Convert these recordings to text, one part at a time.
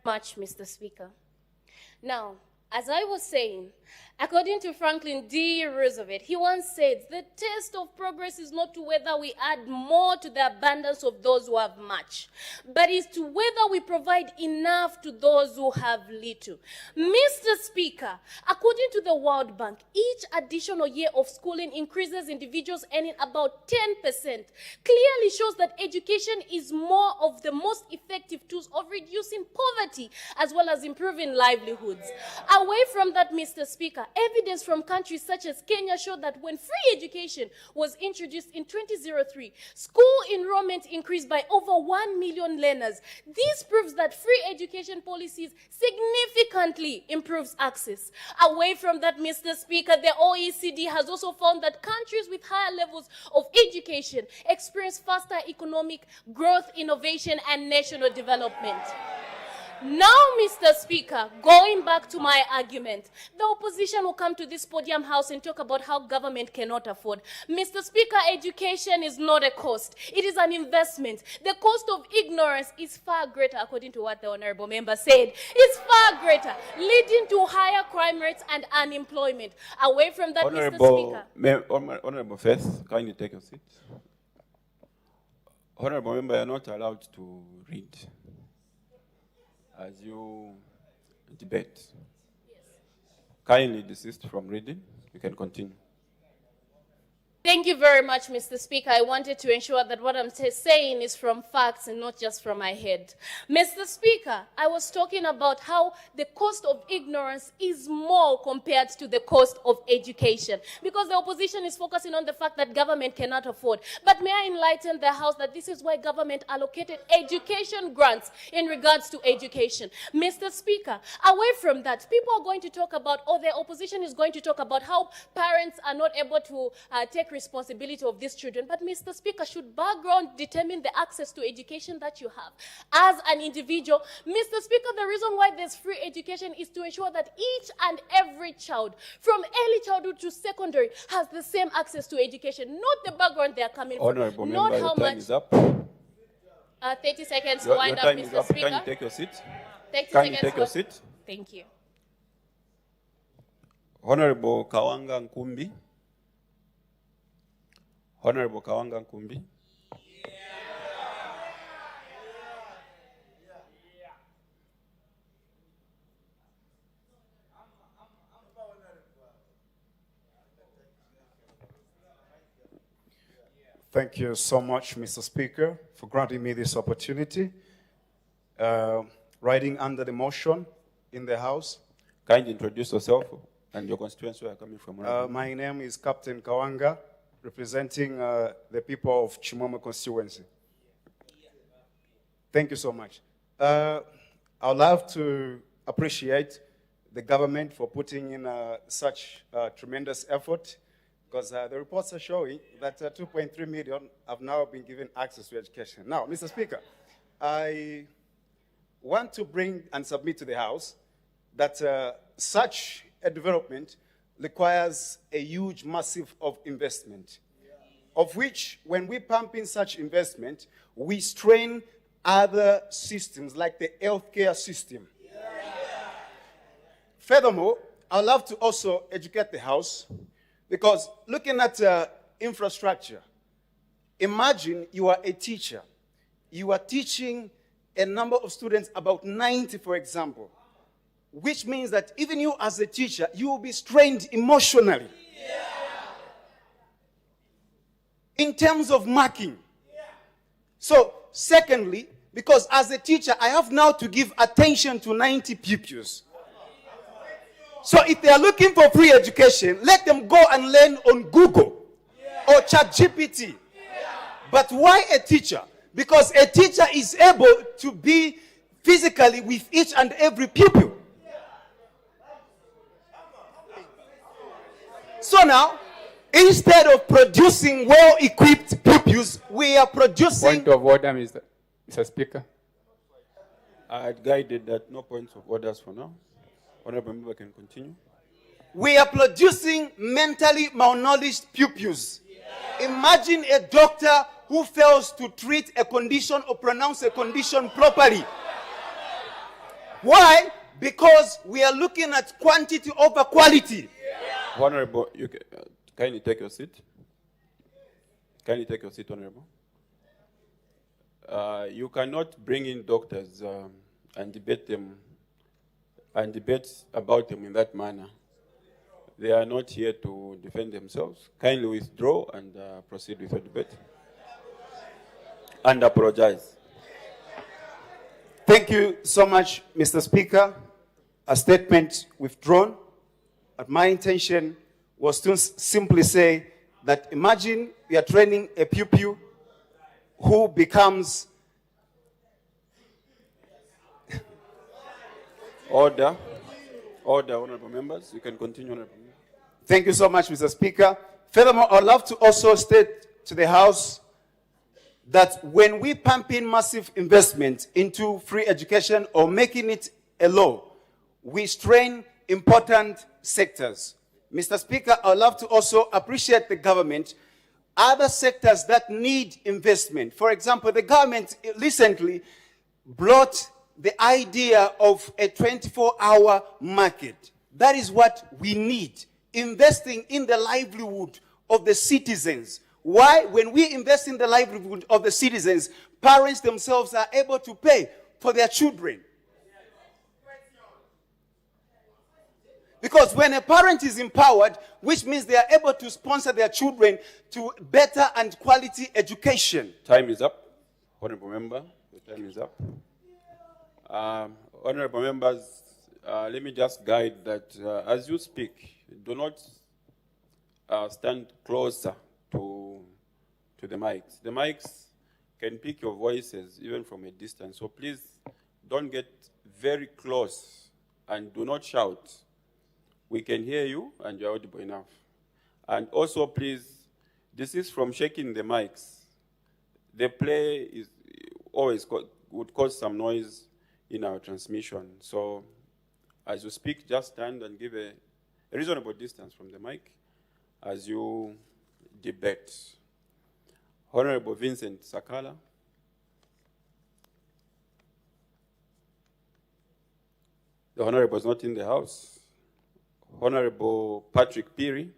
Much, Mr. Speaker. Now, as I was saying, according to Franklin D. Roosevelt, he once said, the test of progress is not to whether we add more to the abundance of those who have much, but is to whether we provide enough to those who have little. Mr. Speaker, according to the World Bank, each additional year of schooling increases individuals earning about 10%, clearly shows that education is more of the most effective tools of reducing poverty as well as improving livelihoods. Away from that, Mr. Speaker, evidence from countries such as Kenya showed that when free education was introduced in 2003, school enrollment increased by over 1 million learners. This proves that free education policies significantly improves access. Away from that, Mr. Speaker, the OECD has also found that countries with higher levels of education experience faster economic growth, innovation, and national development. Now, Mr. Speaker, going back to my argument, the opposition will come to this podium house and talk about how government cannot afford. Mr. Speaker, education is not a cost. It is an investment. The cost of ignorance is far greater, according to what the honorable member said. It's far greater, leading to higher crime rates and unemployment. Away from that, Mr. Speaker. Honorable Faith, can you take a seat? Honorable member, you are not allowed to read as you debate. Yes. Kindly desist from reading. You can continue. Thank you very much, Mr. Speaker. I wanted to ensure that what I'm saying is from facts and not just from my head. Mr. Speaker, I was talking about how the cost of ignorance is more compared to the cost of education, because the opposition is focusing on the fact that government cannot afford. But may I enlighten the House that this is why government allocated education grants in regards to education. Mr. Speaker, away from that, people are going to talk about, or the opposition is going to talk about how parents are not able to take responsibility of these children. But Mr. Speaker, should background determine the access to education that you have as an individual? Mr. Speaker, the reason why there's free education is to ensure that each and every child, from early childhood to secondary, has the same access to education, not the background they are coming Honorable from. member, Not how your time much. is up. 30 seconds to Your wind up, time is Mr. up. Speaker. Can you take your seat? 30 Can you seconds take your to- seat? Thank you. Honorable Kawanga Nkumbi. Honorable Kawanga Nkumbi. Thank you so much, Mr. Speaker, for granting me this opportunity. Riding under the motion in the House. Kindly introduce yourself and your constituency where you're coming from. My name is Captain Kawanga, representing the people of Chimomo constituency. Thank you so much. I'd love to appreciate the government for putting in such tremendous effort, because the reports are showing that 2.3 million have now been given access to education. Now, Mr. Speaker, I want to bring and submit to the House that such a development requires a huge, massive of investment, of which, when we pump in such investment, we strain other systems like the healthcare system. Furthermore, I'd love to also educate the House, because looking at infrastructure, imagine you are a teacher. You are teaching a number of students, about 90, for example, which means that even you as a teacher, you will be strained emotionally. In terms of marking. So, secondly, because as a teacher, I have now to give attention to 90 pupils. So if they are looking for free education, let them go and learn on Google or ChatGPT. But why a teacher? Because a teacher is able to be physically with each and every pupil. So now, instead of producing well-equipped pupils, we are producing... Point of order, Mr. Speaker. I had guided that no points of orders for now. Honorable member can continue. We are producing mentally malnourished pupils. Imagine a doctor who fails to treat a condition or pronounce a condition properly. Why? Because we are looking at quantity over quality. Honorable, you can you take your seat? Can you take your seat, Honorable? You cannot bring in doctors and debate them and debate about them in that manner. They are not here to defend themselves. Kindly withdraw and proceed with your debate. And apologize. Thank you so much, Mr. Speaker. A statement withdrawn. But my intention was to simply say that imagine we are training a pupil who becomes... Order. Order, honorable members. You can continue, honorable members. Thank you so much, Mr. Speaker. Furthermore, I'd love to also state to the House that when we pump in massive investment into free education or making it a law, we strain important sectors. Mr. Speaker, I'd love to also appreciate the government, other sectors that need investment. For example, the government recently brought the idea of a 24-hour market. That is what we need, investing in the livelihood of the citizens. Why? When we invest in the livelihood of the citizens, parents themselves are able to pay for their children. Because when a parent is empowered, which means they are able to sponsor their children to better and quality education. Time is up. Honorable member, the time is up. Honorable members, let me just guide that as you speak, do not stand closer to the mics. The mics can pick your voices even from a distance. So please don't get very close and do not shout. We can hear you and you're audible enough. And also please, this is from shaking the mics. The play is always would cause some noise in our transmission. So as you speak, just stand and give a reasonable distance from the mic as you debate. Honorable Vincent Sakala. The Honorable is not in the House. Honorable Patrick Peary.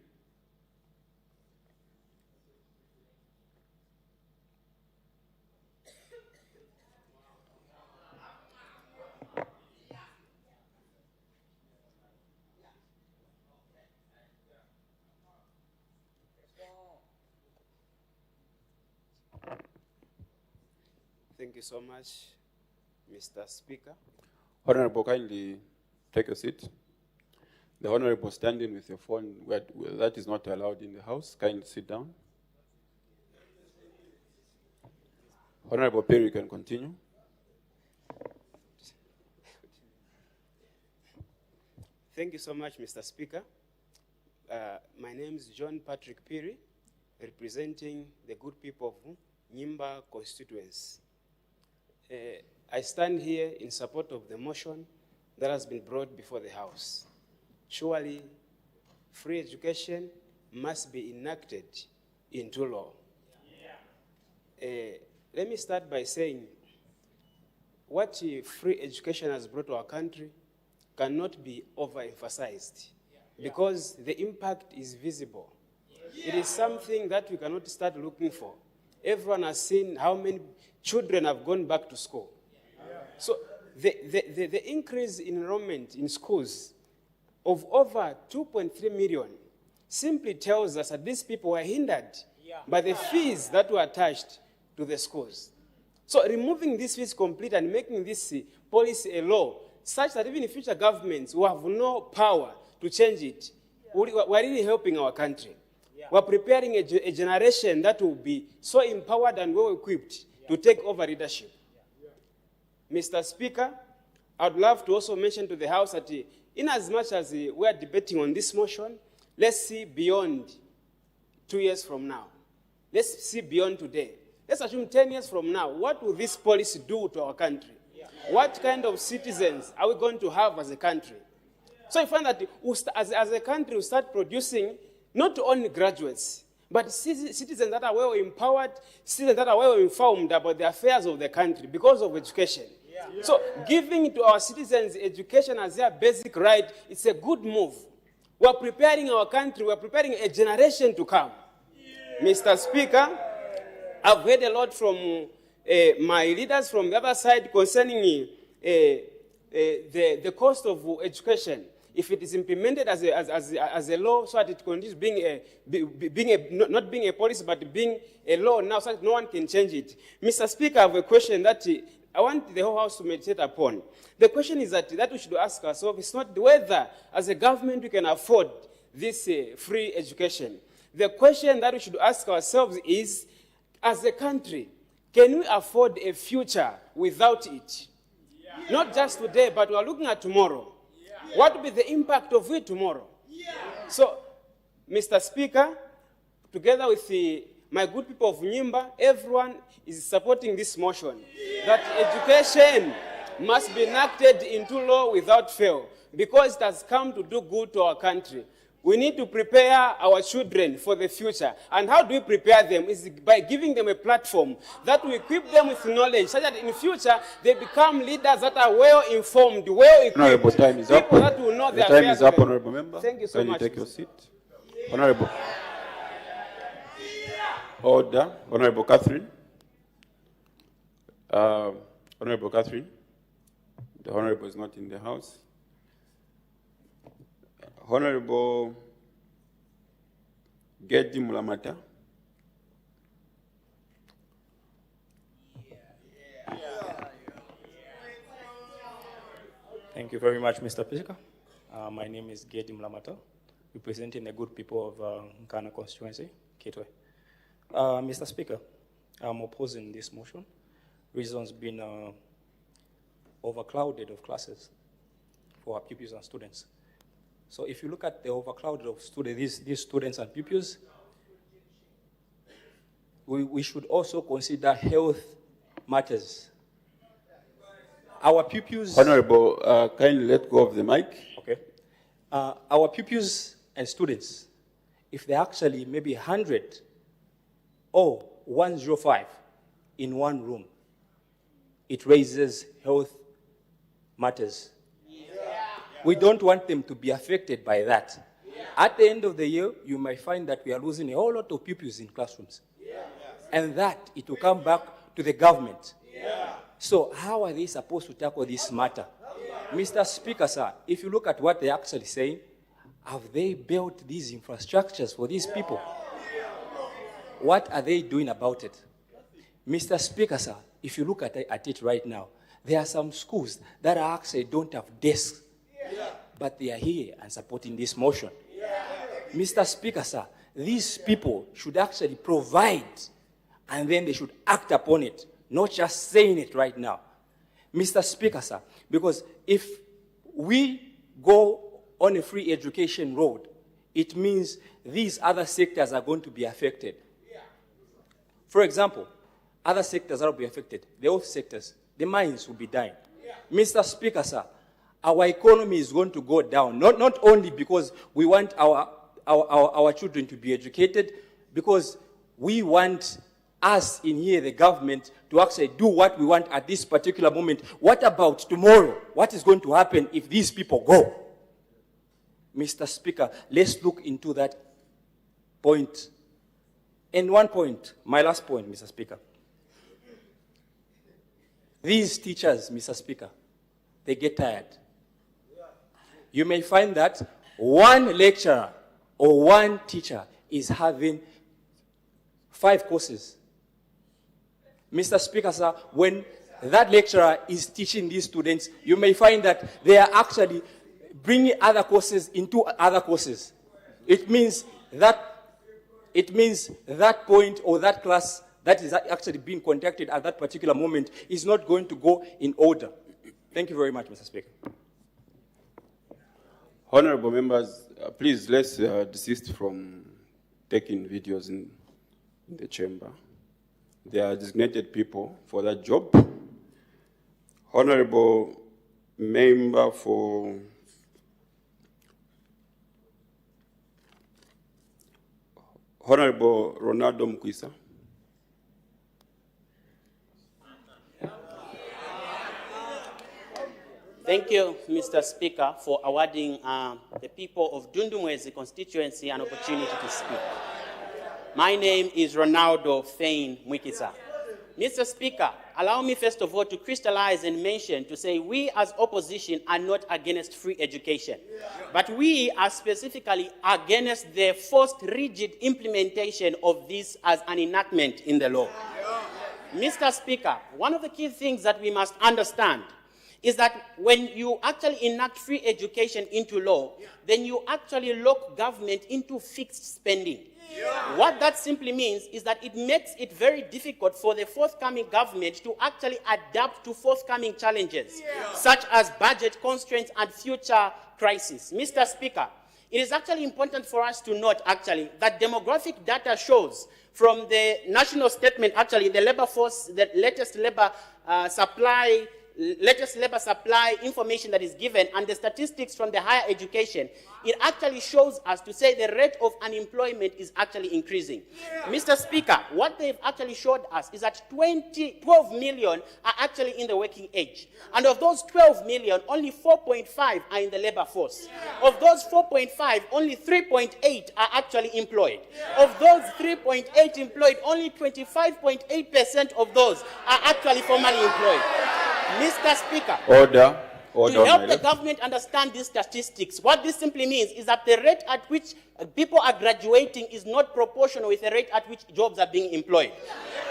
Thank you so much, Mr. Speaker. Honorable, kindly take a seat. The Honorable standing with your phone, that is not allowed in the House. Kindly sit down. Honorable Perry, you can continue. Thank you so much, Mr. Speaker. My name is John Patrick Peary, representing the good people of Nyimba constituency. I stand here in support of the motion that has been brought before the House. Surely, free education must be enacted into law. Let me start by saying what free education has brought to our country cannot be overemphasized because the impact is visible. It is something that we cannot start looking for. Everyone has seen how many children have gone back to school. So the increase in enrollment in schools of over 2.3 million simply tells us that these people were hindered by the fees that were attached to the schools. So removing these fees completely and making this policy a law such that even future governments who have no power to change it, we're really helping our country. We're preparing a generation that will be so empowered and well-equipped to take over leadership. Mr. Speaker, I'd love to also mention to the House that in as much as we are debating on this motion, let's see beyond 2 years from now. Let's see beyond today. Let's assume 10 years from now, what will this policy do to our country? What kind of citizens are we going to have as a country? So I find that as a country, we start producing not only graduates, but citizens that are well empowered, citizens that are well informed about the affairs of the country because of education. So giving to our citizens education as their basic right, it's a good move. We're preparing our country, we're preparing a generation to come. Mr. Speaker, I've heard a lot from my leaders from the other side concerning the cost of education. If it is implemented as a law, so that it continues not being a policy, but being a law now, so that no one can change it. Mr. Speaker, I have a question that I want the whole House to meditate upon. The question is that we should ask ourselves, it's not whether, as a government, we can afford this free education. The question that we should ask ourselves is, as a country, can we afford a future without it? Yeah. Not just today, but we are looking at tomorrow. Yeah. What will be the impact of it tomorrow? Yeah. So, Mr. Speaker, together with my good people of Nyimba, everyone is supporting this motion that education must be enacted into law without fail, because it has come to do good to our country. We need to prepare our children for the future. And how do we prepare them? Is by giving them a platform that will equip them with knowledge, so that in the future they become leaders that are well-informed, well-equipped. Honorable, time is up. People that will know their time is up, Honorable Member. Thank you so much. Can you take your seat? Honorable. Order. Honorable Catherine. Honorable Catherine. The Honorable is not in the House. Honorable Gedi Mulamata. Thank you very much, Mr. Speaker. My name is Gedi Mulamata, representing the good people of Nkana constituency, Kitwe. Mr. Speaker, I'm opposing this motion. Reasons being overcrowded of classes for our pupils and students. So if you look at the overcrowded of students, these students and pupils, we should also consider health matters. Our pupils... Honorable, kindly let go of the mic. Okay. Our pupils and students, if they're actually maybe 100 or 105 in one room, it raises health matters. We don't want them to be affected by that. Yeah. At the end of the year, you might find that we are losing a whole lot of pupils in classrooms. Yeah. And that, it will come back to the government. Yeah. So how are they supposed to tackle this matter? Yeah. Mr. Speaker, sir, if you look at what they're actually saying, have they built these infrastructures for these people? What are they doing about it? Mr. Speaker, sir, if you look at it right now, there are some schools that actually don't have desks. Yeah. But they are here and supporting this motion. Yeah. Mr. Speaker, sir, these people should actually provide, and then they should act upon it, not just saying it right now. Mr. Speaker, sir, because if we go on a free education road, it means these other sectors are going to be affected. Yeah. For example, other sectors that will be affected, the health sectors, the mines will be dying. Yeah. Mr. Speaker, sir, our economy is going to go down, not only because we want our children to be educated, because we want us in here, the government, to actually do what we want at this particular moment. What about tomorrow? What is going to happen if these people go? Mr. Speaker, let's look into that point. And one point, my last point, Mr. Speaker. These teachers, Mr. Speaker, they get tired. You may find that one lecturer or one teacher is having 5 courses. Mr. Speaker, sir, when that lecturer is teaching these students, you may find that they are actually bringing other courses into other courses. It means that point or that class that is actually being conducted at that particular moment is not going to go in order. Thank you very much, Mr. Speaker. Honorable members, please let's desist from taking videos in the chamber. There are designated people for that job. Honorable member for Honorable Ronaldo Mkwisa. Thank you, Mr. Speaker, for awarding the people of Dundumwezi constituency an opportunity to speak. My name is Ronaldo Fain Mwikisa. Mr. Speaker, allow me first of all to crystallize and mention to say we as opposition are not against free education, but we are specifically against the forced rigid implementation of this as an enactment in the law. Mr. Speaker, one of the key things that we must understand is that when you actually enact free education into law, then you actually lock government into fixed spending. What that simply means is that it makes it very difficult for the forthcoming government to actually adapt to forthcoming challenges, such as budget constraints and future crises. Mr. Speaker, it is actually important for us to note, actually, that demographic data shows from the national statement, actually, the labor force, the latest labor supply information that is given and the statistics from the higher education, it actually shows us to say the rate of unemployment is actually increasing. Mr. Speaker, what they've actually showed us is that 12 million are actually in the working age. And of those 12 million, only 4.5 are in the labor force. Of those 4.5, only 3.8 are actually employed. Of those 3.8 employed, only 25.8% of those are actually formally employed. Mr. Speaker, Order. to help the government understand these statistics, what this simply means is that the rate at which people are graduating is not proportional with the rate at which jobs are being employed.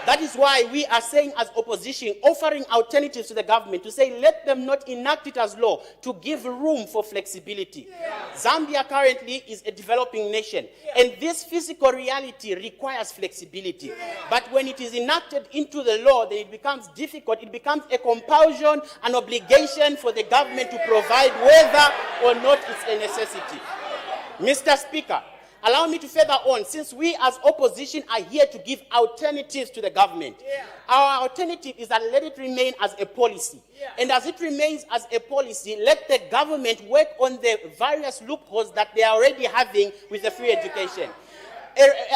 That is why we are saying as opposition, offering alternatives to the government to say let them not enact it as law, to give room for flexibility. Zambia currently is a developing nation, and this physical reality requires flexibility. But when it is enacted into the law, then it becomes difficult. It becomes a compulsion, an obligation for the government to provide whether or not it's a necessity. Mr. Speaker, allow me to further on, since we as opposition are here to give alternatives to the government. Our alternative is that let it remain as a policy. And as it remains as a policy, let the government work on the various loopholes that they are already having with the free education.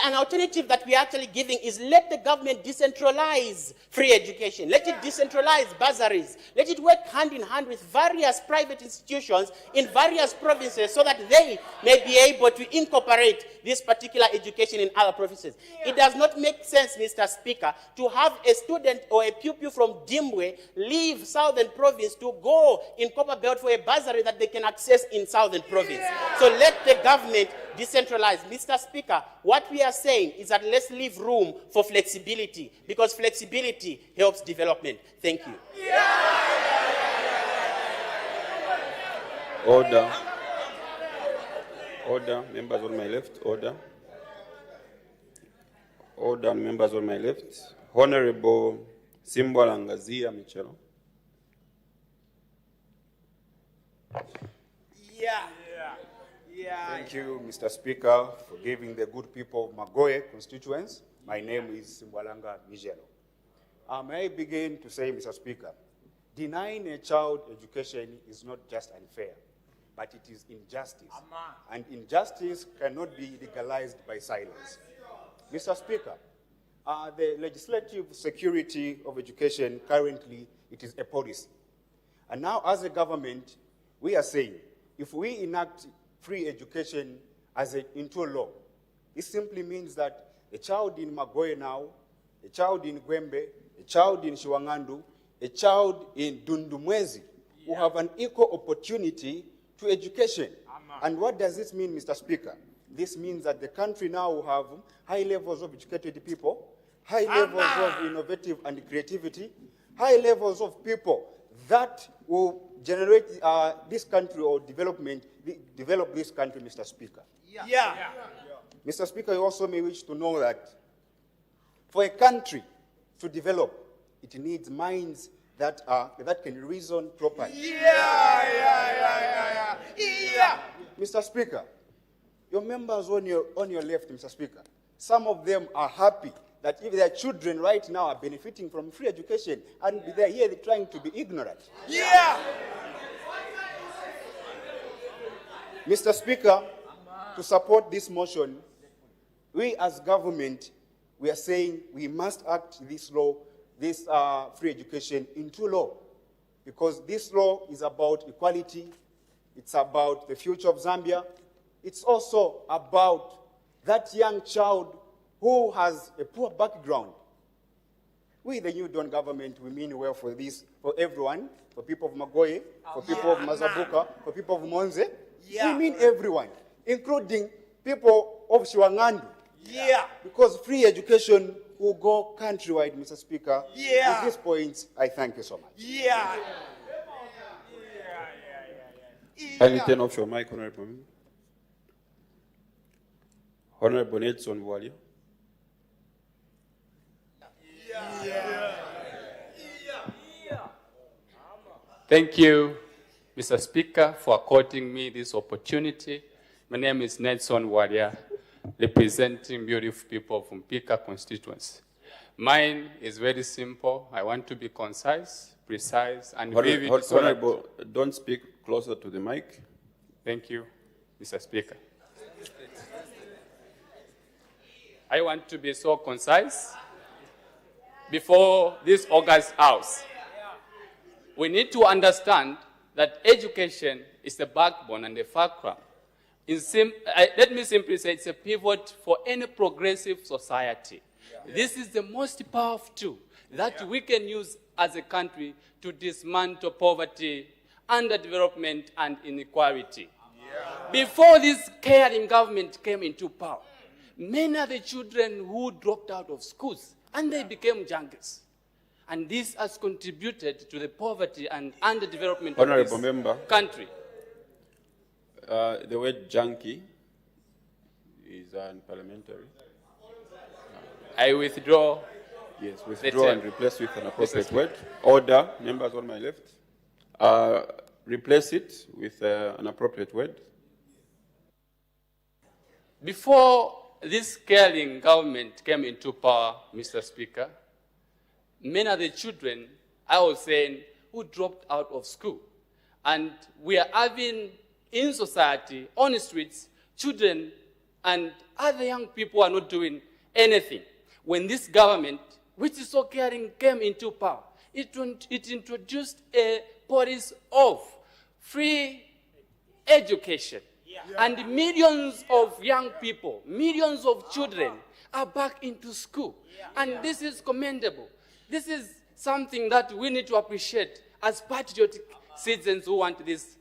An alternative that we are actually giving is let the government decentralize free education. Let it decentralize bursaries. Let it work hand in hand with various private institutions in various provinces so that they may be able to incorporate this particular education in other provinces. It does not make sense, Mr. Speaker, to have a student or a pupil from Dimbwe leave Southern Province to go in Copperbelt for a bursary that they can access in Southern Province. So let the government decentralize. Mr. Speaker, what we are saying is that let's leave room for flexibility, because flexibility helps development. Thank you. Order. Order, members on my left. Order. Order, members on my left. Honorable Simbwalangazia Michelo. Thank you, Mr. Speaker, for giving the good people of Magoye constituents. My name is Simbwalanga Mijelo. May I begin to say, Mr. Speaker, denying a child education is not just unfair, but it is injustice. And injustice cannot be legalized by silence. Mr. Speaker, the legislative security of education currently, it is a policy. And now as a government, we are saying, if we enact free education into law, this simply means that a child in Magoye now, a child in Gwembe, a child in Shiwangandu, a child in Dundumwezi will have an equal opportunity to education. And what does this mean, Mr. Speaker? This means that the country now will have high levels of educated people, high levels of innovative and creativity, high levels of people that will generate this country or develop this country, Mr. Speaker. Mr. Speaker, you also may wish to know that for a country to develop, it needs minds that can reason properly. Mr. Speaker, your members on your left, Mr. Speaker, some of them are happy that if their children right now are benefiting from free education and they're here trying to be ignorant. Mr. Speaker, to support this motion, we as government, we are saying we must act this law, this free education into law. because this law is about equality, it's about the future of Zambia, it's also about that young child who has a poor background. We, the New Dawn government, we mean well for this, for everyone, for people of Magoye, for people of Mazabuka, for people of Monze. We mean everyone, including people of Shiwangandu. Because free education will go countrywide, Mr. Speaker. At this point, I thank you so much. Kindly turn off your mic, Honorable Member. Honorable Nelson Walia. Thank you, Mr. Speaker, for according me this opportunity. My name is Nelson Walia, representing beautiful people from Mpika constituency. Mine is very simple. I want to be concise, precise, and vivid. Honorable, don't speak closer to the mic. Thank you, Mr. Speaker. I want to be so concise. Before this August House, we need to understand that education is the backbone and the fulcrum. Let me simply say it's a pivot for any progressive society. This is the most powerful tool that we can use as a country to dismantle poverty, underdevelopment, and inequality. Before this caring government came into power, many of the children who dropped out of schools and they became junkies. And this has contributed to the poverty and underdevelopment Honorable of this Member, country. the word junkie is unparliamentary. I withdraw. Yes, withdraw and replace with an appropriate word. Order, members on my left. Replace it with an appropriate word. Before this caring government came into power, Mr. Speaker, many of the children, I was saying, who dropped out of school. And we are having in society, on the streets, children and other young people are not doing anything. When this government, which is so caring, came into power, it introduced a policy of free education. And millions of young people, millions of children are back into school. And this is commendable. This is something that we need to appreciate as patriotic citizens who want this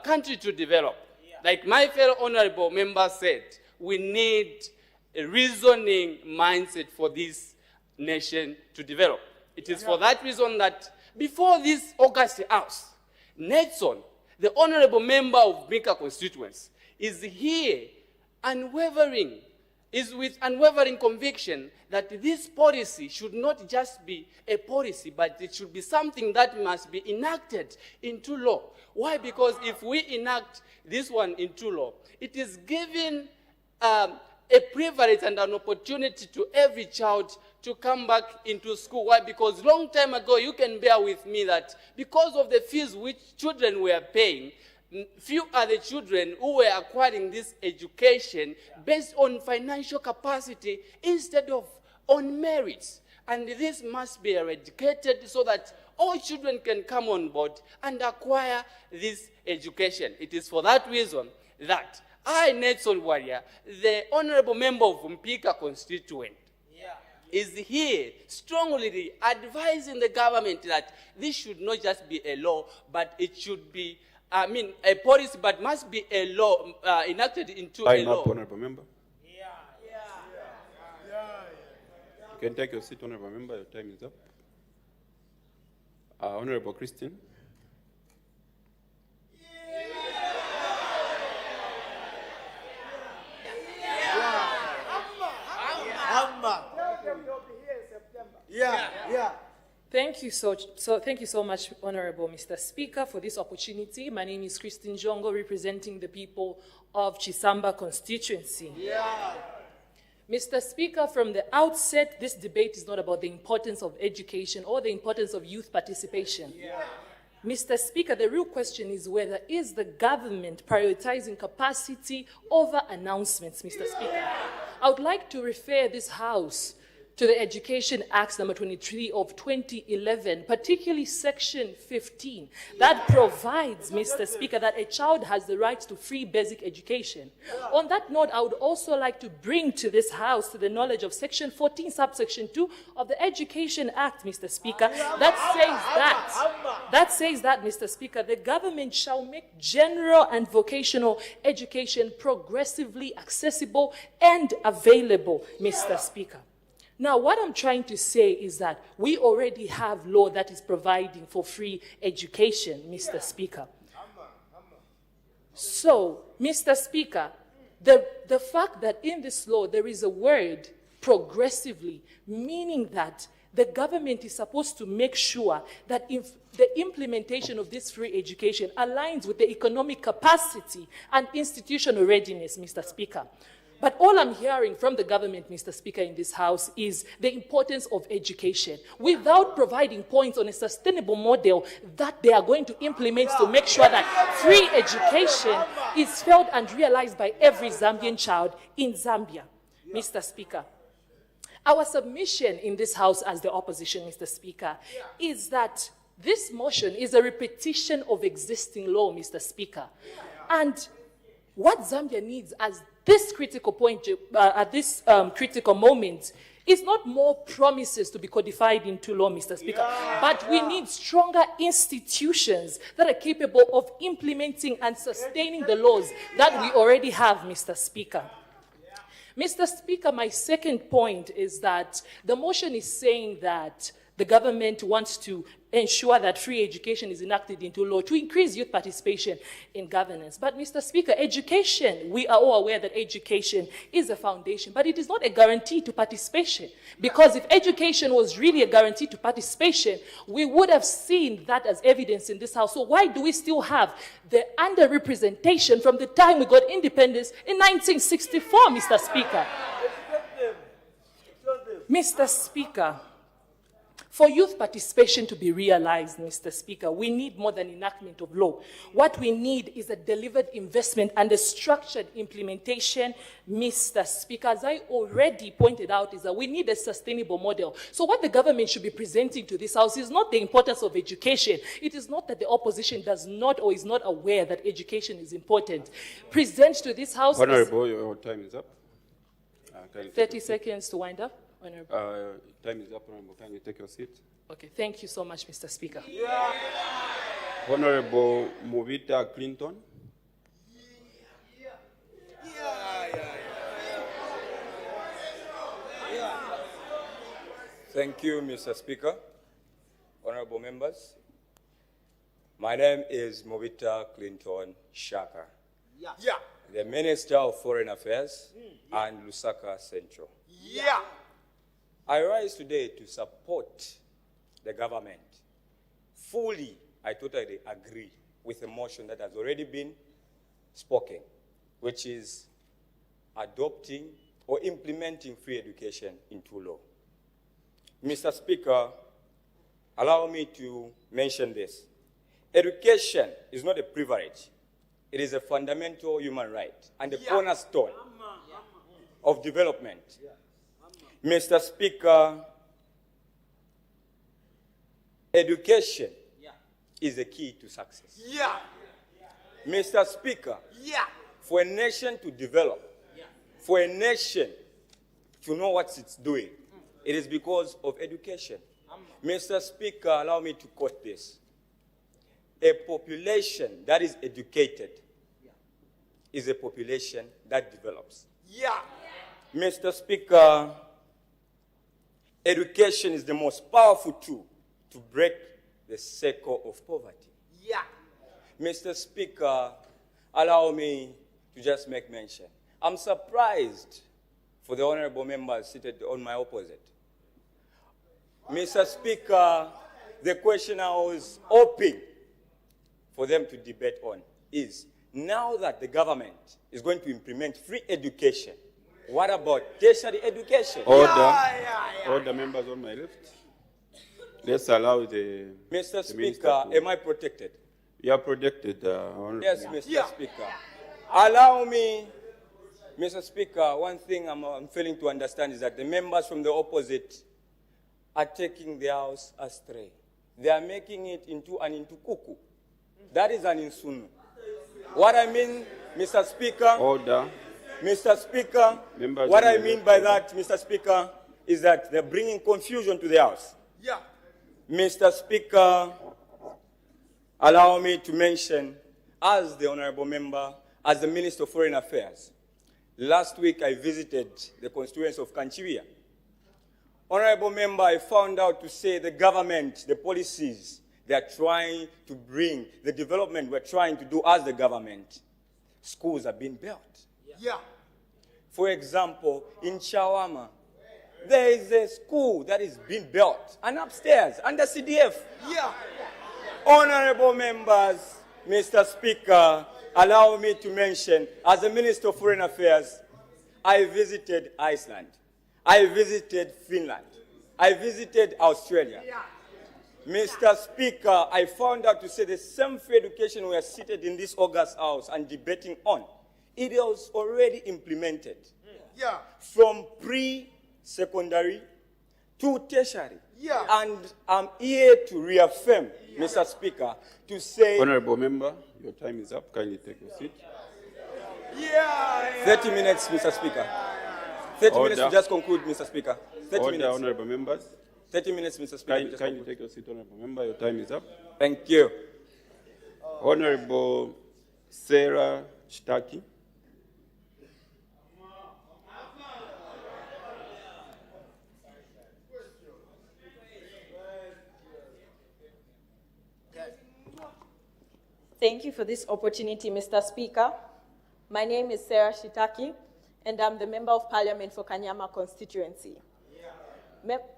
country to develop. Like my fellow honorable member said, we need a reasoning mindset for this nation to develop. It is for that reason that before this August House, Nelson, the honorable member of Mpika constituency, is here is with unwavering conviction that this policy should not just be a policy, but it should be something that must be enacted into law. Why? Because if we enact this one into law, it is giving a privilege and an opportunity to every child to come back into school. Why? Because long time ago, you can bear with me that because of the fees which children were paying, few are the children who were acquiring this education based on financial capacity instead of on merits. And this must be eradicated so that all children can come on board and acquire this education. It is for that reason that I, Nelson Walia, the honorable member of Mpika constituent, is here strongly advising the government that this should not just be a law, but it should be, a policy, but must be a law enacted into a law. Up, honorable member. You can take your seat, honorable member. Your time is up. Honorable Christine. Thank you so much, Honorable Mr. Speaker, for this opportunity. My name is Christine Jongo, representing the people of Chisamba constituency. Mr. Speaker, from the outset, this debate is not about the importance of education or the importance of youth participation. Mr. Speaker, the real question is whether is the government prioritizing capacity over announcements, Mr. Speaker. I would like to refer this House to the Education Act number 23 of 2011, particularly section 15, that provides, Mr. Speaker, that a child has the right to free basic education. On that note, I would also like to bring to this House to the knowledge of section 14, subsection 2 of the Education Act, Mr. Speaker, that says that, Mr. Speaker, the government shall make general and vocational education progressively accessible and available, Mr. Speaker. Now, what I'm trying to say is that we already have law that is providing for free education, Mr. Speaker. So, Mr. Speaker, the fact that in this law there is a word progressively, meaning that the government is supposed to make sure that if the implementation of this free education aligns with the economic capacity and institutional readiness, Mr. Speaker. But all I'm hearing from the government, Mr. Speaker, in this House is the importance of education without providing points on a sustainable model that they are going to implement to make sure that free education is felt and realized by every Zambian child in Zambia, Mr. Speaker. Our submission in this House as the opposition, Mr. Speaker, is that this motion is a repetition of existing law, Mr. Speaker. And what Zambia needs as this critical point, at this critical moment, is not more promises to be codified into law, Mr. Speaker, but we need stronger institutions that are capable of implementing and sustaining the laws that we already have, Mr. Speaker. Mr. Speaker, my second point is that the motion is saying that the government wants to ensure that free education is enacted into law to increase youth participation in governance. But, Mr. Speaker, education, we are all aware that education is a foundation, but it is not a guarantee to participation. Because if education was really a guarantee to participation, we would have seen that as evidence in this House. So why do we still have the underrepresentation from the time we got independence in 1964, Mr. Speaker? Mr. Speaker, for youth participation to be realized, Mr. Speaker, we need more than enactment of law. What we need is a delivered investment and a structured implementation, Mr. Speaker. As I already pointed out, is that we need a sustainable model. So what the government should be presenting to this House is not the importance of education. It is not that the opposition does not or is not aware that education is important. Present to this House... Honorable, your time is up. 30 seconds to wind up. Time is up, Honorable. Can you take your seat? Okay, thank you so much, Mr. Speaker. Honorable Movita Clinton. Thank you, Mr. Speaker. Honorable members. My name is Movita Clinton Shaka, the Minister of Foreign Affairs and Lusaka Central. I rise today to support the government. Fully, I totally agree with the motion that has already been spoken, which is adopting or implementing free education into law. Mr. Speaker, allow me to mention this. Education is not a privilege. It is a fundamental human right and a cornerstone of development. Mr. Speaker, education is the key to success. Mr. Speaker, for a nation to develop, for a nation to know what it's doing, it is because of education. Mr. Speaker, allow me to quote this. A population that is educated is a population that develops. Mr. Speaker, education is the most powerful tool to break the cycle of poverty. Mr. Speaker, allow me to just make mention. I'm surprised for the honorable members seated on my opposite. Mr. Speaker, the question I was hoping for them to debate on is, now that the government is going to implement free education, what about tertiary education? Order, members on my left. Let's allow the... Mr. Speaker, am I protected? You are protected, Yes, Mr. Speaker. Allow me Mr. Speaker, one thing I'm failing to understand is that the members from the opposite are taking the House astray. They are making it into an intukuku. That is an insunu. What I mean, Mr. Speaker, Order. Mr. Speaker, Members what of I the mean House. by that, Mr. Speaker, is that they're bringing confusion to the House. Yeah. Mr. Speaker, allow me to mention, as the honorable member, as the Minister of Foreign Affairs, last week I visited the constituency of Kanchiria. Honorable member, I found out to say the government, the policies they are trying to bring, the development we're trying to do as the government, schools are being built. Yeah. For example, in Chawama, there is a school that is being built, and upstairs, under CDF. Yeah. Honorable members, Mr. Speaker, allow me to mention, as the Minister of Foreign Affairs, I visited Iceland. I visited Finland. I visited Australia. Mr. Speaker, I found out to say the same free education we are seated in this August House and debating on, it was already implemented. Yeah. From pre-secondary to tertiary. Yeah. And I'm here to reaffirm, Mr. Speaker, to say Honorable member, your time is up. Kindly take your seat. 30 minutes, Mr. Speaker. 30 minutes to Order. just conclude, Mr. Speaker. 30 Order, minutes. honorable members. 30 minutes, Mr. Speaker. Kindly, Just kindly conclude. take your seat, honorable member. Your time is up. Thank you. Honorable Sarah Chitaki. Thank you for this opportunity, Mr. Speaker. My name is Sarah Shitaki, and I'm the Member of Parliament for Kanyama constituency.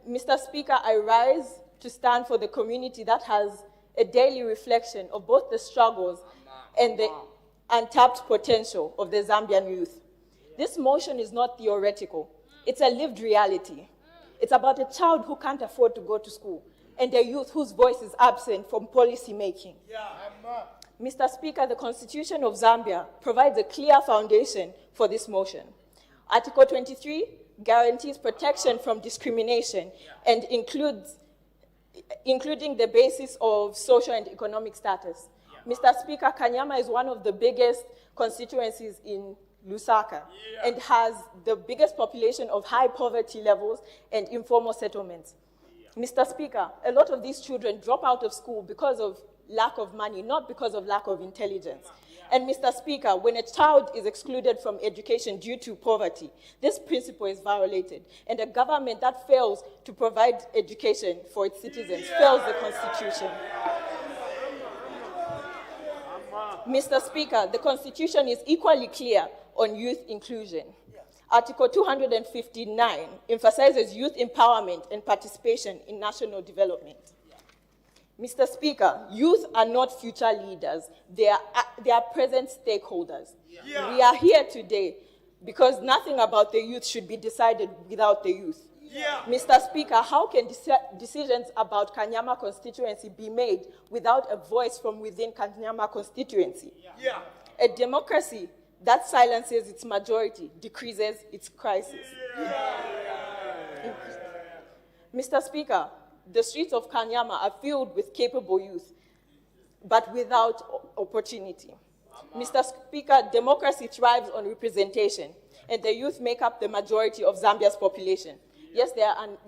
Mr. Speaker, I rise to stand for the community that has a daily reflection of both the struggles and the untapped potential of the Zambian youth. This motion is not theoretical. It's a lived reality. It's about a child who can't afford to go to school and a youth whose voice is absent from policy making. Mr. Speaker, the Constitution of Zambia provides a clear foundation for this motion. Article 23 guarantees protection from discrimination and including the basis of social and economic status. Mr. Speaker, Kanyama is one of the biggest constituencies in Lusaka and has the biggest population of high poverty levels and informal settlements. Mr. Speaker, a lot of these children drop out of school because of lack of money, not because of lack of intelligence. And Mr. Speaker, when a child is excluded from education due to poverty, this principle is violated. And a government that fails to provide education for its citizens fails the Constitution. Mr. Speaker, the Constitution is equally clear on youth inclusion. Article 259 emphasizes youth empowerment and participation in national development. Mr. Speaker, youth are not future leaders. They are present stakeholders. Yeah. We are here today because nothing about the youth should be decided without the youth. Yeah. Mr. Speaker, how can decisions about Kanyama constituency be made without a voice from within Kanyama constituency? Yeah. A democracy that silences its majority decreases its crisis. Yeah. Mr. Speaker, the streets of Kanyama are filled with capable youth, but without opportunity. Mr. Speaker, democracy thrives on representation, and the youth make up the majority of Zambia's population. Yes,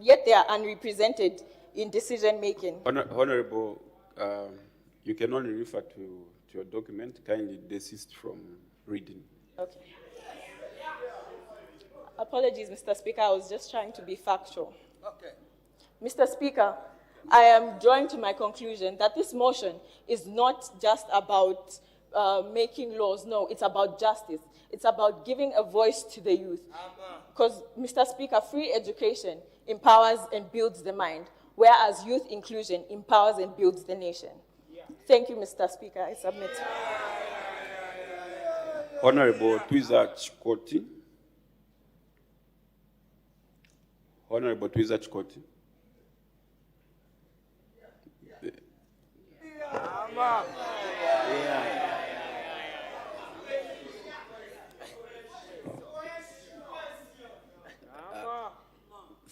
yet they are unrepresented in decision-making. Honorable, you can only refer to your document. Kindly desist from reading. Okay. Apologies, Mr. Speaker. I was just trying to be factual. Okay. Mr. Speaker, I am drawing to my conclusion that this motion is not just about making laws. No, it's about justice. It's about giving a voice to the youth. Because, Mr. Speaker, free education empowers and builds the mind, whereas youth inclusion empowers and builds the nation. Thank you, Mr. Speaker. I submit. Honorable Twiza Chikoti. Honorable Twiza Chikoti.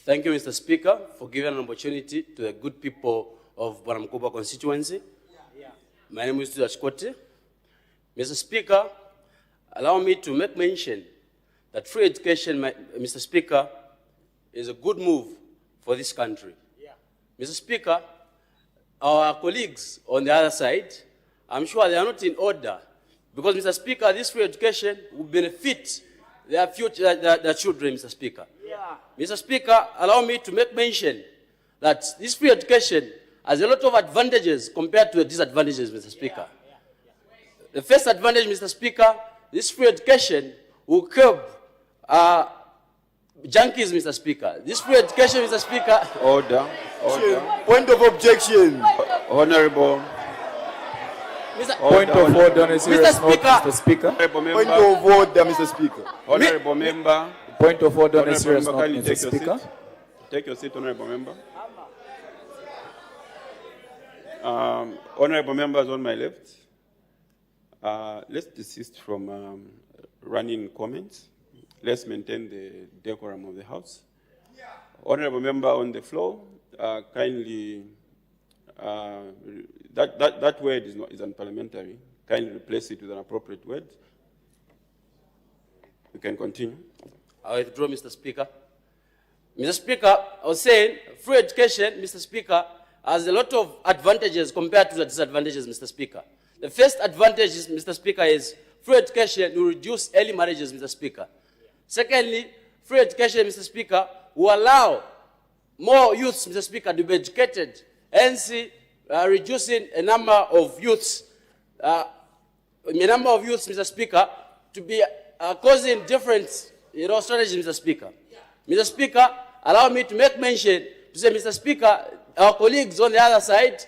Thank you, Mr. Speaker, for giving an opportunity to the good people of Bwanamkubwa constituency. My name is Tudashkote. Mr. Speaker, allow me to make mention that free education, Mr. Speaker, is a good move for this country. Mr. Speaker, our colleagues on the other side, I'm sure they are not in order, because, Mr. Speaker, this free education will benefit their future, their children, Mr. Speaker. Mr. Speaker, allow me to make mention that this free education has a lot of advantages compared to the disadvantages, Mr. Speaker. The first advantage, Mr. Speaker, this free education will curb junkies, Mr. Speaker. This free education, Mr. Speaker... Order. Point of objection. Honorable. Point of order on a serious note, Mr. Speaker. Point of order, Mr. Speaker. Honorable member. Point of order on a serious note, Mr. Speaker. Take your seat, honorable member. Honorable members on my left, let's desist from running comments. Let's maintain the decorum of the House. Honorable member on the floor, kindly, that word is unparliamentary. Kindly replace it with an appropriate word. You can continue. I withdraw, Mr. Speaker. Mr. Speaker, I was saying free education, Mr. Speaker, has a lot of advantages compared to the disadvantages, Mr. Speaker. The first advantage, Mr. Speaker, is free education will reduce early marriages, Mr. Speaker. Secondly, free education, Mr. Speaker, will allow more youths, Mr. Speaker, to be educated, hence reducing a number of youths, Mr. Speaker, to be causing different strategies, Mr. Speaker. Mr. Speaker, allow me to make mention to say, Mr. Speaker, our colleagues on the other side,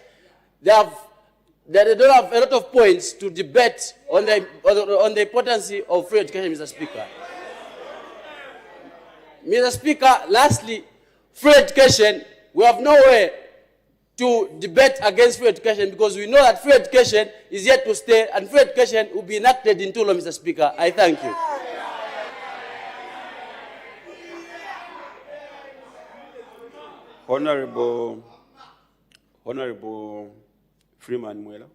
they don't have a lot of points to debate on the importance of free education, Mr. Speaker. Mr. Speaker, lastly, free education, we have no way to debate against free education because we know that free education is yet to stay and free education will be enacted in too long, Mr. Speaker. I thank you. Honorable Freeman Mwela.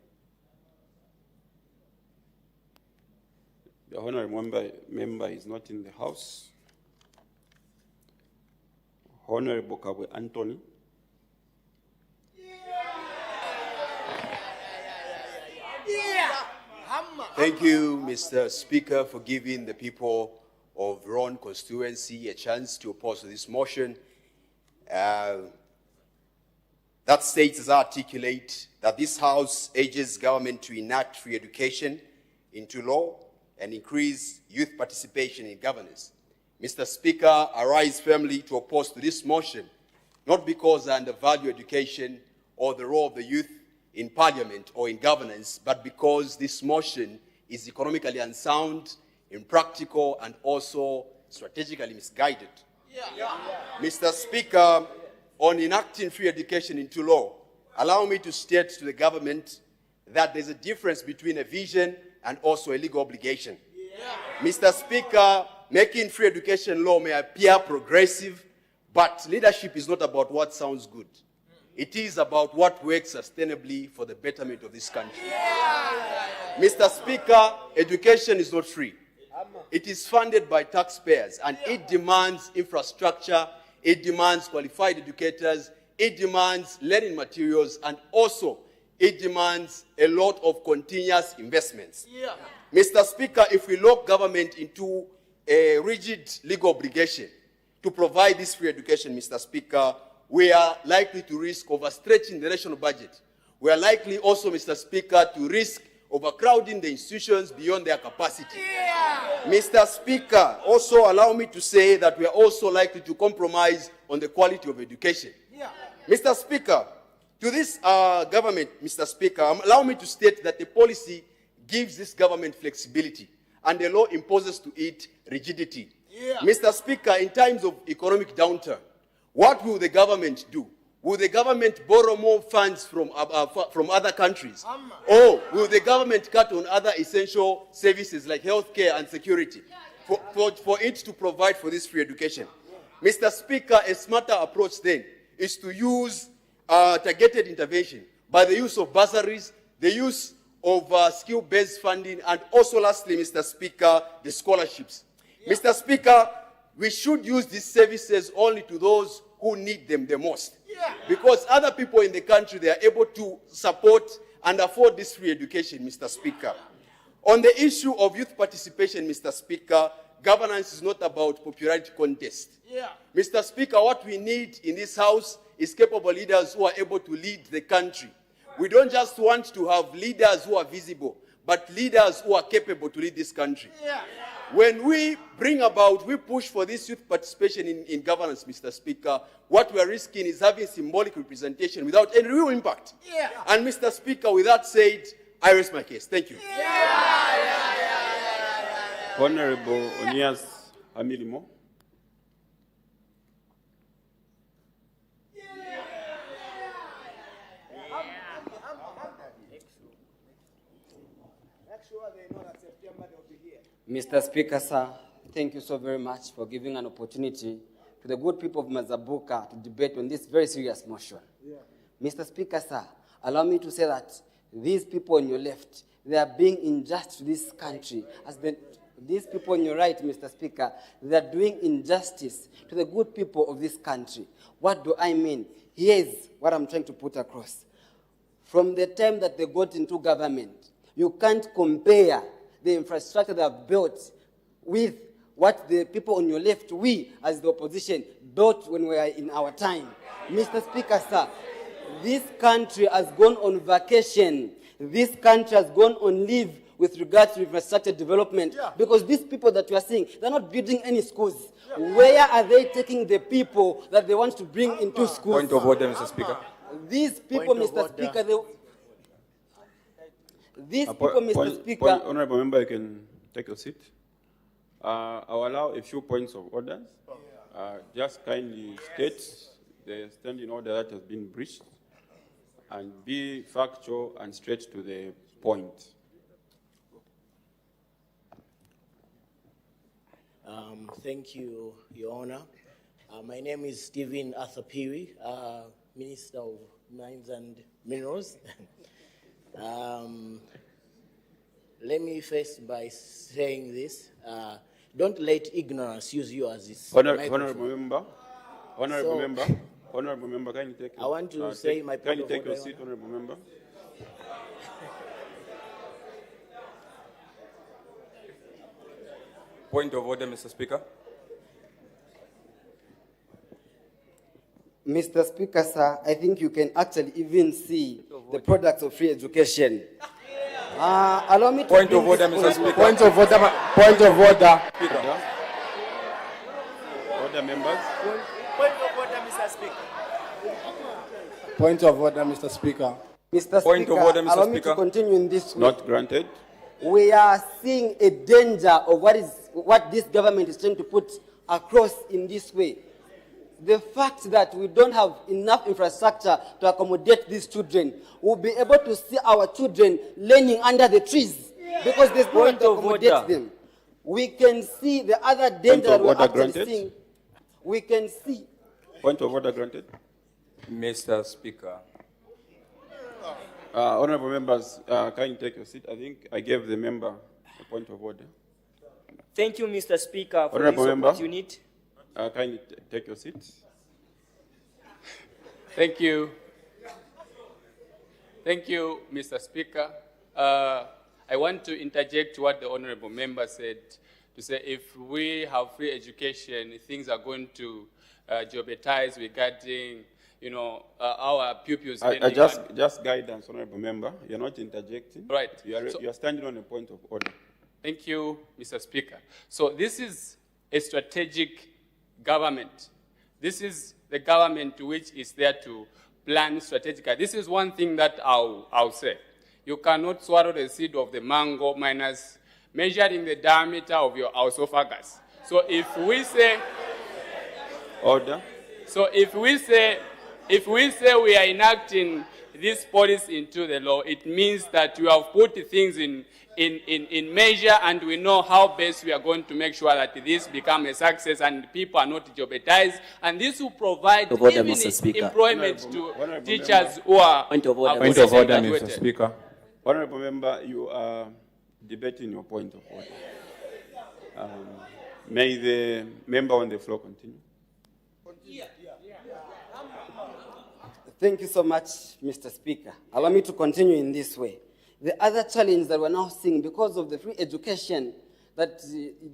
The honorable member is not in the House. Honorable Kabwe Anthony. Thank you, Mr. Speaker, for giving the people of Ron constituency a chance to oppose this motion. That states, as I articulate, that this House urges government to enact free education into law and increase youth participation in governance. Mr. Speaker, I rise firmly to oppose to this motion, not because I undervalue education or the role of the youth in parliament or in governance, but because this motion is economically unsound, impractical, and also strategically misguided. Mr. Speaker, on enacting free education into law, allow me to state to the government that there's a difference between a vision and also a legal obligation. Mr. Speaker, making free education law may appear progressive, but leadership is not about what sounds good. It is about what works sustainably for the betterment of this country. Mr. Speaker, education is not free. It is funded by taxpayers, and it demands infrastructure, it demands qualified educators, it demands learning materials, and also it demands a lot of continuous investments. Mr. Speaker, if we lock government into a rigid legal obligation to provide this free education, Mr. Speaker, we are likely to risk overstretching the national budget. We are likely also, Mr. Speaker, to risk overcrowding the institutions beyond their capacity. Mr. Speaker, also allow me to say that we are also likely to compromise on the quality of education. Mr. Speaker, to this government, Mr. Speaker, allow me to state that the policy gives this government flexibility and the law imposes to it rigidity. Mr. Speaker, in times of economic downturn, what will the government do? Will the government borrow more funds from other countries? Or will the government cut on other essential services like healthcare and security for it to provide for this free education? Mr. Speaker, a smarter approach then is to use targeted intervention by the use of bursaries, the use of skill-based funding, and also lastly, Mr. Speaker, the scholarships. Mr. Speaker, we should use these services only to those who need them the most. Because other people in the country, they are able to support and afford this free education, Mr. Speaker. On the issue of youth participation, Mr. Speaker, governance is not about popularity contest. Mr. Speaker, what we need in this House is capable leaders who are able to lead the country. We don't just want to have leaders who are visible, but leaders who are capable to lead this country. When we push for this youth participation in governance, Mr. Speaker, what we are risking is having symbolic representation without any real impact. And Mr. Speaker, with that said, I raise my case. Thank you. Honorable Onias Amilimo. Mr. Speaker, sir, thank you so very much for giving an opportunity to the good people of Mazabuka to debate on this very serious motion. Mr. Speaker, sir, allow me to say that these people on your left, they are being unjust to this country. These people on your right, Mr. Speaker, they are doing injustice to the good people of this country. What do I mean? Here's what I'm trying to put across. From the time that they got into government, you can't compare the infrastructure they have built with what the people on your left, we as the opposition, built when we were in our time. Mr. Speaker, sir, this country has gone on vacation. This country has gone on leave with regard to infrastructure development. Because these people that you are seeing, they're not building any schools. Where are they taking the people that they want to bring into schools? Point of order, Mr. Speaker. These people, Mr. Speaker, Mr. Speaker. Honorable member, you can take your seat. I'll allow a few points of order. Just kindly state the standing order that has been breached and be factual and straight to the point. Thank you, Your Honor. My name is Stephen Arthur Peary, Minister of Mines and Minerals. Let me first by saying this. Don't let ignorance use you as this. Honorable member, can you take? I want to say my point of order. Can you take your seat, honorable member? Point of order, Mr. Speaker. Mr. Speaker, sir, I think you can actually even see the products of free education. Allow me to point of order, Mr. Speaker. Point of order. Point of order. Speaker. Order members. Point of order, Mr. Speaker. Point of order, Mr. Speaker. Mr. Point Speaker, of order, Mr. allow me Speaker. to continue in this way. Not granted. We are seeing a danger of what this government is trying to put across in this way. The fact that we don't have enough infrastructure to accommodate these children, we'll be able to see our children learning under the trees because there's no one to accommodate them. We can see the other danger that we're actually seeing. We can see. Point of order granted. Mr. Speaker. Honorable members, can you take your seat? I think I gave the member a point of order. Thank you, Mr. Speaker, for Honorable this member, opportunity. Can you take your seat? Thank you. Thank you, Mr. Speaker. I want to interject what the honorable member said, to say if we have free education, things are going to jeopardize regarding, our pupils. Just guidance, honorable member. You're not interjecting. Right. You are standing on a point of order. Thank you, Mr. Speaker. So this is a strategic government. This is the government which is there to plan strategically. This is one thing that I'll say. You cannot swallow the seed of the mango minus measuring the diameter of your esophagus. So if we say... Order. So if we say If we say we are enacting this policy into the law, it means that we have put things in measure, and we know how best we are going to make sure that this becomes a success and people are not jeopardized. And this will provide even employment to teachers who are... Point of order, Mr. Speaker. Honorable Member, you are debating your point of order. May the member on the floor continue. Thank you so much, Mr. Speaker. Allow me to continue in this way. The other challenge that we're now seeing, because of the free education that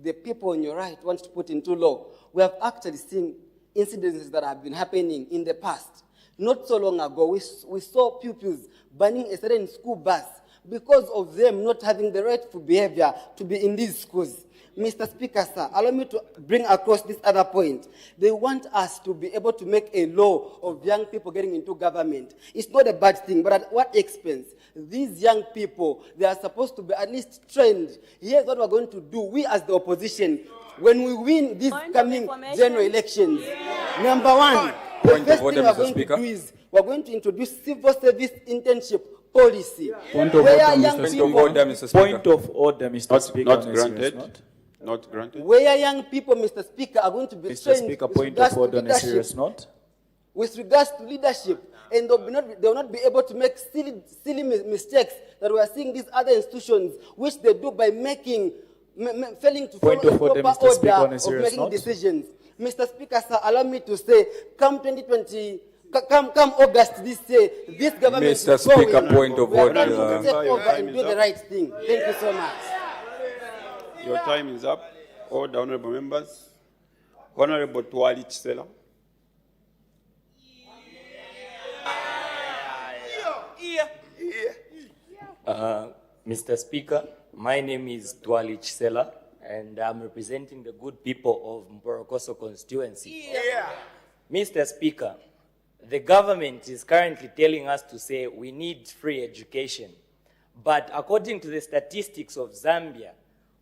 the people on your right want to put into law, we have actually seen incidents that have been happening in the past. Not so long ago, we saw pupils banning a certain school bus because of them not having the rightful behavior to be in these schools. Mr. Speaker, sir, allow me to bring across this other point. They want us to be able to make a law of young people getting into government. It's not a bad thing, but at what expense? These young people, they are supposed to be at least trained. Here's what we're going to do, we as the opposition, when we win these coming general elections. Number one, the first thing we're going to do is we're going to introduce civil service internship policy. Point of order, Mr. Speaker. Point of order, Mr. Speaker. Not granted. Not granted. Where young people, Mr. Speaker, are going to be Mr. trained Speaker, with point regards of to order on a serious leadership. note. With regards to leadership, and they will not be able to make silly mistakes that we are seeing these other institutions, which they do by making, failing to follow a proper order of making decisions. Mr. Speaker, sir, allow me to say, come 2020, come August this year, this government Mr. is going. Speaker, point of we are order. going to take over and do the right thing. Thank you so much. Your time is up. Order, honorable members. Honorable Twali Chisela. Mr. Speaker, my name is Twali Chisela, and I'm representing the good people of Mborokoso constituency. Mr. Speaker, the government is currently telling us to say we need free education. But according to the statistics of Zambia,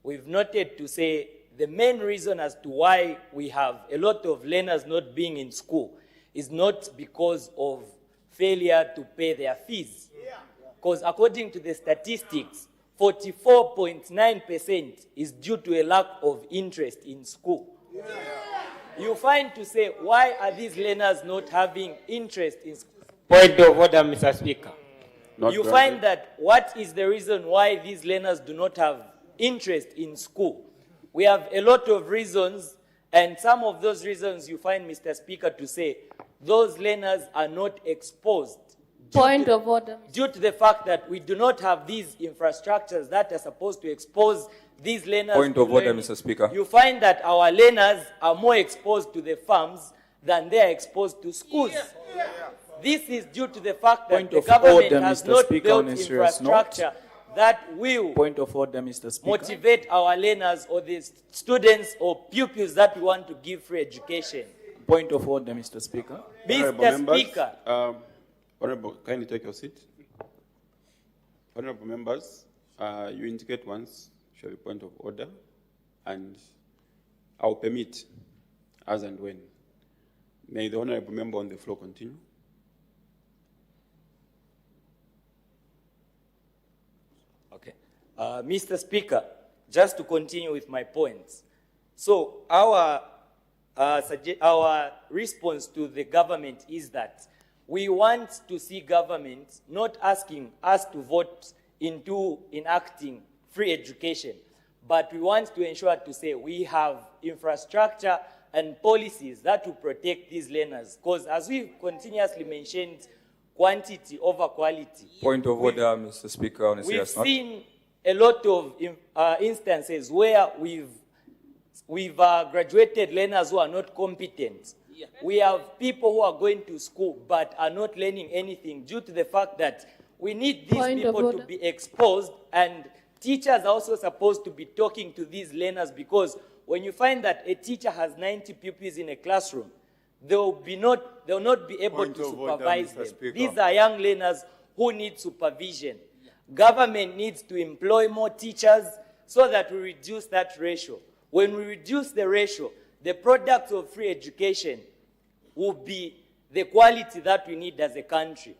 we've noted to say the main reason as to why we have a lot of learners not being in school is not because of failure to pay their fees. Because according to the statistics, 44.9% is due to a lack of interest in school. You find to say, why are these learners not having interest in school? Point of order, Mr. Speaker. You find that what is the reason why these learners do not have interest in school? We have a lot of reasons, and some of those reasons you find, Mr. Speaker, to say those learners are not exposed. Point of order. Due to the fact that we do not have these infrastructures that are supposed to expose these learners. Point of order, Mr. Speaker. You find that our learners are more exposed to the farms than they are exposed to schools. This is due to the fact that the government has not built infrastructure that will motivate our learners or the students or pupils that we want to give free education. Point of order, Mr. Speaker. Mr. Speaker. Honorable, kindly take your seat. Honorable members, you indicate once, shall point of order, and I'll permit as and when. May the honorable member on the floor continue. Okay. Mr. Speaker, just to continue with my points. So our response to the government is that we want to see government not asking us to vote into enacting free education, but we want to ensure to say we have infrastructure and policies that will protect these learners. Because as we continuously mentioned, quantity over quality. Point of order, Mr. Speaker. On a serious note. We've seen a lot of instances where we've graduated learners who are not competent. We have people who are going to school but are not learning anything due to the fact that we need these people to be exposed, and teachers are also supposed to be talking to these learners, because when you find that a teacher has 90 pupils in a classroom, they'll not be able to supervise them. These are young learners who need supervision. Government needs to employ more teachers so that we reduce that ratio. When we reduce the ratio, the product of free education will be the quality that we need as a country.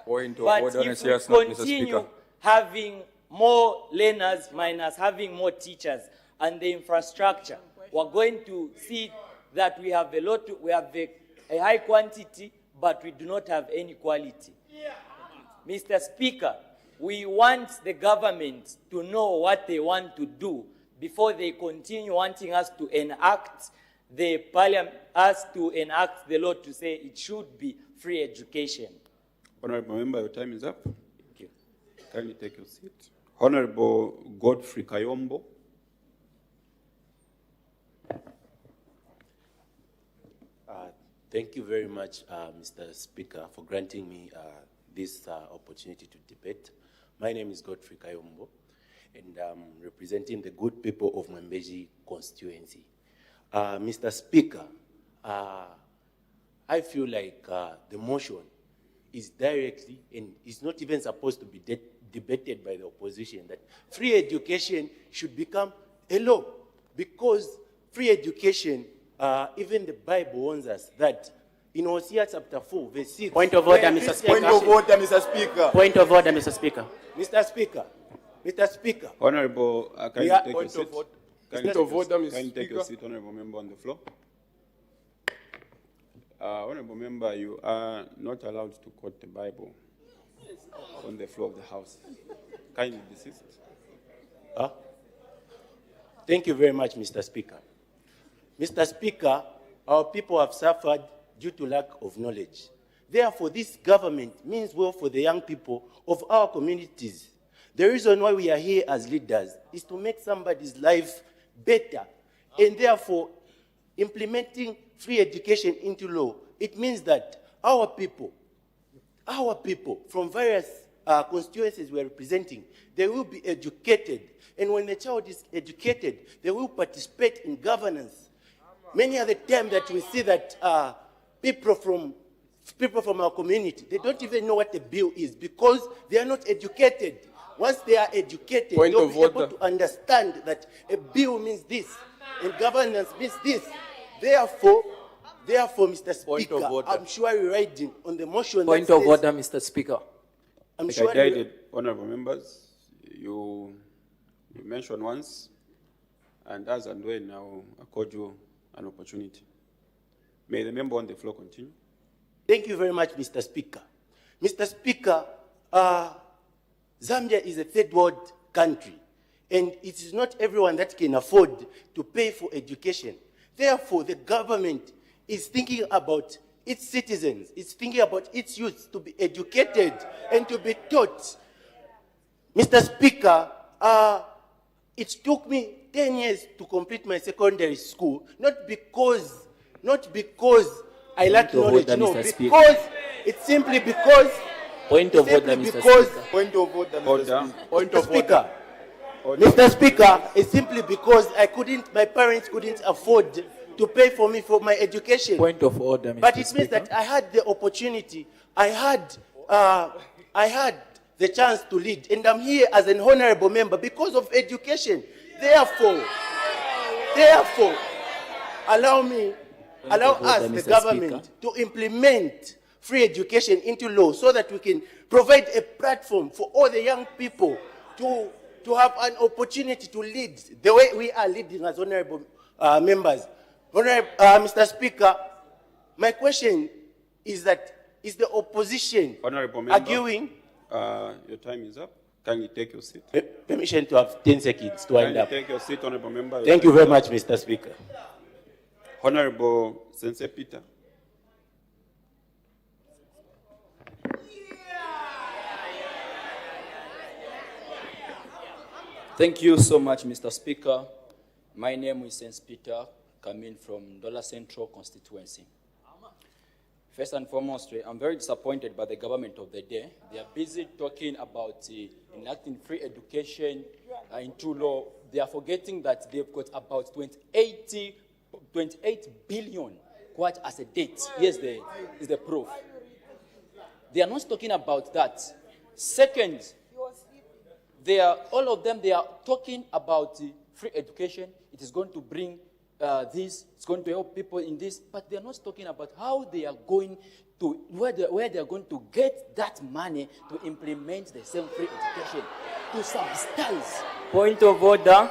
Point of But order on a if serious we note, Mr. continue Speaker. having more learners minus having more teachers and the infrastructure, we're going to see that we have a high quantity, but we do not have any quality. Mr. Speaker, we want the government to know what they want to do before they continue wanting us to enact the law to say it should be free education. Honorable Member, your time is up. Thank you. Kindly take your seat. Honorable Godfrey Kayombo. Thank you very much, Mr. Speaker, for granting me this opportunity to debate. My name is Godfrey Kayombo, and I'm representing the good people of Mwembeji constituency. Mr. Speaker, I feel like the motion is directly, and is not even supposed to be debated by the opposition, that free education should become a law, because free education, even the Bible warns us that in Hosea chapter 4, verse 6. Point of order, Mr. Speaker. Point of order, Mr. Speaker. Point of order, Mr. Speaker. Mr. Speaker. Honorable, can you take your seat? Point of order, Mr. Can you take your Speaker. seat, Honorable Member on the floor? Honorable Member, you are not allowed to quote the Bible on the floor of the House. Kindly desist. Thank you very much, Mr. Speaker. Mr. Speaker, our people have suffered due to lack of knowledge. Therefore, this government means well for the young people of our communities. The reason why we are here as leaders is to make somebody's life better. And therefore, implementing free education into law, it means that our people from various constituencies we are representing, they will be educated. And when the child is educated, they will participate in governance. Many are the times that we see that people from our community, they don't even know what a bill is because they are not educated. Once they are educated, they'll be able to understand that a bill means this and governance means this. Therefore, Mr. Speaker, I'm sure you're riding on the motion. Point of order, Mr. Speaker. I'm sure I guided honorable members. You mentioned once, and as and when I will accord you an opportunity. May the member on the floor continue. Thank you very much, Mr. Speaker. Mr. Speaker, Zambia is a third world country, and it is not everyone that can afford to pay for education. Therefore, the government is thinking about its citizens, it's thinking about its youth to be educated and to be taught. Mr. Speaker, it took me 10 years to complete my secondary school, not because I lack knowledge, no, because it's simply because. Point of order, Mr. Speaker. Point of order, Mr. Speaker. Mr. Speaker, it's simply because my parents couldn't afford to pay for me for my education. Point of order, Mr. But it means that I had the opportunity, I had the chance to lead, and I'm here as an honorable member because of education. Therefore, allow us, the government, to implement free education into law so that we can provide a platform for all the young people to have an opportunity to lead the way we are leading as honorable members. Mr. Speaker, my question is that, is the opposition arguing? Your time is up. Can you take your seat? Permission to have 10 seconds to wind up. Take your seat, honorable member. Thank you very much, Mr. Speaker. Honorable Sensei Peter. Thank you so much, Mr. Speaker. My name is Sensei Peter, coming from Dollar Central constituency. First and foremost, I'm very disappointed by the government of the day. They are busy talking about enacting free education into law. They are forgetting that they've got about 28 billion quite as a debt. Yes, is the proof. They are not talking about that. Second, all of them, they are talking about free education. It is going to bring this, it's going to help people in this, but they're not talking about how they are going to, where they are going to get that money to implement the same free education, to subsidize. Point of order.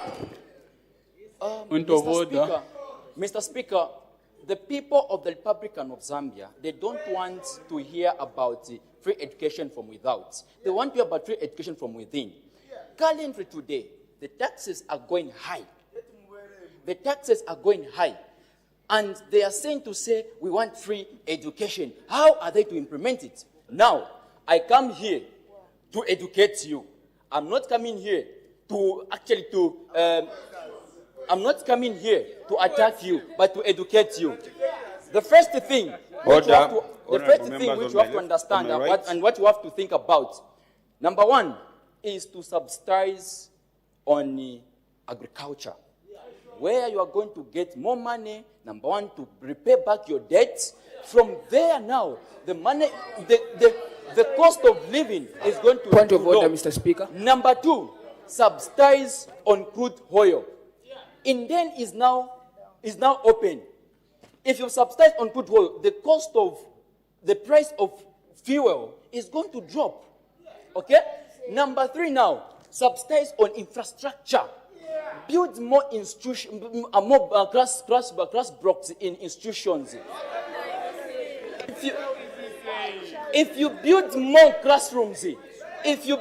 Point of order. Mr. Speaker, the people of the Republic of Zambia, they don't want to hear about free education from without. They want to hear about free education from within. Currently today, the taxes are going high. The taxes are going high. And they are saying to say, we want free education. How are they to implement it? Now, I come here to educate you. I'm not coming here to actually I'm not coming here to attack you, but to educate you. The first thing which you have to understand and what you have to think about, number one, is to subsidize on agriculture, where you are going to get more money, number one, to repay back your debts. From there now, the money, the cost of living is going to Point of low. order, Mr. Speaker. Number two, subsidize on crude oil. Indian is now open. If you subsidize on crude oil, the price of fuel is going to drop. Okay? Number three now, subsidize on infrastructure. Build more class blocks in institutions. If you build more classrooms, if you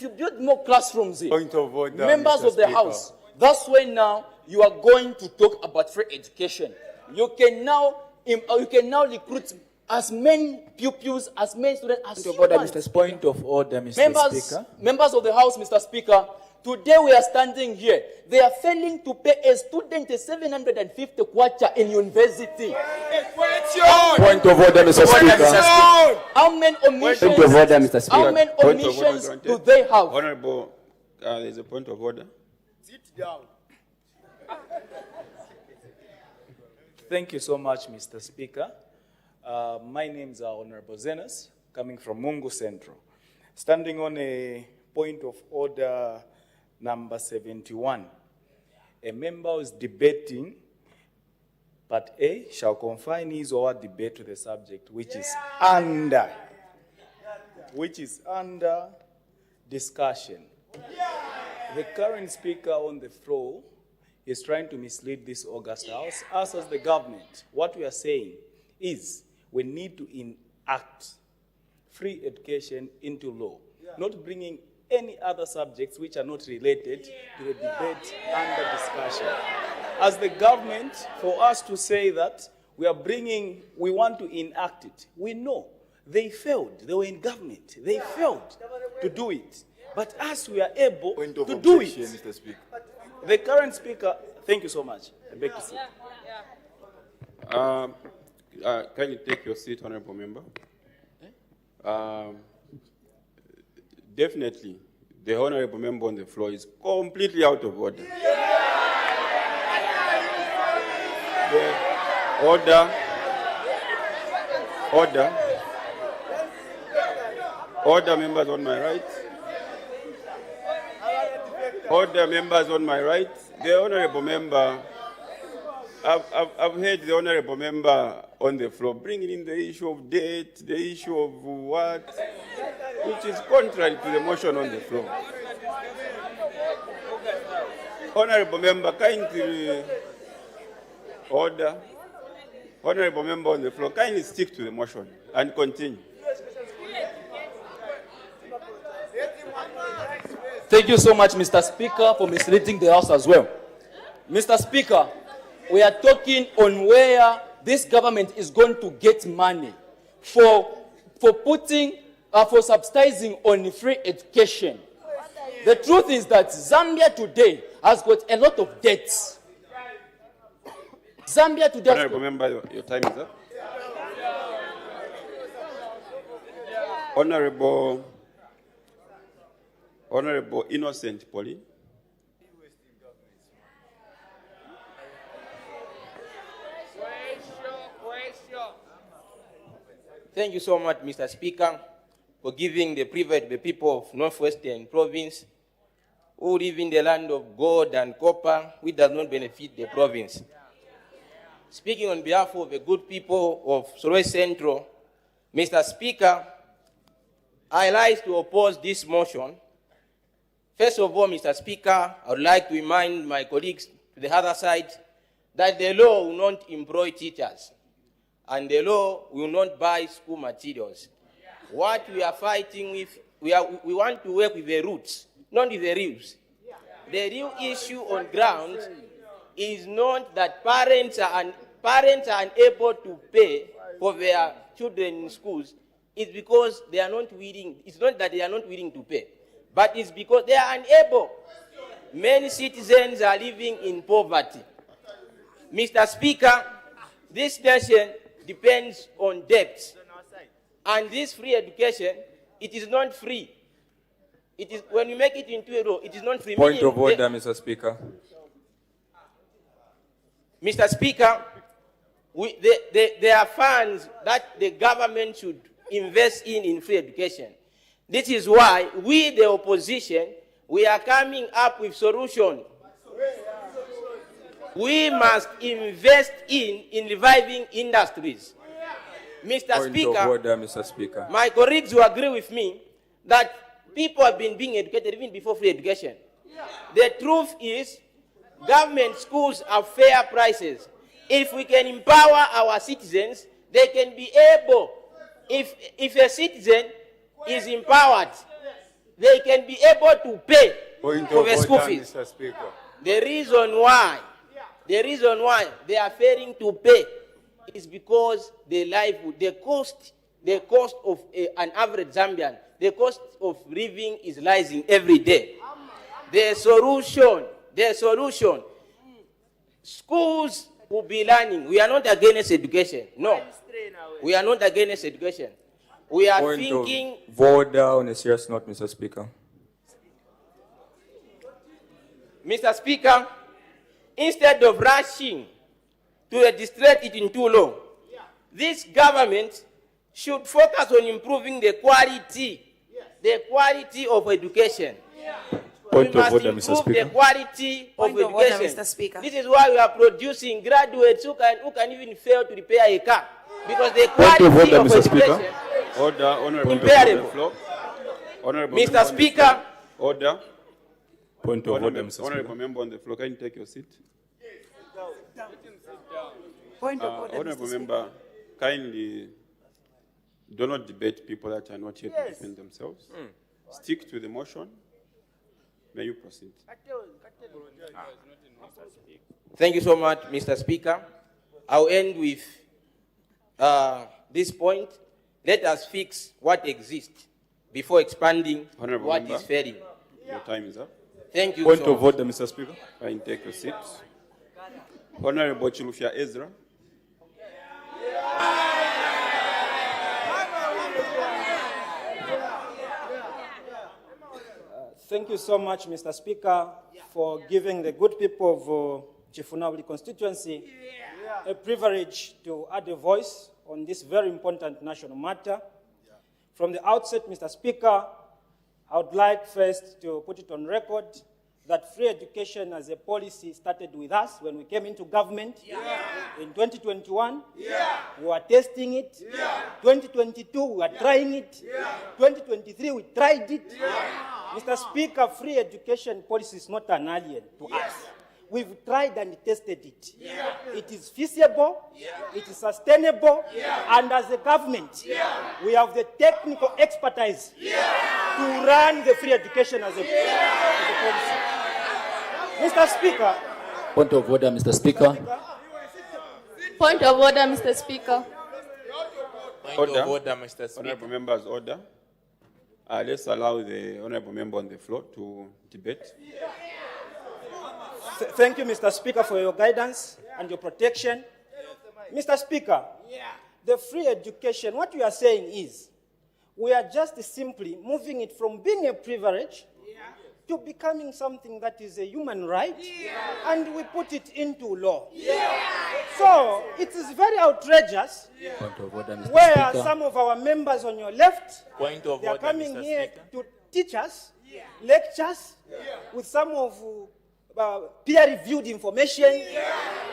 build more classrooms, Point of order, members Mr. of the Speaker. House, that's when now you are going to talk about free education. You can now recruit as many pupils, as many students as you want. Point of order, Mr. Speaker. Members of the House, Mr. Speaker, today we are standing here. They are failing to pay a student a 750 kwacha in university. Point of order, Mr. Speaker. How many omissions? Point of order, Mr. Speaker. How many Point of order omissions granted. do they have? Honorable, there's a point of order. Sit down. Thank you so much, Mr. Speaker. My name is Honorable Zenas, coming from Mungu Central. Standing on a point of order number 71. A member is debating, Part A shall confine his or her debate to the subject which is under discussion. The current speaker on the floor is trying to mislead this August House. Us as the government, what we are saying is we need to enact free education into law, not bringing any other subjects which are not related to the debate under discussion. As the government, for us to say that we want to enact it, we know they failed. They were in government. They failed to do it. But as we are able to do it, Mr. Speaker. the current speaker, thank you so much. I beg to sit. Can you take your seat, honorable member? Definitely, the honorable member on the floor is completely out of order. Order, members on my right. Order, members on my right. The honorable member, I've heard the honorable member on the floor bringing in the issue of debt, the issue of what, which is contrary to the motion on the floor. Honorable member, kindly order. Honorable member on the floor, kindly stick to the motion and continue. Thank you so much, Mr. Speaker, for misleading the House as well. Mr. Speaker, we are talking on where this government is going to get money for subsidizing on free education. The truth is that Zambia today has got a lot of debts. Zambia today. Honorable member, your time is up. Honorable Innocent Pauline. Thank you so much, Mr. Speaker, for giving the privilege to the people of Northwestern Province who live in the land of gold and copper, which does not benefit the province. Speaking on behalf of the good people of Solwezi Central, Mr. Speaker, I rise to oppose this motion. First of all, Mr. Speaker, I would like to remind my colleagues to the other side that the law will not employ teachers and the law will not buy school materials. What we are fighting with, we want to work with the roots, not with the rules. The real issue on ground is not that parents are unable to pay for their children in schools. It's because they are not willing. It's not that they are not willing to pay, but it's because they are unable. Many citizens are living in poverty. Mr. Speaker, this nation depends on debt. And this free education, it is not free. It is, when you make it into a law, it is not free. Point of order, Mr. Speaker. Mr. Speaker, there are funds that the government should invest in free education. This is why we, the opposition, we are coming up with solutions. We must invest in reviving industries. Mr. Point Speaker, of order, Mr. Speaker. My colleagues will agree with me that people have been being educated even before free education. The truth is, government schools have fair prices. If we can empower our citizens, they can be able, if a citizen is empowered, they can be able to pay for the school fees. Mr. Speaker. The reason why they are failing to pay is because the cost of an average Zambian, the cost of living is rising every day. The solution, schools will be learning. We are not against education. No, we are not against education. We are Point thinking. of order on a serious note, Mr. Speaker. Mr. Speaker, instead of rushing to legislate it into law, this government should focus on improving the quality of education. Point We of must order, Mr. improve Speaker. the quality of Point of order, education. Mr. Speaker. This is why we are producing graduates who can even fail to repair a car, because the Point quality of order, of Mr. Speaker. education. Order, honorable member on Comparable. the floor. Honorable Mr. member on the Speaker. floor. Order. Point of order, Mr. Honorable Speaker. member on the floor, can you take your seat? Point of order, Honorable Mr. Speaker. member, kindly do not debate people that are not here to defend themselves. Stick to the motion. May you proceed. Thank you so much, Mr. Speaker. I'll end with this point. Let us fix what exists before expanding Honorable what member, is failing. your time is up. Thank you Point so of much. order, Mr. Speaker. Kindly take your seat. Honorable Chilufya Ezra. Thank you so much, Mr. Speaker, for giving the good people of Chifunabuli constituency a privilege to add a voice on this very important national matter. From the outset, Mr. Speaker, I would like first to put it on record that free education as a policy started with us when we came into government in 2021. We were testing it. 2022, we were trying it. 2023, we tried it. Mr. Speaker, free education policy is not an alien to us. We've tried and tested it. It is feasible, it is sustainable, and as a government, we have the technical expertise to run the free education as a policy. Mr. Speaker. Point of order, Mr. Speaker. Point of order, Mr. Speaker. Point of order, Mr. Speaker. Honorable members, order. Let's allow the honorable member on the floor to debate. Thank you, Mr. Speaker, for your guidance and your protection. Mr. Speaker, the free education, what we are saying is, we are just simply moving it from being a privilege to becoming something that is a human right, and we put it into law. So it is very outrageous Point of order, Mr. where Speaker. some of our members on your left, Point of they are order, coming Mr. here to teach us lectures with some of peer-reviewed information.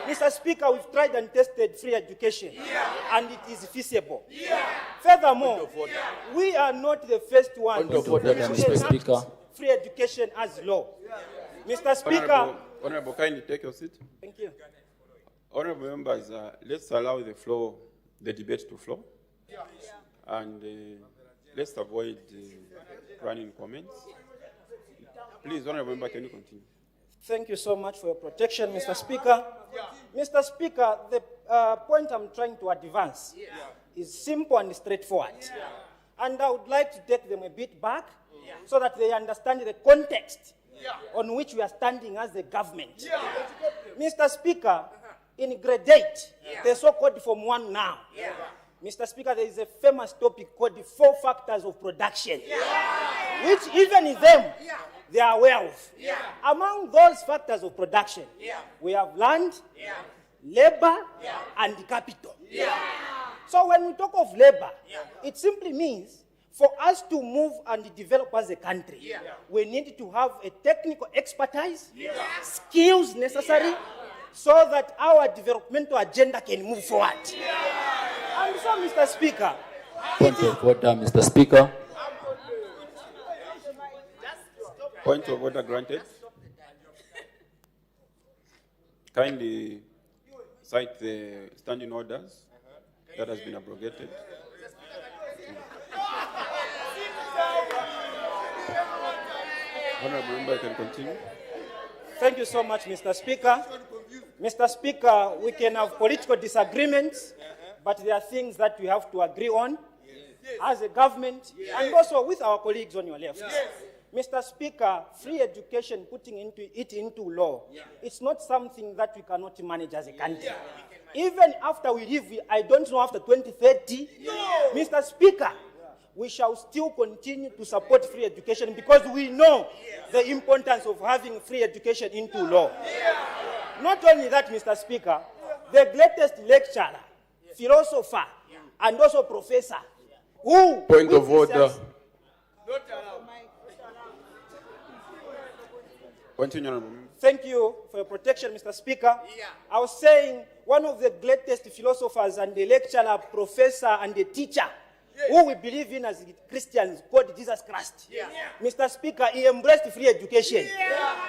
Mr. Speaker, we've tried and tested free education, and it is feasible. Furthermore, we are not the first one Point of order, Mr. Speaker. Free education as law. Mr. Speaker. Honorable, kindly take your seat. Thank you. Honorable members, let's allow the debate to flow. And let's avoid running comments. Please, Honorable Member, can you continue? Thank you so much for your protection, Mr. Speaker. Mr. Speaker, the point I'm trying to advance is simple and straightforward. And I would like to take them a bit back so that they understand the context on which we are standing as a government. Mr. Speaker, in grade 8, the so-called Form 1 now, Mr. Speaker, there is a famous topic called the 4 factors of production, which even in them, they are aware of. Among those factors of production, we have land, labor, and capital. So when we talk of labor, it simply means for us to move and develop as a country, we need to have a technical expertise, skills necessary, so that our developmental agenda can move forward. And so, Mr. Speaker. Point of order, Mr. Speaker. Point of order granted. Kindly cite the standing orders that has been abrogated. Honorable Member, you can continue. Thank you so much, Mr. Speaker. Mr. Speaker, we can have political disagreements, but there are things that we have to agree on as a government and also with our colleagues on your left. Mr. Speaker, free education, putting it into law, it's not something that we cannot manage as a country. Even after we leave, I don't know, after 2030, Mr. Speaker, we shall still continue to support free education because we know the importance of having free education into law. Not only that, Mr. Speaker, the greatest lecturer, philosopher, and also professor, who... Point of order. Continue. Thank you for your protection, Mr. Speaker. I was saying one of the greatest philosophers and the lecturer, professor, and the teacher who we believe in as Christians, called Jesus Christ. Mr. Speaker, he embraced free education.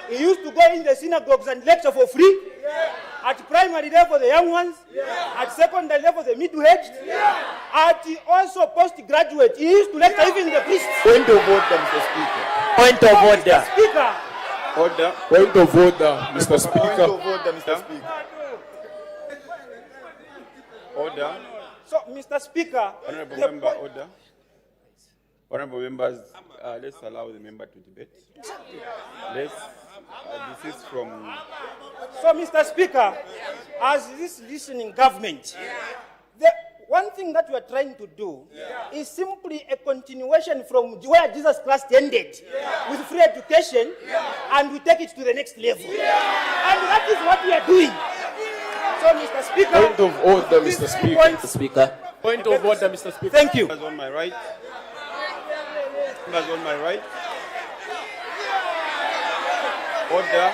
He used to go in the synagogues and lecture for free. At primary level, the young ones. At secondary level, the middle-aged. At also postgraduate, he used to lecture even the priests. Point of order, Mr. Speaker. Point of order. Speaker. Order. Point of order, Mr. Speaker. Point of order, Mr. Speaker. Order. So, Mr. Speaker, Honorable Member, order. Honorable members, let's allow the member to debate. Let's this is from... So, Mr. Speaker, as this listening government, the one thing that we are trying to do is simply a continuation from where Jesus Christ ended with free education, and we take it to the next level. And that is what we are doing. So, Mr. Speaker... Point of order, Mr. Speaker. Speaker. Point of order, Mr. Speaker. Thank you. Members on my right. Members on my right. Order.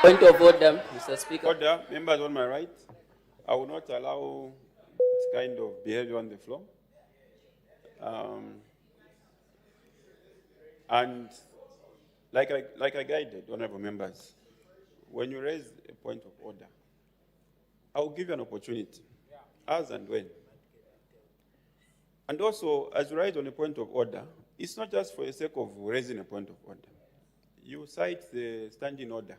Point of order, Mr. Speaker. Order. Members on my right. I will not allow this kind of behavior on the floor. And like I guided, honorable members, when you raise a point of order, I will give you an opportunity, as and when. And also, as you raise on a point of order, it's not just for the sake of raising a point of order. You cite the standing order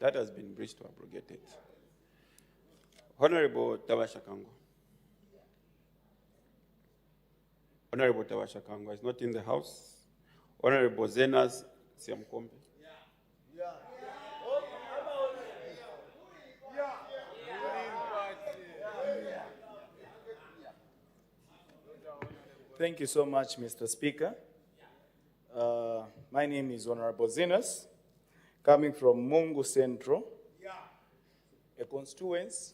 that has been breached or abrogated. Honorable Tawasha Kango. Honorable Tawasha Kango is not in the house. Honorable Zenas Siamkombe. Thank you so much, Mr. Speaker. My name is Honorable Zenas, coming from Mungu Central, a constituency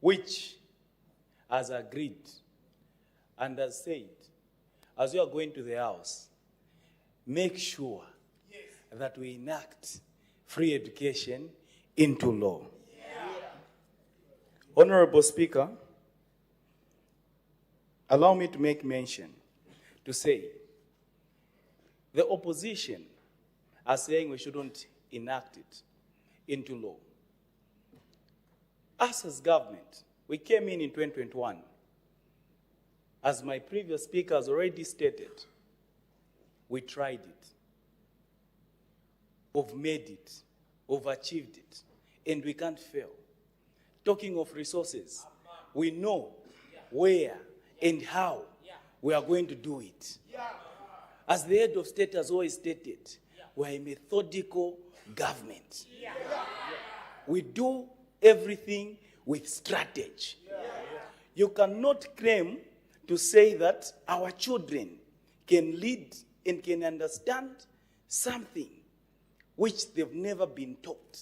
which has agreed and has said, as you are going to the house, make sure that we enact free education into law. Honorable Speaker, allow me to make mention to say the opposition are saying we shouldn't enact it into law. Us as government, we came in 2021. As my previous speaker has already stated, we tried it. We've made it. We've achieved it. And we can't fail. Talking of resources, we know where and how we are going to do it. As the head of state has always stated, we're a methodical government. We do everything with strategy. You cannot claim to say that our children can lead and can understand something which they've never been taught.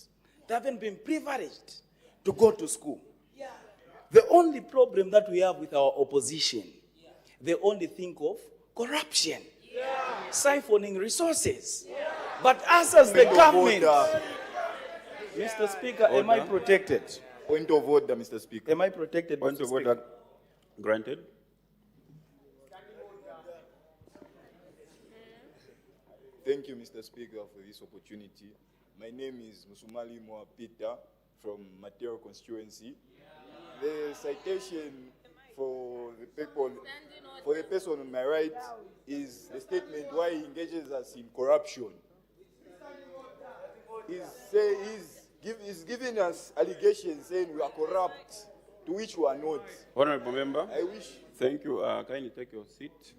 They haven't been privileged to go to school. The only problem that we have with our opposition, they only think of corruption, siphoning resources. But us as the government, Mr. Speaker, am I protected? Point of order, Mr. Speaker. Am I protected? Point of order granted. Thank you, Mr. Speaker, for this opportunity. My name is Musumali Moa Peter from Matero constituency. The citation for the people, for the person on my right, is the statement why he engages us in corruption. He's giving us allegations saying we are corrupt, to which we are not. Honorable member. I wish. Thank you. Kindly take your seat.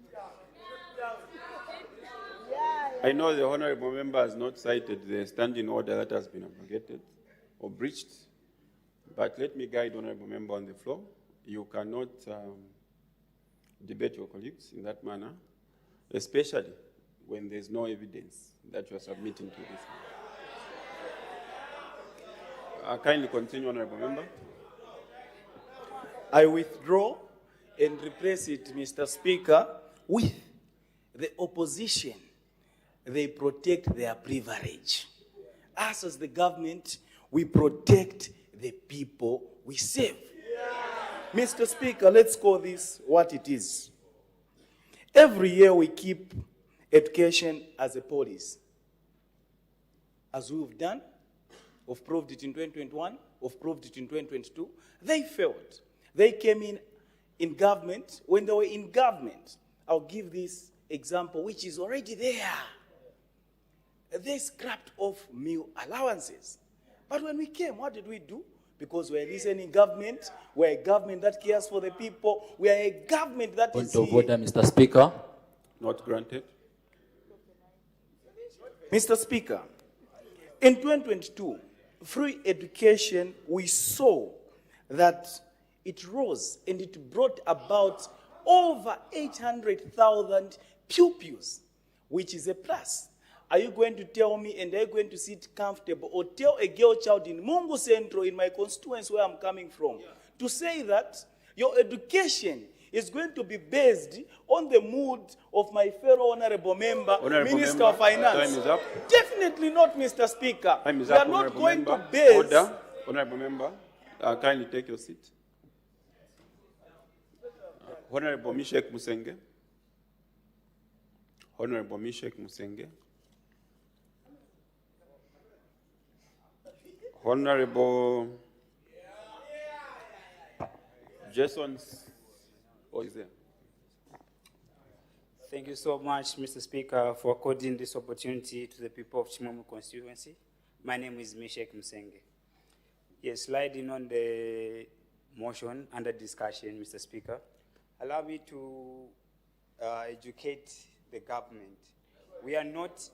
I know the honorable member has not cited the standing order that has been abrogated or breached, but let me guide honorable member on the floor. You cannot debate your colleagues in that manner, especially when there's no evidence that you are submitting to this. Kindly continue, honorable member. I withdraw and replace it, Mr. Speaker, with the opposition. They protect their privilege. Us as the government, we protect the people we serve. Mr. Speaker, let's call this what it is. Every year we keep education as a policy. As we've done, we've proved it in 2021, we've proved it in 2022. They failed. They came in government. When they were in government, I'll give this example, which is already there. They scrapped off meal allowances. But when we came, what did we do? Because we're listening government, we're a government that cares for the people, we are a government that is Point of order, Mr. Speaker. Not granted. Mr. Speaker, in 2022, free education, we saw that it rose and it brought about over 800,000 pupils, which is a plus. Are you going to tell me and are you going to sit comfortable or tell a girl child in Mungu Central, in my constituency where I'm coming from, to say that your education is going to be based on the mood of my fellow honorable member, Minister of Finance? Time is up. Definitely not, Mr. Speaker. Time is We up, are not honorable going member. to base... Order. Honorable member, kindly take your seat. Honorable Mishek Musenge. Honorable Mishek Musenge. Honorable Jason, oh, is there? Thank you so much, Mr. Speaker, for according this opportunity to the people of Chimomu constituency. My name is Mishek Musenge. Yes, sliding on the motion under discussion, Mr. Speaker, allow me to educate the government. We are not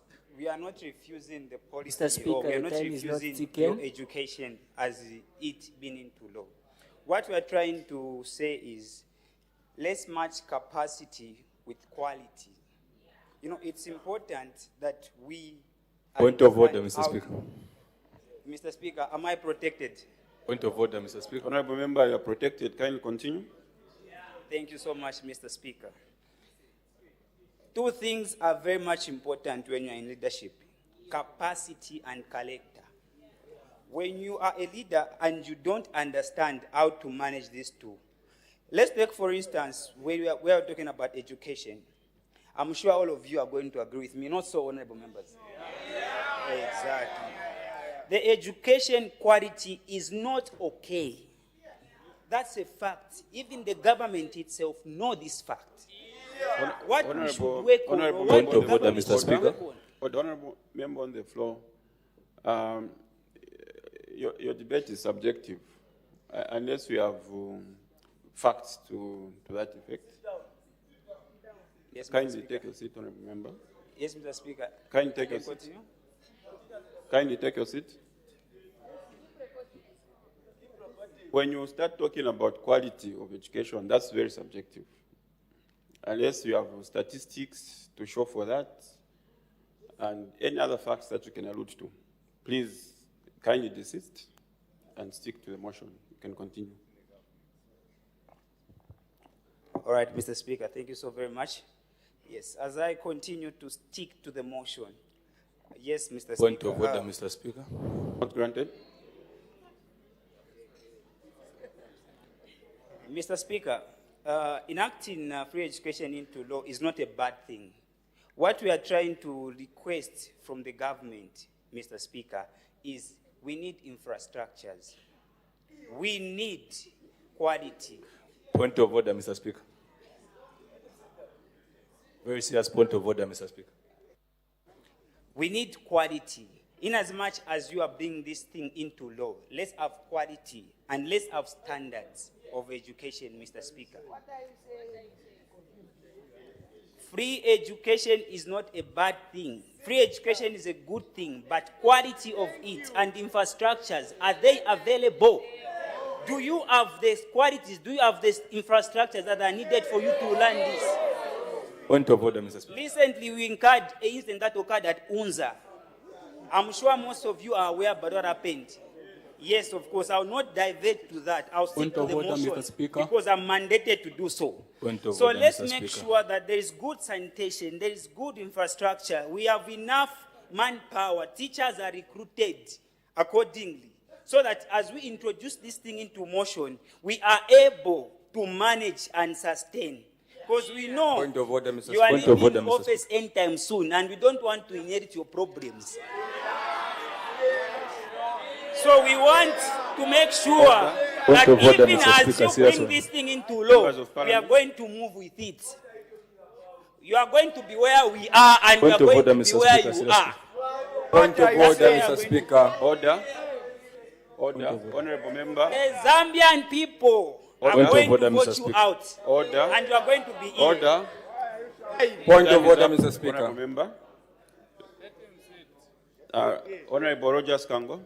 refusing the policy, Mr. Speaker, or we are not time is not refusing ticking. your education as it being into law. What we are trying to say is, let's match capacity with quality. You know, it's important that we... Point of order, Mr. Speaker. Mr. Speaker, am I protected? Point of order, Mr. Speaker. Honorable member, you are protected. Kindly continue. Thank you so much, Mr. Speaker. Two things are very much important when you're in leadership: capacity and character. When you are a leader and you don't understand how to manage these two, let's take, for instance, we are talking about education. I'm sure all of you are going to agree with me, not so, honorable members. Exactly. The education quality is not okay. That's a fact. Even the government itself knows this fact. What we should work on, Honorable Point member of order, Mr. Speaker. Honorable member on the floor, your debate is subjective, unless we have facts to that effect. Yes, Mr. Kindly Speaker. take your seat, honorable member. Yes, Mr. Speaker. Kindly take Can your I seat. continue? Kindly take your seat. When you start talking about quality of education, that's very subjective. Unless you have statistics to show for that and any other facts that you can allude to, please kindly desist and stick to the motion. You can continue. All right, Mr. Speaker, thank you so very much. Yes, as I continue to stick to the motion. Yes, Mr. Point Speaker. of order, Mr. Speaker. Not granted. Mr. Speaker, enacting free education into law is not a bad thing. What we are trying to request from the government, Mr. Speaker, is we need infrastructures. We need quality. Point of order, Mr. Speaker. Very serious point of order, Mr. Speaker. We need quality. In as much as you are bringing this thing into law, let's have quality and let's have standards of education, Mr. Speaker. Free education is not a bad thing. Free education is a good thing, but quality of it and infrastructures, are they available? Do you have these qualities? Do you have these infrastructures that are needed for you to learn this? Point of order, Mr. Speaker. Recently, we incurred an incident that occurred at Unza. I'm sure most of you are aware about what happened. Yes, of course, I will not divert to that. I'll stick Point to of the order, motion Mr. Speaker. because I'm mandated to do so. Point of So order, let's Mr. make Speaker. sure that there is good sanitation, there is good infrastructure. We have enough manpower. Teachers are recruited accordingly. So that as we introduce this thing into motion, we are able to manage and sustain. Because we know Point of order, Mr. you are Point of order, leaving Mr. office anytime soon, and we don't want to inherit your problems. So we want to make sure that Point of order, even Mr. as Speaker, you serious bring one. this thing into law, Members of we are Parliament. going to move with it. You are going to be where we are, and we Point are of going order, to be Mr. where Speaker, you seriously. are. Point of That's order, where we are Mr. going to Speaker. Order. Order. Honorable member. The Zambian people are Order. going Point to of order, vote Mr. you Speaker. out, Order. and you are going to be in. Order. Point Time of is order, up, Mr. Speaker. Honorable member. Honorable Rogers Kango.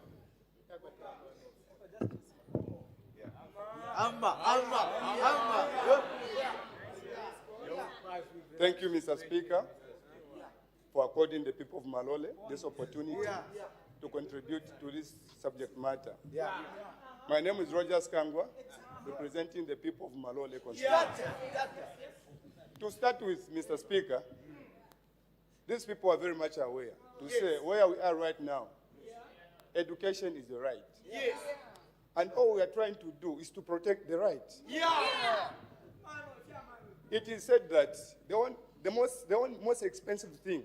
Thank you, Mr. Speaker, for according the people of Malole this opportunity to contribute to this subject matter. My name is Rogers Kangwa, representing the people of Malole constituency. To start with, Mr. Speaker, these people are very much aware to say where we are right now, education is the right. And all we are trying to do is to protect the right. It is said that the most expensive thing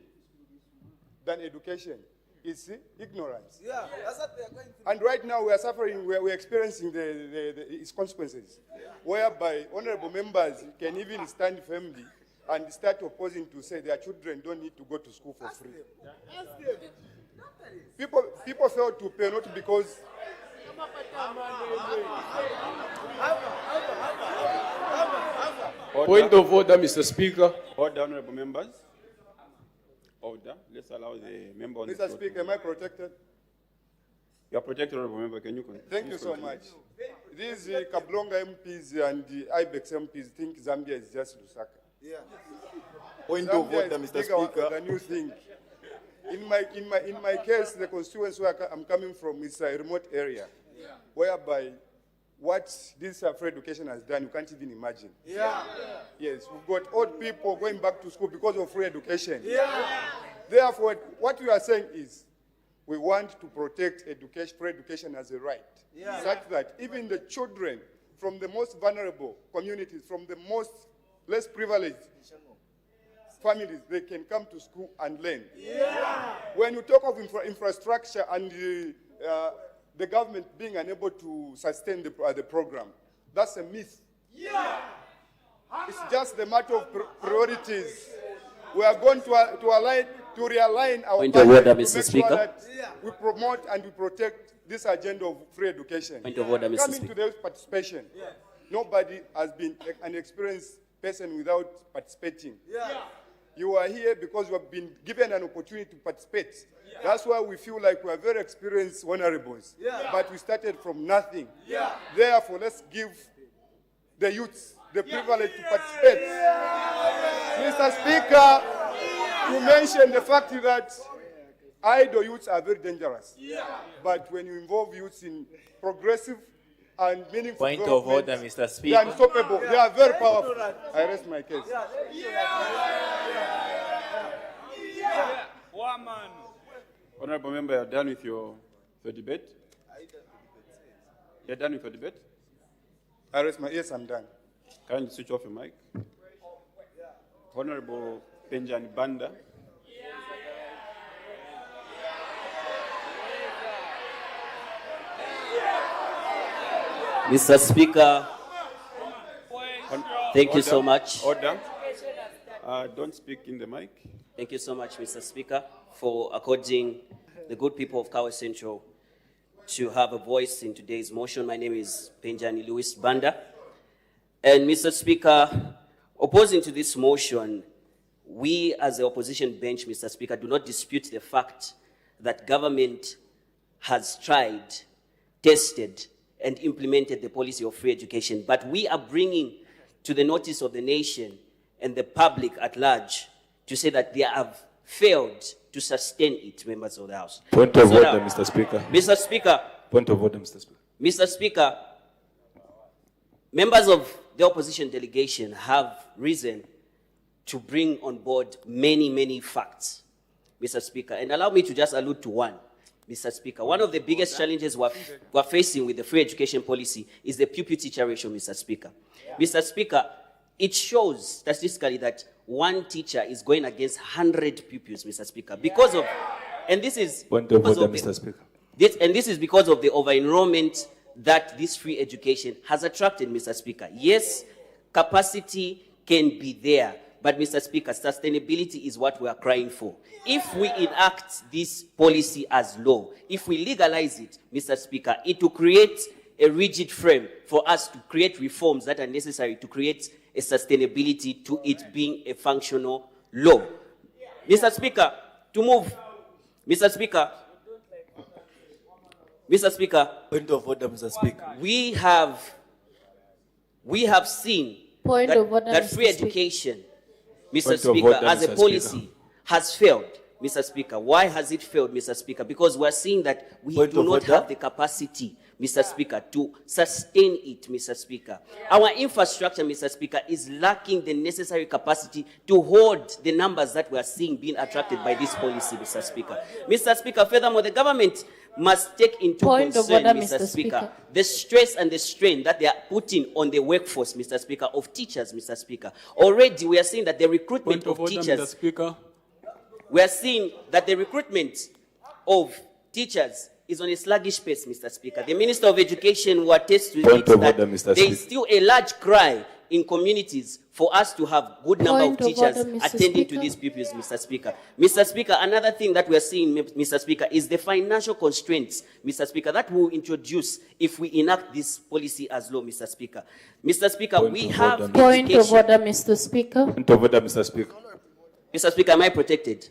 than education is ignorance. That's what they're going to. And right now we are suffering, we are experiencing its consequences, whereby honorable members can even stand firmly and start opposing to say their children don't need to go to school for free. People fail to pay not because Point of order, Mr. Speaker. Order, honorable members. Order. Let's allow the member on the floor. Mr. Speaker, am I protected? You are protected, honorable member. Can you continue? Thank you so much. These Kablonga MPs and the IBEX MPs think Zambia is just Lusaka. Point of Zambia order, is Mr. bigger Speaker. than you think. In my case, the constituency where I'm coming from is a remote area, whereby what this free education has done, you can't even imagine. Yeah. Yes, we've got old people going back to school because of free education. Yeah. Therefore, what we are saying is, we want to protect education, free education as a right, such that even the children from the most vulnerable communities, from the most less privileged families, they can come to school and learn. Yeah. When you talk of infrastructure and the government being unable to sustain the program, that's a myth. Yeah. It's just the matter of priorities. We are going to realign our Point of order, to Mr. make Speaker. sure that we promote and we protect this agenda of free education. Point of order, Mr. Coming Speaker. to the participation, nobody has been an experienced person without participating. Yeah. You are here because you have been given an opportunity to participate. Yeah. That's why we feel like we are very experienced honorables. Yeah. But we started from nothing. Yeah. Therefore, let's give the youths the privilege to participate. Mr. Speaker, you mentioned the fact that idle youths are very dangerous. But when you involve youths in progressive and meaningful Point of order, Mr. they Speaker. are unstoppable. They are very powerful. I rest my case. Honorable member, you're done with your debate? You're done with your debate? Yes, I'm done. Can you switch off your mic? Honorable Benjamin Banda. Mr. Speaker, thank you so much. Order. Don't speak in the mic. Thank you so much, Mr. Speaker, for according the good people of Kawe Central to have a voice in today's motion. My name is Benjamin Louis Banda. And Mr. Speaker, opposing to this motion, we as the opposition bench, Mr. Speaker, do not dispute the fact that government has tried, tested, and implemented the policy of free education. But we are bringing to the notice of the nation and the public at large to say that they have failed to sustain it, members of the House. Point of So order, now, Mr. Speaker. Mr. Speaker. Point of order, Mr. Speaker. Mr. Speaker, members of the opposition delegation have risen to bring on board many, many facts, Mr. Speaker. And allow me to just allude to one, Mr. Speaker. One of the biggest challenges we're facing with the free education policy is the pupil-teacher ratio, Mr. Speaker. Mr. Speaker, it shows statistically that one teacher is going against 100 pupils, Mr. Speaker, because of, and this is Point of because order, of the- Mr. Speaker. this is because of the over-enrollment that this free education has attracted, Mr. Speaker. Yes, capacity can be there, but Mr. Speaker, sustainability is what we are crying for. If we enact this policy as law, if we legalize it, Mr. Speaker, it will create a rigid frame for us to create reforms that are necessary to create a sustainability to it being a functional law. Mr. Speaker, to move, Mr. Speaker, Point of order, Mr. Speaker. we have seen Point that, of order, that Mr. free Speaker. education, Mr. Point of Speaker, order, as a Mr. policy, Speaker. has failed, Mr. Speaker. Why has it failed, Mr. Speaker? Because we're seeing that we Point do of not order. have the capacity, Mr. Speaker, to sustain it, Mr. Speaker. Our infrastructure, Mr. Speaker, is lacking the necessary capacity to hold the numbers that we are seeing being attracted by this policy, Mr. Speaker. Mr. Speaker, furthermore, the government must take into Point of concern, order, Mr. Mr. Speaker, Speaker. the stress and the strain that they are putting on the workforce, Mr. Speaker, of teachers, Mr. Speaker. Already we are seeing that the recruitment Point of of order, teachers, Mr. Speaker. we are seeing that the recruitment of teachers is on a sluggish pace, Mr. Speaker. The Minister of Education will attest to Point it of that order, Mr. there is Speaker. still a large cry in communities for us to have good number Point of of teachers order, Mr. attending to Speaker. these pupils, Mr. Speaker. Mr. Speaker, another thing that we are seeing, Mr. Speaker, is the financial constraints, Mr. Speaker, that will introduce if we enact this policy as law, Mr. Speaker. Mr. Speaker, Point we of have order, Point of education. order, Mr. Speaker. Point of order, Mr. Speaker. Mr. Speaker, am I protected?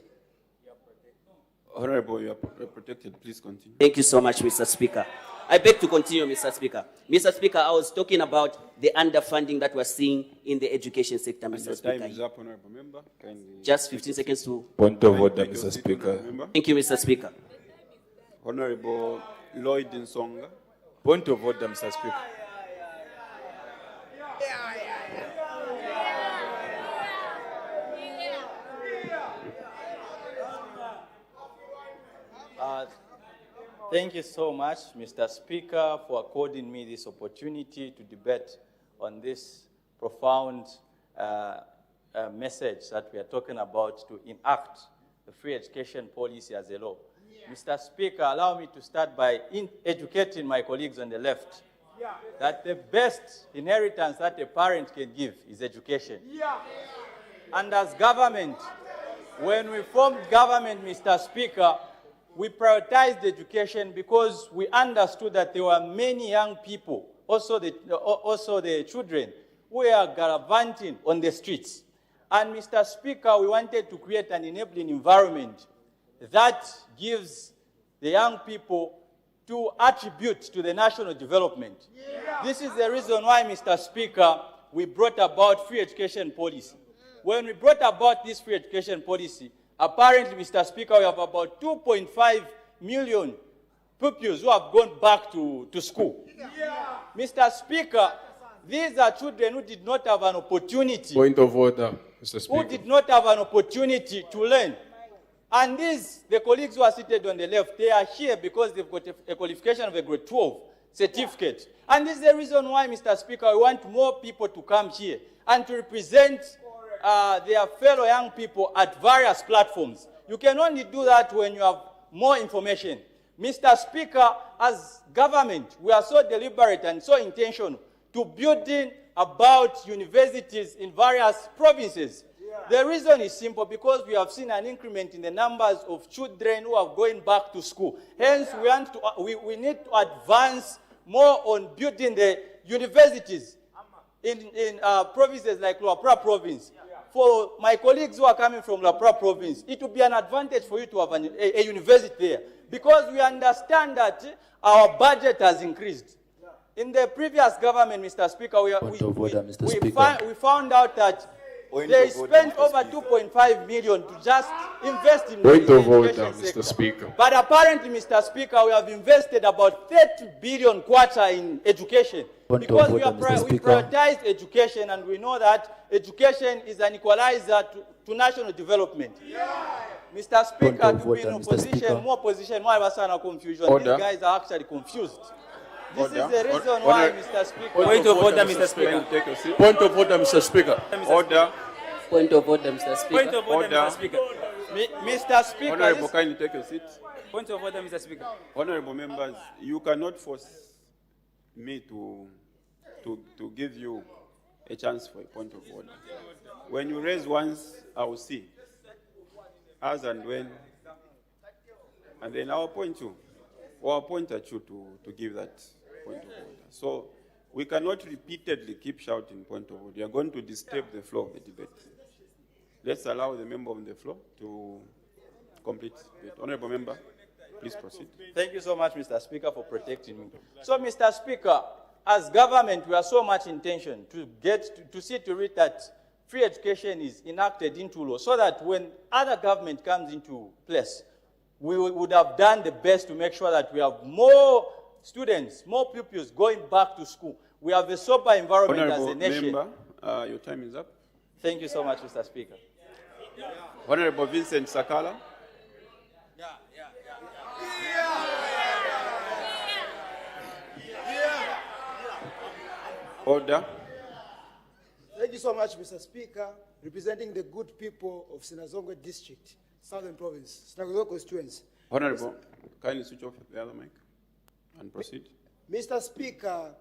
Honorable, you are protected. Please continue. Thank you so much, Mr. Speaker. I beg to continue, Mr. Speaker. Mr. Speaker, I was talking about the underfunding that we're seeing in the education sector, And Mr. your Speaker. time is up, Honorable Member. Kindly Just 15 seconds to... Point of order, take your Mr. seat, Speaker. Honorable Member. Thank you, Mr. Speaker. Honorable Lloyd Nsonga. Point of order, Mr. Speaker. Thank you so much, Mr. Speaker, for according me this opportunity to debate on this profound message that we are talking about to enact the free education policy as a law. Mr. Speaker, allow me to start by educating my colleagues on the left that the best inheritance that a parent can give is education. And as government, when we formed government, Mr. Speaker, we prioritized education because we understood that there were many young people, also the children, who were gallivanting on the streets. And Mr. Speaker, we wanted to create an enabling environment that gives the young people to attribute to the national development. This is the reason why, Mr. Speaker, we brought about free education policy. When we brought about this free education policy, apparently, Mr. Speaker, we have about 2.5 million pupils who have gone back to school. Mr. Speaker, these are children who did not have an opportunity. Point of order, Mr. Speaker. Who did not have an opportunity to learn. And the colleagues who are seated on the left, they are here because they've got a qualification of a grade 12 certificate. And this is the reason why, Mr. Speaker, we want more people to come here and to represent their fellow young people at various platforms. You can only do that when you have more information. Mr. Speaker, as government, we are so deliberate and so intentional to building about universities in various provinces. The reason is simple, because we have seen an increment in the numbers of children who are going back to school. Hence, we need to advance more on building the universities in provinces like Luapra province. For my colleagues who are coming from Luapra province, it will be an advantage for you to have a university there, because we understand that our budget has increased. In the previous government, Mr. Speaker, we found out that they spent over 2.5 million to just invest in Point the of order, education Mr. sector. Speaker. But apparently, Mr. Speaker, we have invested about 30 billion kwacha in education. Point of Because we order, Mr. prioritize education, and we know that education is an equalizer to national development. Mr. Speaker, to be in opposition, more opposition, why was there confusion? Order. These guys are actually confused. This Order. is the reason why, Mr. Speaker. Point of order, Mr. Speaker. Take a seat. Point of order, Mr. Speaker. Order. Point of order, Mr. Speaker. Point of order, Mr. Speaker. Mr. Speaker. Honorable, kindly take a seat. Point of order, Mr. Speaker. Honorable members, you cannot force me to give you a chance for a point of order. When you raise once, I will see. As and when. And then I'll appoint you. Or appoint at you to give that point of order. So we cannot repeatedly keep shouting point of order. You are going to disturb the flow of the debate. Let's allow the member on the floor to complete it. Honorable member, please proceed. Thank you so much, Mr. Speaker, for protecting me. So, Mr. Speaker, as government, we are so much intention to see to it that free education is enacted into law, so that when other government comes into place, we would have done the best to make sure that we have more students, more pupils going back to school. We have a sober environment as a nation. Member, your time is up. Thank you so much, Mr. Speaker. Honorable Vincent Sakala. Order. Thank you so much, Mr. Speaker. Representing the good people of Sinazongo District, Southern Province, Sinazongo constituency. Honorable, kindly switch off the other mic and proceed. Mr. Speaker,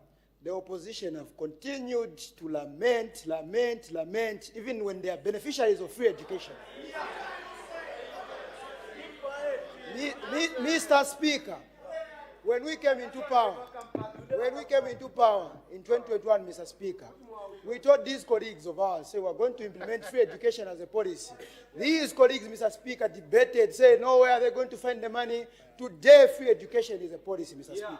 the opposition have continued to lament, even when they are beneficiaries of free education. Mr. Speaker, when we came into power in 2021, Mr. Speaker, we told these colleagues of ours, say we're going to implement free education as a policy. These colleagues, Mr. Speaker, debated, said, no, where are they going to find the money? Today, free education is a policy, Mr. Speaker.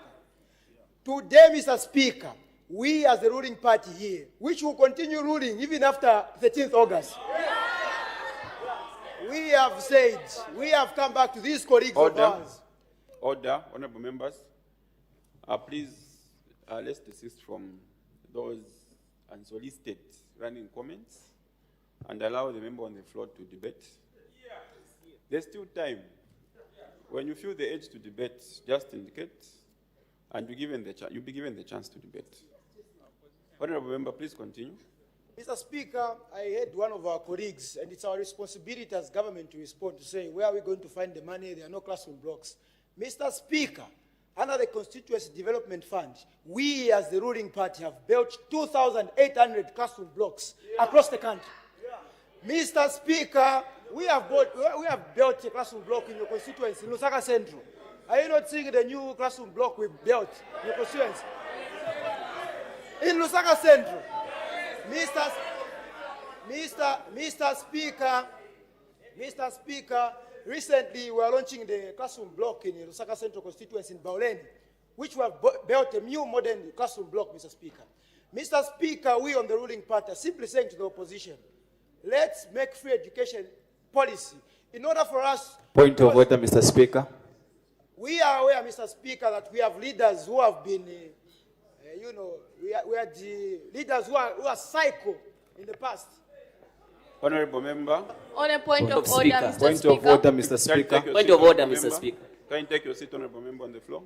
Today, Mr. Speaker, we as the ruling party here, which will continue ruling even after 13th August, we have said, we have come back to these colleagues of ours. Order, honorable members. Please, let's desist from those unsolicited running comments and allow the member on the floor to debate. There's still time. When you feel the urge to debate, just indicate, and you'll be given the chance to debate. Honorable member, please continue. Mr. Speaker, I heard one of our colleagues, and it's our responsibility as government to respond to say, where are we going to find the money? There are no classroom blocks. Mr. Speaker, under the Constituency Development Fund, we as the ruling party have built 2,800 classroom blocks across the country. Mr. Speaker, we have built a classroom block in your constituency, in Lusaka Central. Are you not seeing the new classroom block we built in your constituency? In Lusaka Central. Mr. Speaker, recently we are launching the classroom block in Lusaka Central constituency in Bauleni, which we have built a new modern classroom block, Mr. Speaker. Mr. Speaker, we on the ruling party are simply saying to the opposition, let's make free education policy in order for us... Point of order, Mr. Speaker. We are aware, Mr. Speaker, that we have leaders who have been, we are the leaders who are psycho in the past. Honorable member. On a point of order, Mr. Point Speaker. of order, Mr. Speaker. Point of order, Mr. Speaker. Can you take your seat, honorable member, on the floor?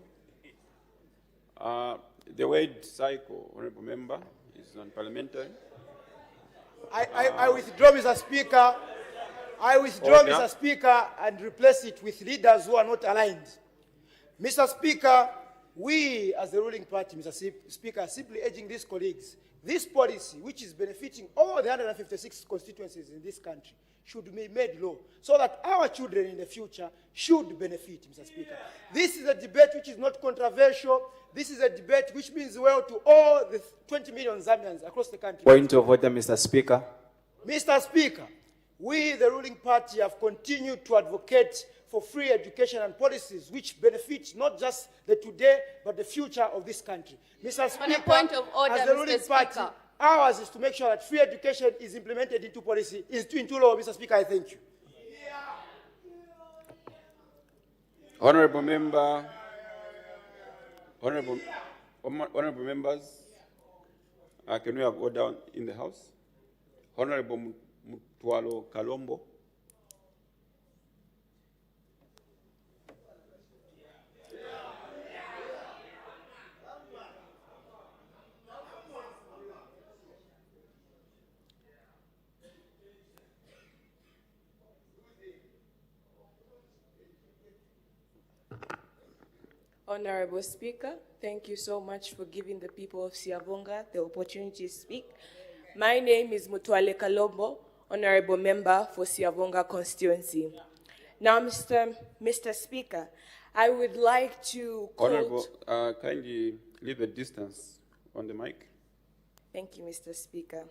The word cycle, honorable member, is non-parliamentary. I withdraw, Mr. Speaker. I withdraw, Order. Mr. Speaker, and replace it with leaders who are not aligned. Mr. Speaker, we as the ruling party, Mr. Speaker, are simply urging these colleagues, this policy, which is benefiting all the 156 constituencies in this country, should be made law, so that our children in the future should benefit, Mr. Speaker. This is a debate which is not controversial. This is a debate which means well to all the 20 million Zambians across the country. Point of order, Mr. Speaker. Mr. Speaker, we, the ruling party, have continued to advocate for free education and policies which benefit not just the today, but the future of this country. Mr. Speaker, On a point of order, as the Mr. ruling Speaker. party, ours is to make sure that free education is implemented into policy, into law. Mr. Speaker, I thank you. Honorable member, honorable members, can we have order in the House? Honorable Mutwalo Kalombo. Honorable Speaker, thank you so much for giving the people of Siavonga the opportunity to speak. My name is Mutwale Kalombo, Honorable Member for Siavonga constituency. Now, Mr. Speaker, I would like to Honorable, kindly leave a distance on the mic. Thank you, Mr. Speaker.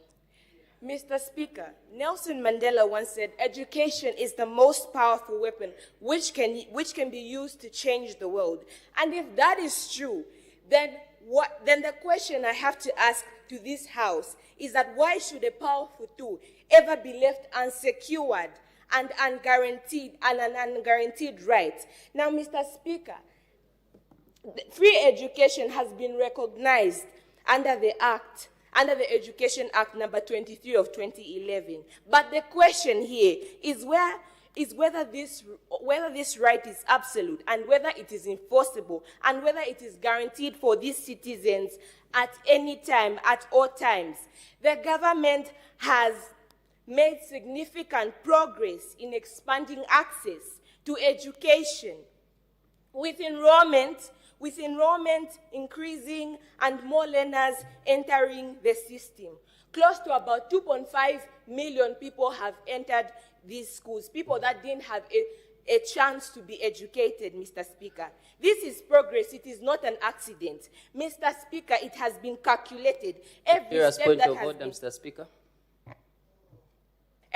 Mr. Speaker, Nelson Mandela once said, education is the most powerful weapon which can be used to change the world. And if that is true, then the question I have to ask to this House is that why should a powerful tool ever be left unsecured and unguaranteed and an unguaranteed right? Now, Mr. Speaker, free education has been recognized under the Act, under the Education Act number 23 of 2011. But the question here is whether this right is absolute and whether it is enforceable and whether it is guaranteed for these citizens at any time, at all times. The government has made significant progress in expanding access to education with enrollment increasing and more learners entering the system. Close to about 2.5 million people have entered these schools, people that didn't have a chance to be educated, Mr. Speaker. This is progress. It is not an accident. Mr. Speaker, it has been calculated. Mr. Speaker.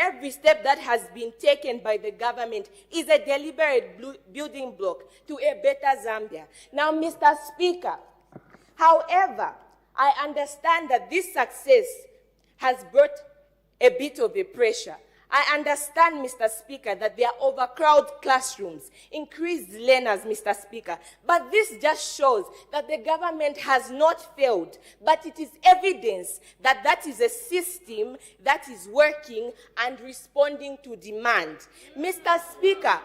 Every step that has been taken by the government is a deliberate building block to a better Zambia. Now, Mr. Speaker, however, I understand that this success has brought a bit of a pressure. I understand, Mr. Speaker, that there are overcrowded classrooms, increased learners, Mr. Speaker. But this just shows that the government has not failed, but it is evidence that that is a system that is working and responding to demand. Mr. Speaker,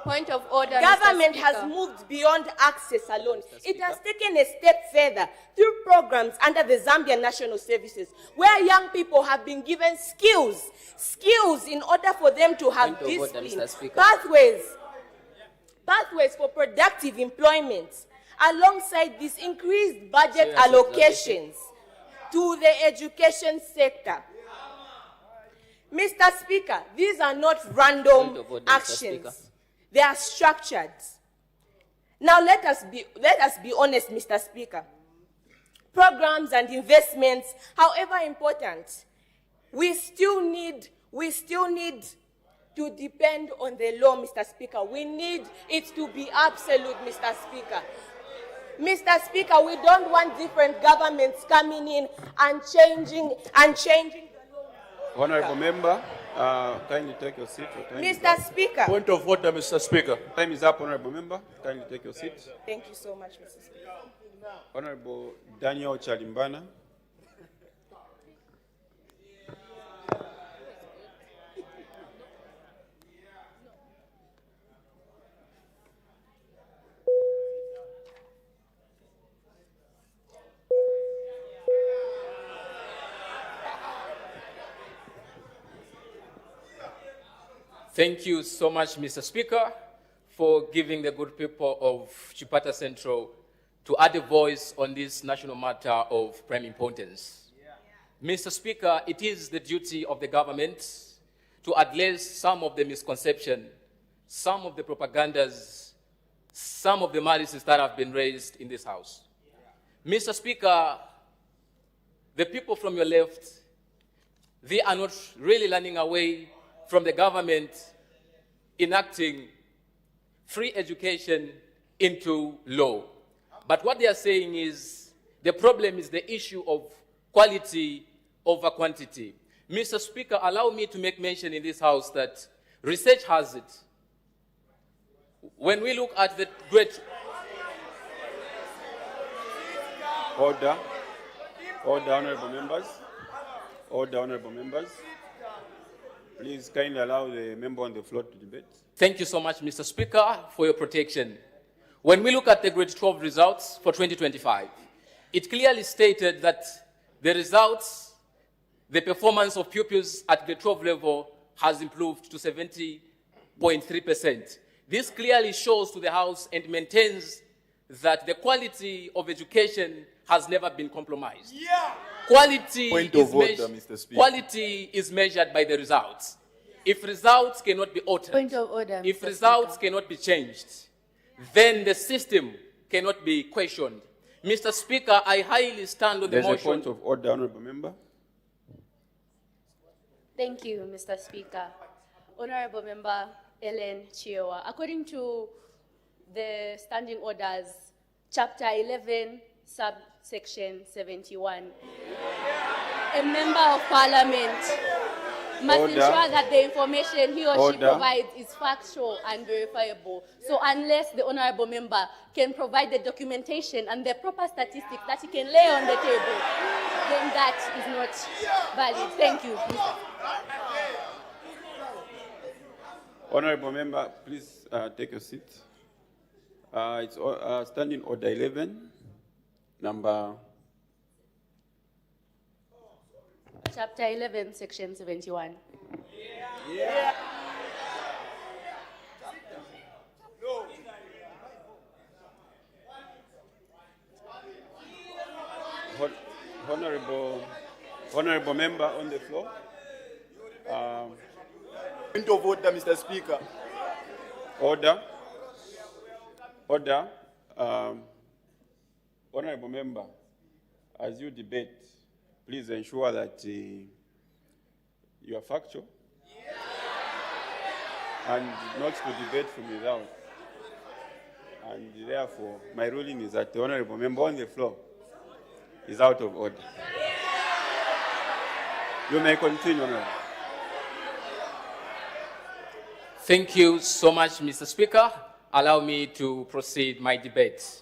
point of order, government Mr. has Speaker. moved beyond access alone. It has taken a step further through programs under the Zambia National Services, where young people have been given skills in order for them to have Point of order, discipline, Mr. Speaker. pathways for productive employment, alongside this increased budget Serious allocations to the education sector. Mr. Speaker, these are not random Point of order, Mr. Speaker. actions. They are structured. Now let us be honest, Mr. Speaker. Programs and investments, however important, we still need to depend on the law, Mr. Speaker. We need it to be absolute, Mr. Speaker. Mr. Speaker, we don't want different governments coming in and changing Honorable member, kindly take your seat. Your time is Mr. up. Speaker. Point of order, Mr. Speaker. Time is up, honorable member. Kindly take your seat. Thank you so much, Mr. Speaker. Honorable Daniel Chalimbana. Thank you so much, Mr. Speaker, for giving the good people of Chipata Central to add a voice on this national matter of prime importance. Mr. Speaker, it is the duty of the government to address some of the misconceptions, some of the propagandas, some of the malices that have been raised in this House. Mr. Speaker, the people from your left, they are not really running away from the government enacting free education into law. But what they are saying is the problem is the issue of quality over quantity. Mr. Speaker, allow me to make mention in this House that research has it. When we look at the great... Order. Order, honorable members. Order, honorable members. Please kindly allow the member on the floor to debate. Thank you so much, Mr. Speaker, for your protection. When we look at the grade 12 results for 2025, it clearly stated that the results, the performance of pupils at grade 12 level has improved to 70.3%. This clearly shows to the House and maintains that the quality of education has never been compromised. Yeah. Quality is measured by the results. If results cannot be altered, Point of order, if Mr. results Speaker. cannot be changed, then the system cannot be questioned. Mr. Speaker, I highly stand on the There's a motion. point of order, honorable member. Thank you, Mr. Speaker. Honorable Member Ellen Chiewa, according to the standing orders, Chapter 11, subsection 71, a member of Parliament must Order. ensure that the information he or she Order. provides is factual and verifiable. So unless the honorable member can provide the documentation and the proper statistics that he can lay on the table, then that is not valid. Thank you. Honorable member, please take your seat. It's standing order 11, number... Chapter 11, section 71. Honorable member on the floor. Point of order, Mr. Speaker. Order. Order. Honorable member, as you debate, please ensure that you are factual and not to debate from without. And therefore, my ruling is that the honorable member on the floor is out of order. You may continue, honorable. Thank you so much, Mr. Speaker. Allow me to proceed my debate.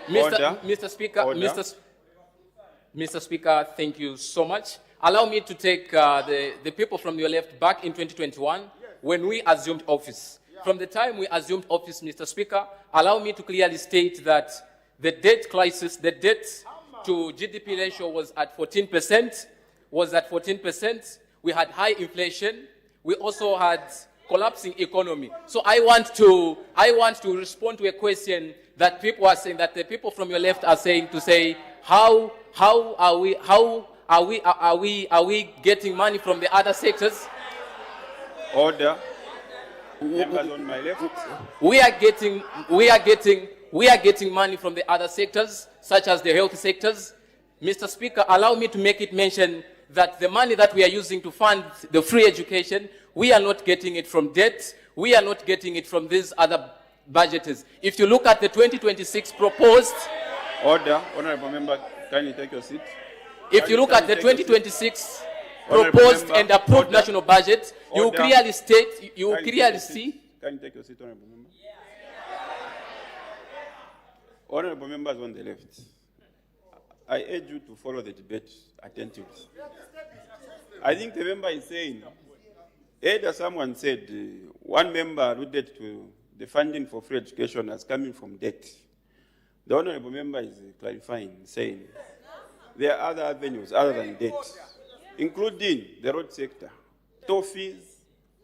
Order. Mr. Speaker, Order. Mr. Speaker, thank you so much. Allow me to take the people from your left back in 2021 when we assumed office. From the time we assumed office, Mr. Speaker, allow me to clearly state that the debt crisis, the debt to GDP ratio was at 14%, We had high inflation. We also had collapsing economy. So I want to respond to a question that people are saying, that the people from your left are saying, to say, how are we getting money from the other sectors? Order. Members on my left. We are getting money from the other sectors, such as the health sectors. Mr. Speaker, allow me to make it mention that the money that we are using to fund the free education, we are not getting it from debt. We are not getting it from these other budgeters. If you look at the 2026 proposed... Order. Honorable member, kindly take your seat. If you look at the 2026 proposed and approved national budget, you will clearly state, you will clearly see... Can you take your seat, honorable member? Honorable members on the left, I urge you to follow the debate attentively. I think the member is saying, either someone said, one member alluded to the funding for free education as coming from debt. The honorable member is clarifying, saying, there are other avenues other than debt, including the road sector, toll fees,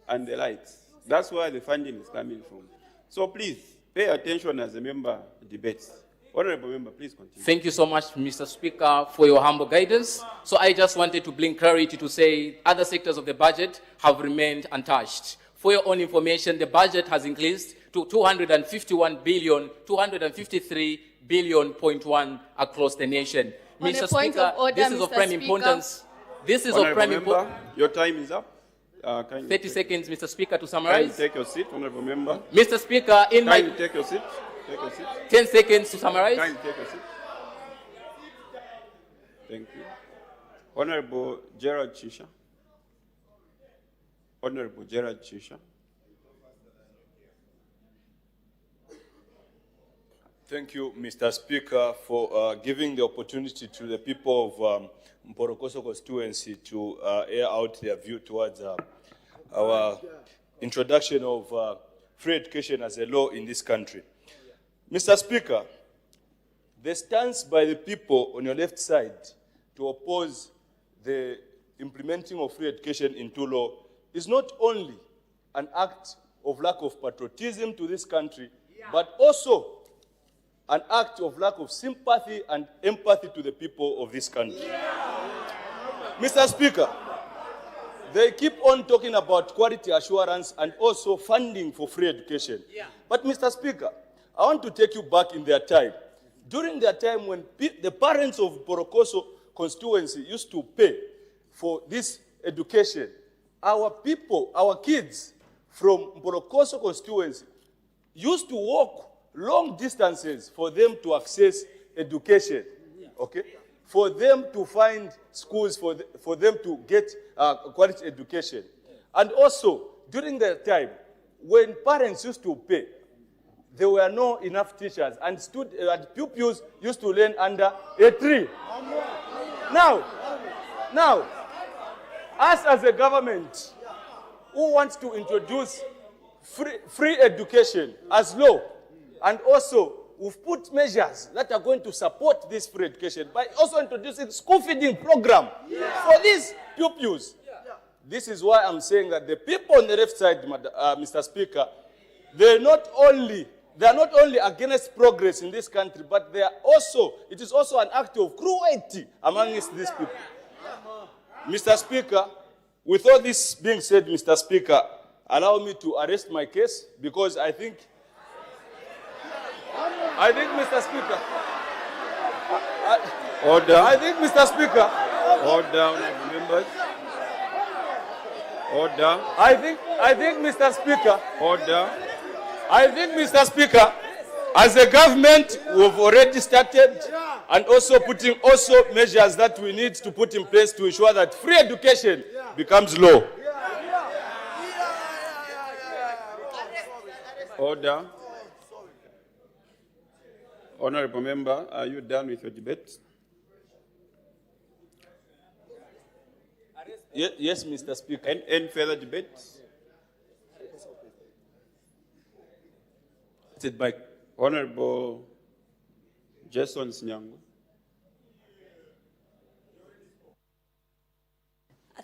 and the likes. That's where the funding is coming from. So please, pay attention as the member debates. Honorable member, please continue. Thank you so much, Mr. Speaker, for your humble guidance. So I just wanted to bring clarity to say other sectors of the budget have remained untouched. For your own information, the budget has increased to 253 billion.1 across the nation. On Mr. a point Speaker, of order, this is Mr. of prime Speaker. importance. This is Honorable of prime member, importance. your time is up. 30 seconds, Mr. Speaker, to Kindly summarize. take your seat, honorable member. Mr. Speaker, in my... Kindly take your seat. Take your seat. 10 seconds to summarize. Kindly take your seat. Thank you. Honorable Gerald Chisha. Honorable Gerald Chisha. Thank you, Mr. Speaker, for giving the opportunity to the people of Mporokoso constituency to air out their view towards our introduction of free education as a law in this country. Mr. Speaker, the stance by the people on your left side to oppose the implementing of free education into law is not only an act of lack of patriotism to this country, but also an act of lack of sympathy and empathy to the people of this country. Mr. Speaker, they keep on talking about quality assurance and also funding for free education. But Mr. Speaker, I want to take you back in their time. During their time when the parents of Mporokoso constituency used to pay for this education, our people, our kids from Mporokoso constituency used to walk long distances for them to access education, okay? For them to find schools, for them to get quality education. And also, during that time, when parents used to pay, there were not enough teachers, and pupils used to learn under a tree. Now, us as a government who wants to introduce free education as law, and also we've put measures that are going to support this free education by also introducing school feeding program for these pupils. This is why I'm saying that the people on the left side, Mr. Speaker, they're not only against progress in this country, but they are also, it is also an act of cruelty amongst these people. Mr. Speaker, with all this being said, Mr. Speaker, allow me to arrest my case because I think, Mr. Speaker, Order. I think, Mr. Speaker, Order, members. Order. I think, Mr. Speaker, Order. I think, Mr. Speaker, as a government, we've already started and also putting measures that we need to put in place to ensure that free education becomes law. Order. Honorable member, are you done with your debate? Yes, Mr. Speaker. Any further debate? Sit back. Honorable Jason Sinyango.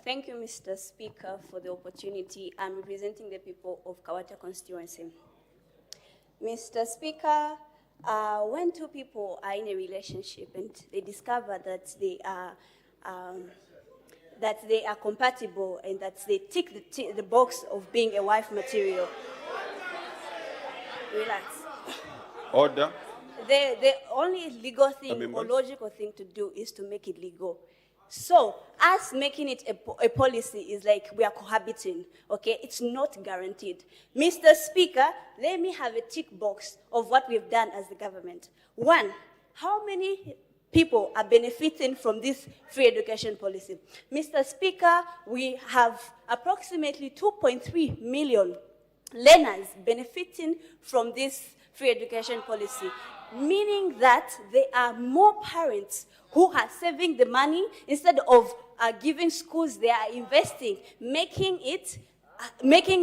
Thank you, Mr. Speaker, for the opportunity. I'm representing the people of Kawata constituency. Mr. Speaker, when two people are in a relationship and they discover that they are compatible and that they tick the box of being a wife material. Relax. Order. The only legal thing or logical thing to do is to make it legal. So, us making it a policy is like we are cohabiting, okay? It's not guaranteed. Mr. Speaker, let me have a tick box of what we've done as the government. One, how many people are benefiting from this free education policy? Mr. Speaker, we have approximately 2.3 million learners benefiting from this free education policy, meaning that there are more parents who are saving the money instead of giving schools they are investing, making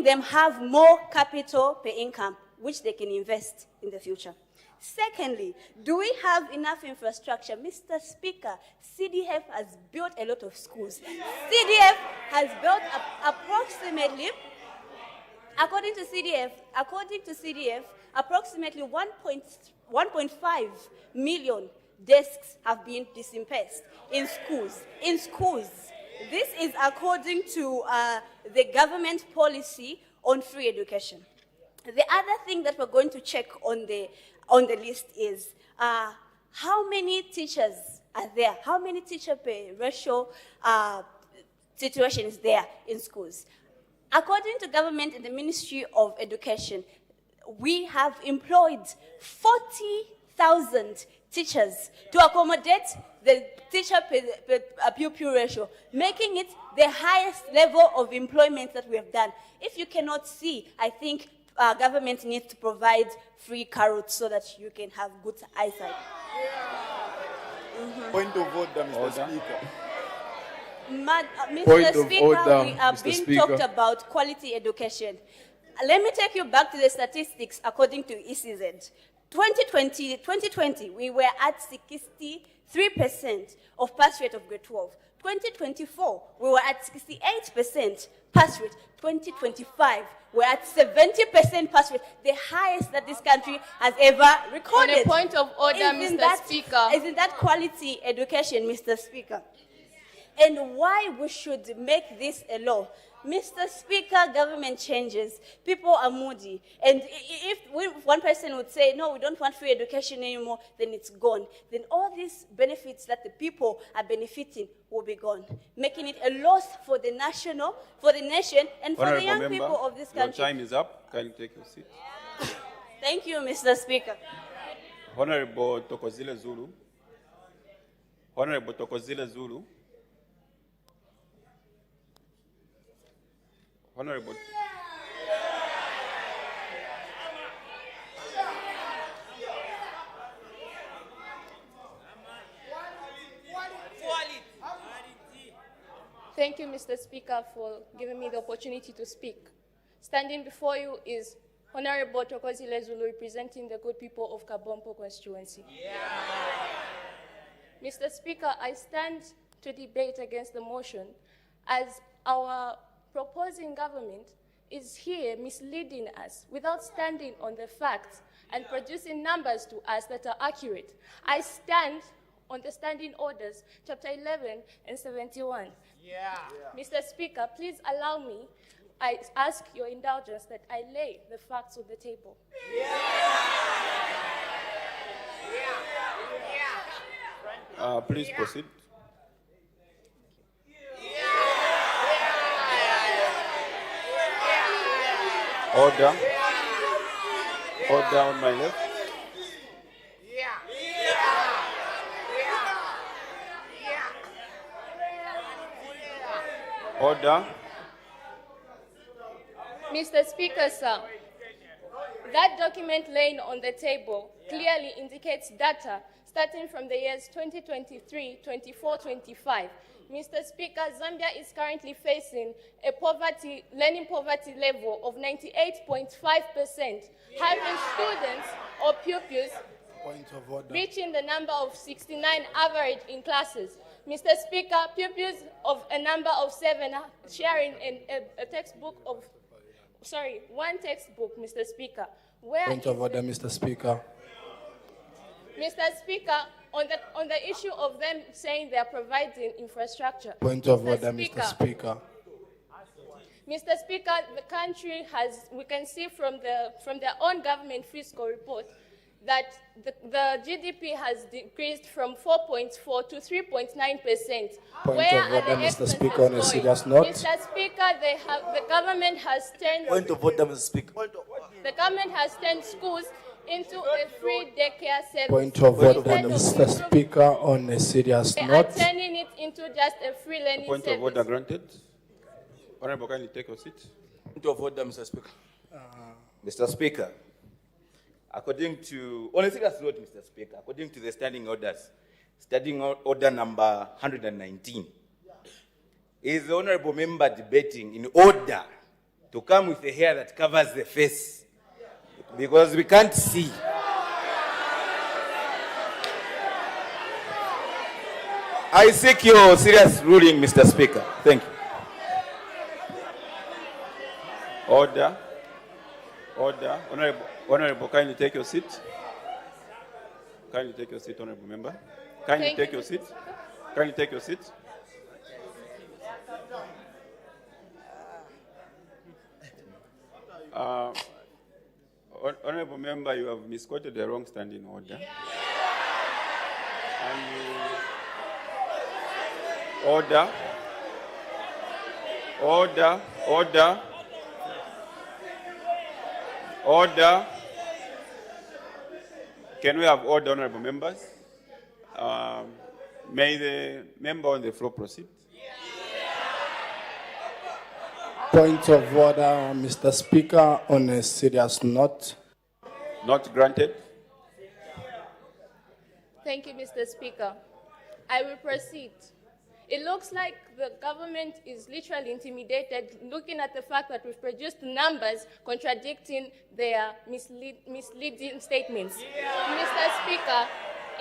them have more capital per income, which they can invest in the future. Secondly, do we have enough infrastructure? Mr. Speaker, CDF has built a lot of schools. CDF has built approximately, according to CDF, approximately 1.5 million desks have been disinfected in schools. This is according to the government policy on free education. The other thing that we're going to check on the list is how many teachers are there? How many teacher pay ratio situation is there in schools? According to government and the Ministry of Education, we have employed 40,000 teachers to accommodate the teacher pupil ratio, making it the highest level of employment that we have done. If you cannot see, I think government needs to provide free carrots so that you can have good eyesight. Point of order, Mr. Speaker. Mr. Speaker, we are being talked about quality education. Let me take you back to the statistics according to ECZ. 2020, we were at 63% of pass rate of grade 12. 2024, we were at 68% pass rate. 2025, we're at 70% pass rate, the highest that this country has ever recorded. On a point of order, Mr. Speaker. Isn't that quality education, Mr. Speaker? And why we should make this a law? Mr. Speaker, government changes. People are moody. And if one person would say, no, we don't want free education anymore, then it's gone. Then all these benefits that the people are benefiting will be gone, making it a loss for the nation, and for the young people of this country. Your time is up. Can you take your seat? Thank you, Mr. Speaker. Honorable Tokozile Zulu. Honorable Tokozile Zulu. Honorable. Thank you, Mr. Speaker, for giving me the opportunity to speak. Standing before you is Honorable Tokozile Zulu, representing the good people of Kabompo constituency. Mr. Speaker, I stand to debate against the motion as our proposing government is here misleading us without standing on the facts and producing numbers to us that are accurate. I stand on the standing orders, chapter 11 and 71. Mr. Speaker, please allow me, I ask your indulgence that I lay the facts on the table. Please proceed. Order. Order on my left. Order. Mr. Speaker, sir, That document laying on the table clearly indicates data starting from the years 2023, 24, 25. Mr. Speaker, Zambia is currently facing a learning poverty level of 98.5%, having students or pupils reaching the number of 69 average in classes. Mr. Speaker, pupils of a number of 7 sharing a textbook of, one textbook, Mr. Speaker. Point of order, Mr. Speaker. Mr. Speaker, on the issue of them saying they are providing infrastructure. Point of order, Mr. Speaker. Mr. Speaker, the country has, we can see from their own government fiscal report that the GDP has decreased from 4.4 to 3.9%. Point of order, Mr. Speaker, on a serious note. Mr. Speaker, the government has turned. Point of order, Mr. Speaker. The government has turned schools into a free daycare service. Point of order, Mr. Speaker, on a serious They are note. turning it into just a free learning Point service. of order granted. Honorable, kindly take your seat. Point of order, Mr. Speaker. Mr. Speaker, according to, on a serious note, Mr. Speaker, according to the standing orders, standing order number 119, is the honorable member debating in order to come with a hair that covers the face because we can't see. I seek your serious ruling, Mr. Speaker. Thank you. Order. Order. Honorable, kindly take your seat. Kindly take your seat, honorable member. Kindly Thank take you, your Mr. seat. Kindly take your seat. Honorable member, you have misquoted the wrong standing order. And order. Order. Order. Order. Can we have order, honorable members? May the member on the floor proceed. Point of order, Mr. Speaker, on a serious note. Not granted. Thank you, Mr. Speaker. I will proceed. It looks like the government is literally intimidated looking at the fact that we've produced numbers contradicting their misleading statements. Mr. Speaker,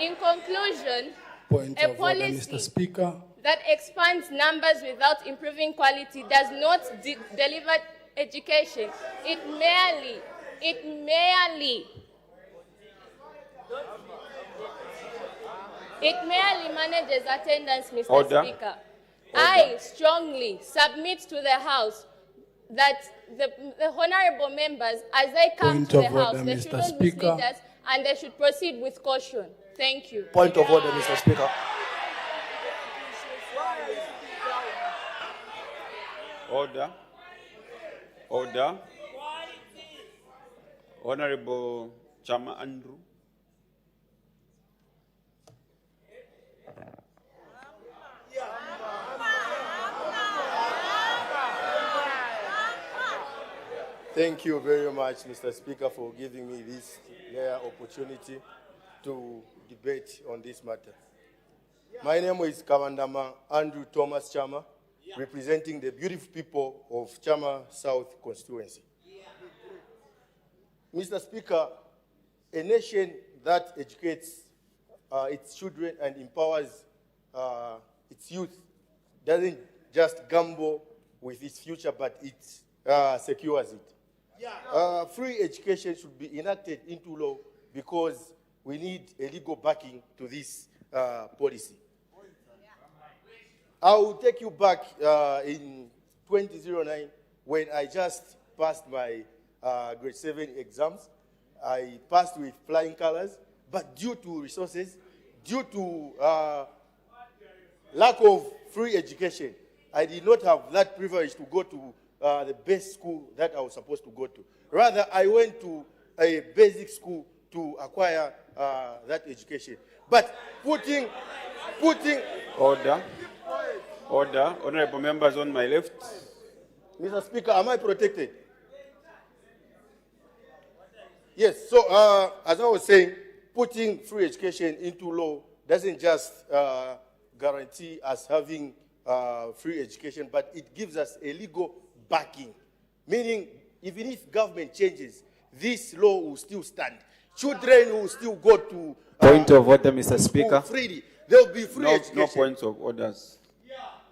in conclusion, Point a of order, policy Mr. Speaker. that expands numbers without improving quality does not deliver education. It merely manages attendance, Mr. Order. Speaker. I strongly submit to the House that the honorable members, as they come Point to the of House, order, they Mr. shouldn't Speaker. mislead us and they should proceed with caution. Thank you. Point of order, Mr. Speaker. Order. Order. Honorable Chama Andrew. Thank you very much, Mr. Speaker, for giving me this rare opportunity to debate on this matter. My name is Kawandama Andrew Thomas Chama, representing the beautiful people of Chama South constituency. Mr. Speaker, a nation that educates its children and empowers its youth doesn't just gamble with its future, but it secures it. Free education should be enacted into law because we need a legal backing to this policy. I will take you back in 2009 when I just passed my grade 7 exams. I passed with flying colors, but due to resources, due to lack of free education, I did not have that privilege to go to the best school that I was supposed to go to. Rather, I went to a basic school to acquire that education. But putting Order. Order. Honorable members on my left. Mr. Speaker, am I protected? Yes, so as I was saying, putting free education into law doesn't just guarantee us having free education, but it gives us a legal backing. Meaning, even if government changes, this law will still stand. Children will still go to Point of order, Mr. Speaker. freely. There will be free education. No points of orders.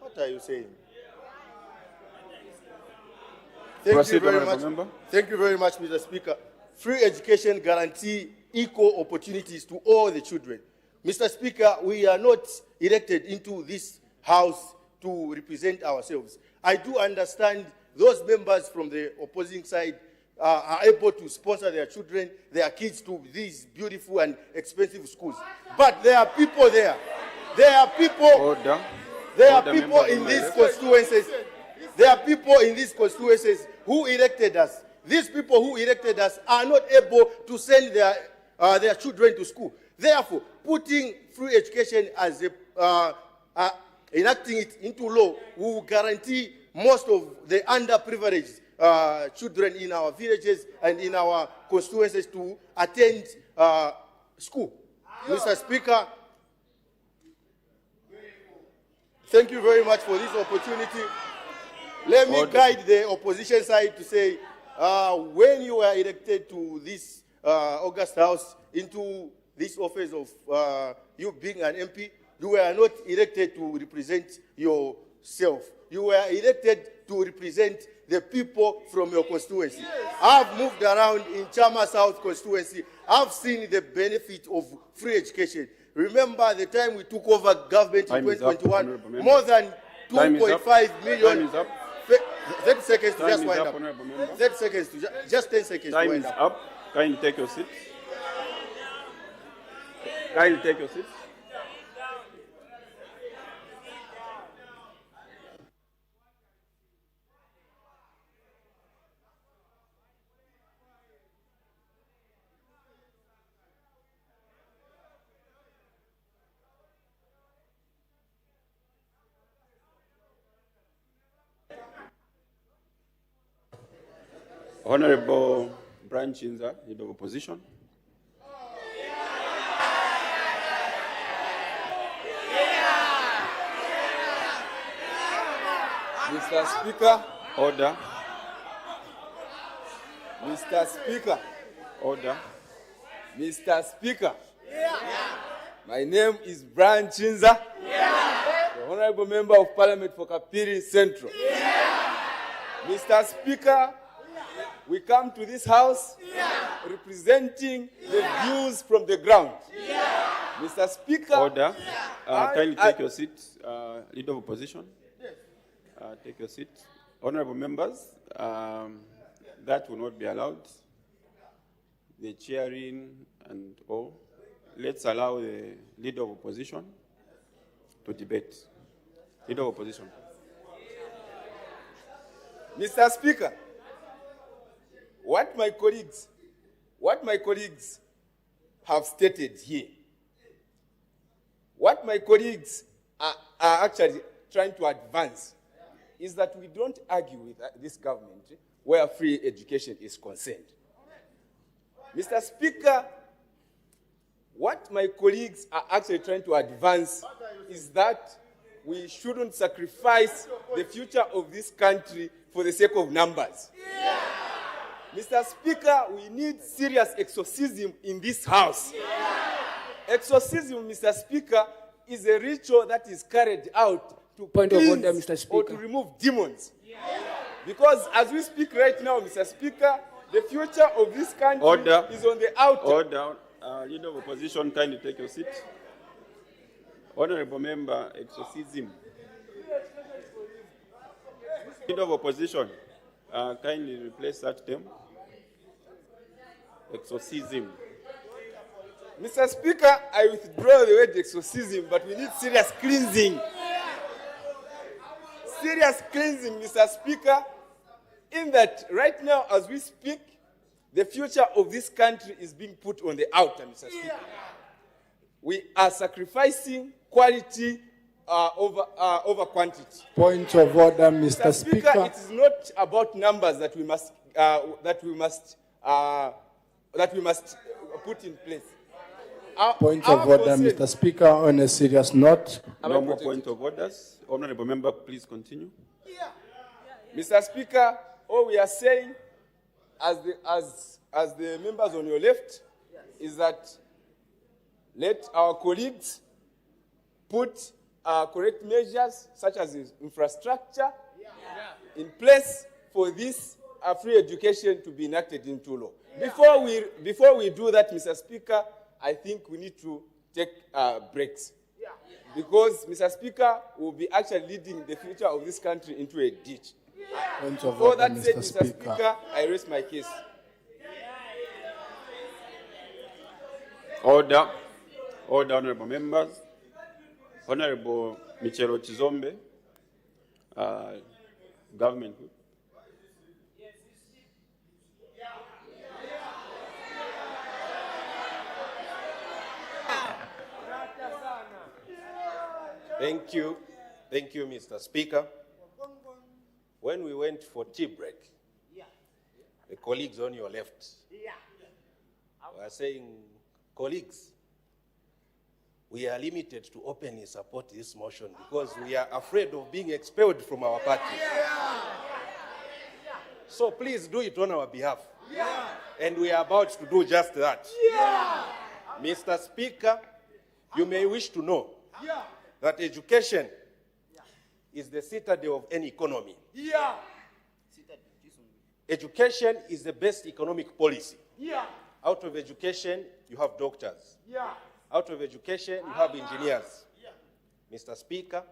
What are you saying? Proceed, you very Honourable much. Member. Thank you very much, Mr. Speaker. Free education guarantee equal opportunities to all the children. Mr. Speaker, we are not elected into this house to represent ourselves. I do understand those members from the opposing side are able to sponsor their children, their kids to these beautiful and expensive schools. But there are people there. There are people. Order. There are Order, people member, in these member. constituencies. There are people in these constituencies who elected us. These people who elected us are not able to send their children to school. Therefore, putting free education as enacting it into law will guarantee most of the underprivileged children in our villages and in our constituencies to attend school. Mr. Speaker, thank you very much for this opportunity. Let me guide the opposition side to say, when you were elected to this August House into this office of you being an MP, you were not elected to represent yourself. You were elected to represent the people from your constituency. I've moved around in Chama South constituency. I've seen the benefit of free education. Remember the time we took over government in 2021, more than 2.5 million. Time is up. 30 seconds to Time just is wind up, up. Honourable Member. 30 seconds to just 10 seconds Time to wind is up. up. Kindly take your seat. Kindly take your seat. Honourable Brian Chinza, Leader of Opposition. Mr. Speaker. Order. Mr. Speaker. Order. Mr. Speaker. My name is Brian Chinza, the Honorable Member of Parliament for Kapiri Central. Mr. Speaker, we come to this house representing the views from the ground. Mr. Speaker. Order. Kindly take your seat, Leader of Opposition. Take your seat. Honourable members, that will not be allowed. The cheering and all. Let's allow the Leader of Opposition to debate. Leader of Opposition. Mr. Speaker, what my colleagues have stated here, what my colleagues are actually trying to advance is that we don't argue with this government where free education is concerned. Mr. Speaker, what my colleagues are actually trying to advance is that we shouldn't sacrifice the future of this country for the sake of numbers. Mr. Speaker, we need serious exorcism in this house. Exorcism, Mr. Speaker, is a ritual that is carried out to Point of cleanse order, Mr. Speaker. or to remove demons. Because as we speak right now, Mr. Speaker, the future of this country Order. is on the outer. Order. Leader of Opposition, kindly take your seat. Honourable Member, exorcism. Leader of Opposition, kindly replace that term. Exorcism. Mr. Speaker, I withdraw the word exorcism, but we need serious cleansing. Serious cleansing, Mr. Speaker, in that right now, as we speak, the future of this country is being put on the outer, Mr. Speaker. We are sacrificing quality over quantity. Point of order, Mr. Speaker. It is not about numbers that we must that we must put in place. Point of order, Mr. Speaker. On a serious note. No more point of orders. Honorable member, please continue. Mr. Speaker, all we are saying, as the members on your left, is that let our colleagues put correct measures, such as infrastructure, in place for this free education to be enacted into law. Before we do that, Mr. Speaker, I think we need to take breaks. Because, Mr. Speaker, will be actually leading the future of this country into a ditch. Point of For order, that said, Mr. Mr. Speaker. Speaker, I raise my case. Order. Order, honorable members. Honorable Michelo Chizombe, government. Thank you, Mr. Speaker. When we went for tea break, the colleagues on your left were saying, colleagues, we are limited to openly support this motion because we are afraid of being expelled from our party. So please do it on our behalf. And we are about to do just that. Mr. Speaker, you may wish to know that education is the citadel of any economy. Education is the best economic policy. Out of education, you have doctors. Out of education, you have engineers. Mr. Speaker,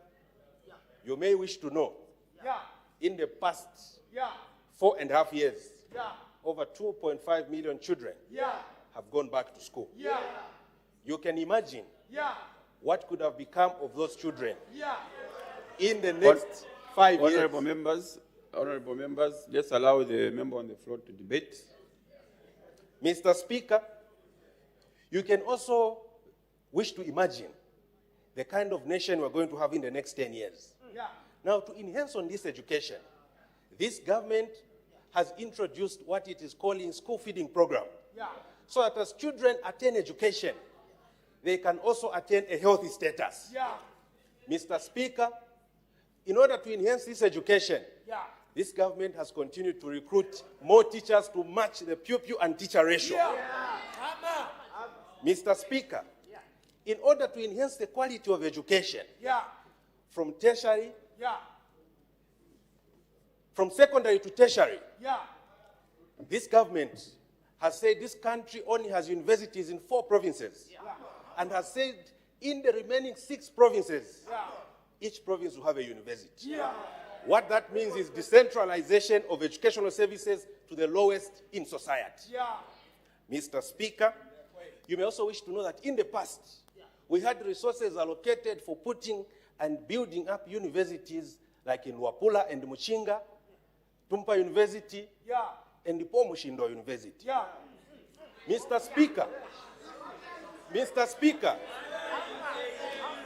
you may wish to know, in the past 4.5 years, over 2.5 million children have gone back to school. You can imagine what could have become of those children in the next 5 years. Honorable members, let's allow the member on the floor to debate. Mr. Speaker, you can also wish to imagine the kind of nation we're going to have in the next 10 years. Now, to enhance on this education, this government has introduced what it is calling school feeding program. So that as children attain education, they can also attain a healthy status. Mr. Speaker, in order to enhance this education, this government has continued to recruit more teachers to match the pupil and teacher ratio. Mr. Speaker, in order to enhance the quality of education from tertiary, from secondary to tertiary, this government has said this country only has universities in 4 provinces and has said in the remaining 6 provinces, each province will have a university. What that means is decentralization of educational services to the lowest in society. Mr. Speaker, you may also wish to know that in the past, we had resources allocated for putting and building up universities like in Luapula and Muchinga, Tumpa University, and the Mushindo University. Mr. Speaker.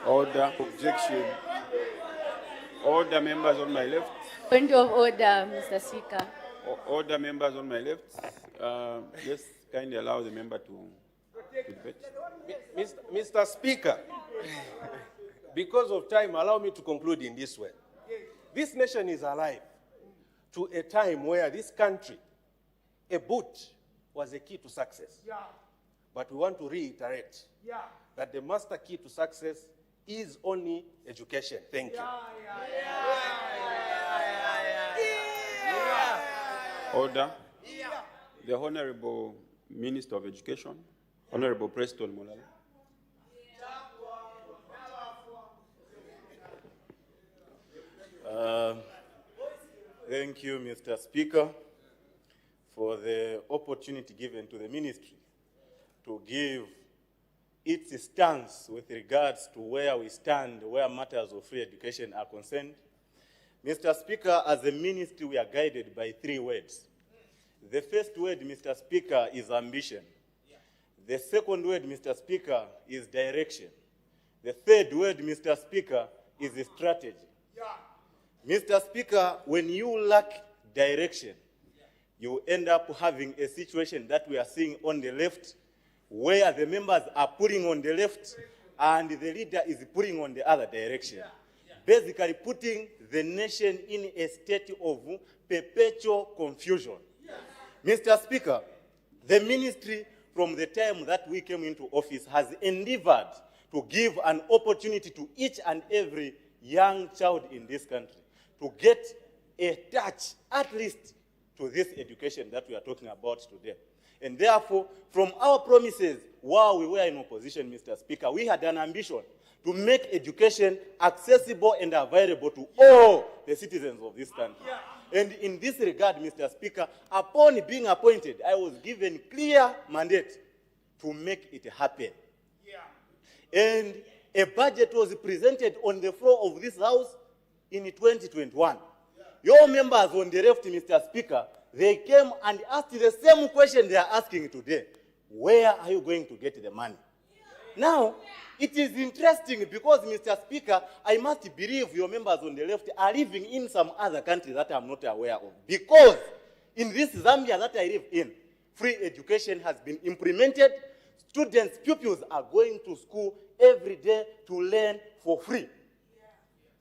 Order. Objection. Order, members on my left. Point of order, Mr. Speaker. Order, members on my left. Yes, kindly allow the member to debate. Mr. Speaker, because of time, allow me to conclude in this way. This nation is alive to a time where this country, a boot was a key to success. But we want to reiterate that the master key to success is only education. Thank you. Order. The Honorable Minister of Education, Honorable Preston Mulala. Thank you, Mr. Speaker, for the opportunity given to the ministry to give its stance with regards to where we stand, where matters of free education are concerned. Mr. Speaker, as a ministry, we are guided by 3 words. The first word, Mr. Speaker, is ambition. The second word, Mr. Speaker, is direction. The third word, Mr. Speaker, is strategy. Mr. Speaker, when you lack direction, you end up having a situation that we are seeing on the left, where the members are pulling on the left and the leader is pulling on the other direction. Basically putting the nation in a state of perpetual confusion. Mr. Speaker, the ministry from the time that we came into office has endeavored to give an opportunity to each and every young child in this country to get a touch, at least, to this education that we are talking about today. And therefore, from our promises, while we were in opposition, Mr. Speaker, we had an ambition to make education accessible and available to all the citizens of this country. And in this regard, Mr. Speaker, upon being appointed, I was given clear mandate to make it happen. And a budget was presented on the floor of this House in 2021. Your members on the left, Mr. Speaker, they came and asked the same question they are asking today. Where are you going to get the money? Now, it is interesting because, Mr. Speaker, I must believe your members on the left are living in some other country that I'm not aware of. Because in this Zambia that I live in, free education has been implemented. Students, pupils are going to school every day to learn for free.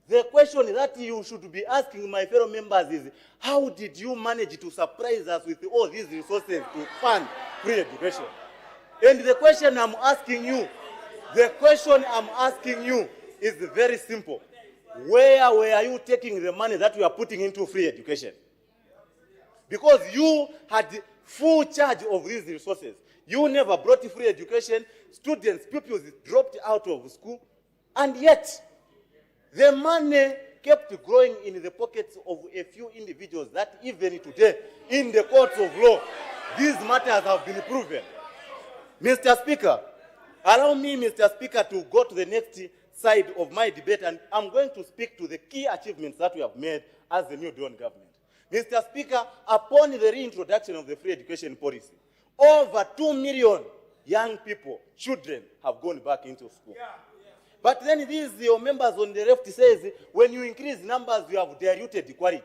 The question that you should be asking, my fellow members, is how did you manage to surprise us with all these resources to fund free education? And the question I'm asking you is very simple. Where were you taking the money that you are putting into free education? Because you had full charge of these resources. You never brought free education. Students, pupils dropped out of school. And yet, the money kept growing in the pockets of a few individuals that even today, in the courts of law, these matters have been proven. Mr. Speaker, allow me, Mr. Speaker, to go to the next side of my debate, and I'm going to speak to the key achievements that we have made as the New Dawn government. Mr. Speaker, upon the reintroduction of the free education policy, over 2 million young people, children, have gone back into school. But then these your members on the left says, when you increase numbers, you have diluted quality.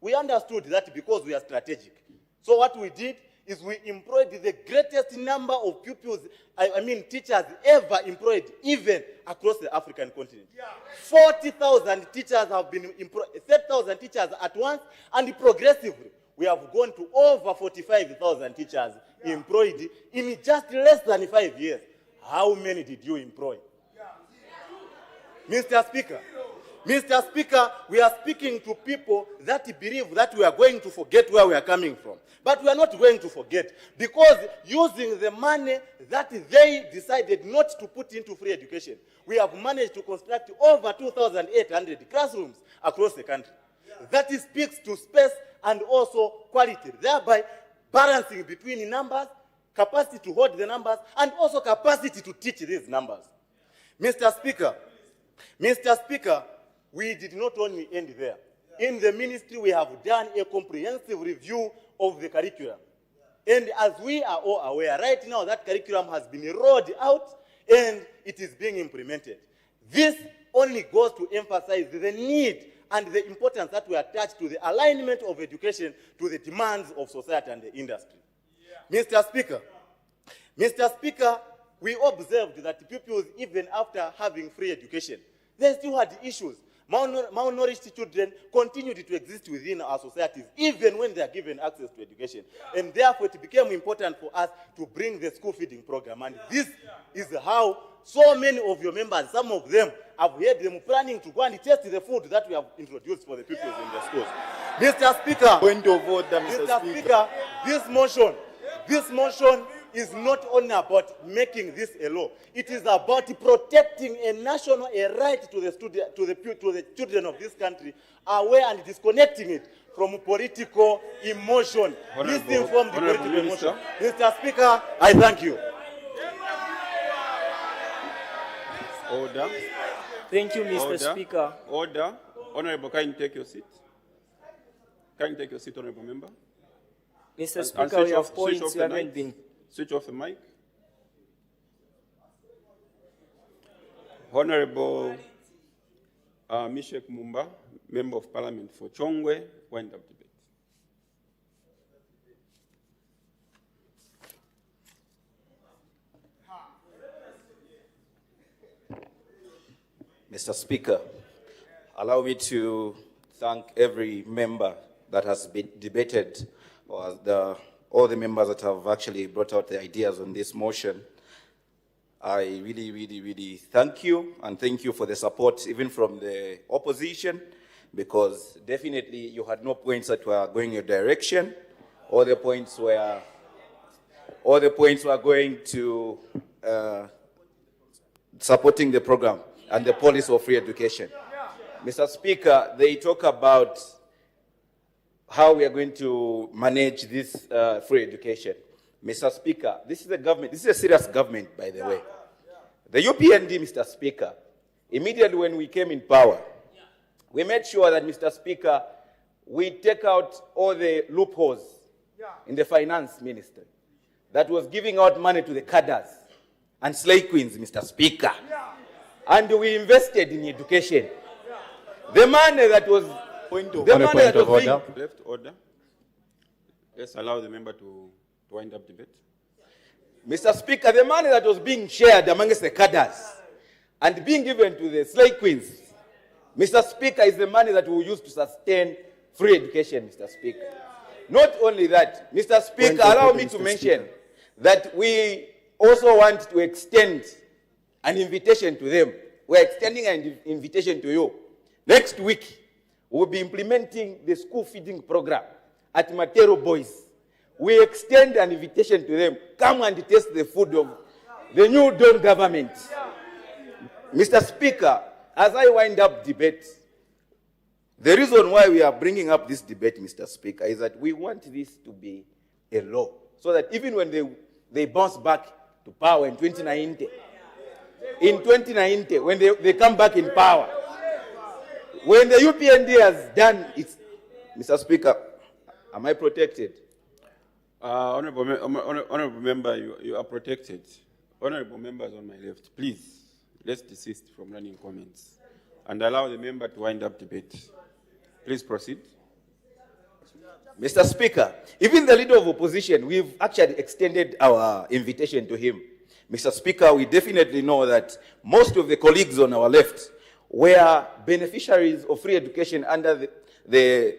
We understood that because we are strategic. So what we did is we employed the greatest number of pupils, teachers ever employed, even across the African continent. 40,000 teachers have been employed, 30,000 teachers at once, and progressively, we have gone to over 45,000 teachers employed in just less than 5 years. How many did you employ? Mr. Speaker, we are speaking to people that believe that we are going to forget where we are coming from. But we are not going to forget, because using the money that they decided not to put into free education, we have managed to construct over 2,800 classrooms across the country. That speaks to space and also quality, thereby balancing between numbers, capacity to hold the numbers, and also capacity to teach these numbers. Mr. Speaker, we did not only end there. In the ministry, we have done a comprehensive review of the curriculum. And as we are all aware, right now that curriculum has been rolled out and it is being implemented. This only goes to emphasize the need and the importance that we attach to the alignment of education to the demands of society and the industry. Mr. Speaker, we observed that pupils, even after having free education, they still had issues. Malnourished children continued to exist within our societies, even when they are given access to education. And therefore, it became important for us to bring the school feeding program. And this is how so many of your members, some of them, have heard them planning to go and test the food that we have introduced for the pupils in the schools. Mr. Speaker, point of order, Mr. Speaker, this motion is not only about making this a law. It is about protecting a right to the children of this country, aware and disconnecting it from political emotion, misinformed political emotion. Mr. Speaker, I thank you. Order. Thank you, Mr. Speaker. Order. Honorable, can you take your seat? Can you take your seat, Honorable Member? Mr. Speaker, we have points you haven't been... Switch off the mic. Honorable Mishek Mumba, Member of Parliament for Chongwe, wind up debate. Mr. Speaker, allow me to thank every member that has been debated, or all the members that have actually brought out the ideas on this motion. I really, really, really thank you, and thank you for the support even from the opposition, because definitely you had no points that were going your direction. All the points were going to supporting the program and the policy of free education. Mr. Speaker, they talk about how we are going to manage this free education. Mr. Speaker, this is a government, this is a serious government, by the way. The UPND, Mr. Speaker, immediately when we came in power, we made sure that, Mr. Speaker, we take out all the loopholes in the finance ministry that was giving out money to the cadres and slave queens, Mr. Speaker. And we invested in education. The money that was... Left order. Let's allow the member to wind up debate. Mr. Speaker, the money that was being shared amongst the cadres and being given to the slave queens, Mr. Speaker, is the money that we will use to sustain free education, Mr. Speaker. Not only that, Mr. Speaker, allow me to mention that we also want to extend an invitation to them. We're extending an invitation to you. Next week, we'll be implementing the school feeding program at Matero Boys. We extend an invitation to them. Come and taste the food of the new Dawn government. Mr. Speaker, as I wind up debate, the reason why we are bringing up this debate, Mr. Speaker, is that we want this to be a law, so that even when they bounce back to power in 2090, when they come back in power, when the UPND has done its... Mr. Speaker, am I protected? Honorable member, you are protected. Honorable members on my left, please, let's desist from running comments and allow the member to wind up debate. Please proceed. Mr. Speaker, even the leader of opposition, we've actually extended our invitation to him. Mr. Speaker, we definitely know that most of the colleagues on our left were beneficiaries of free education under the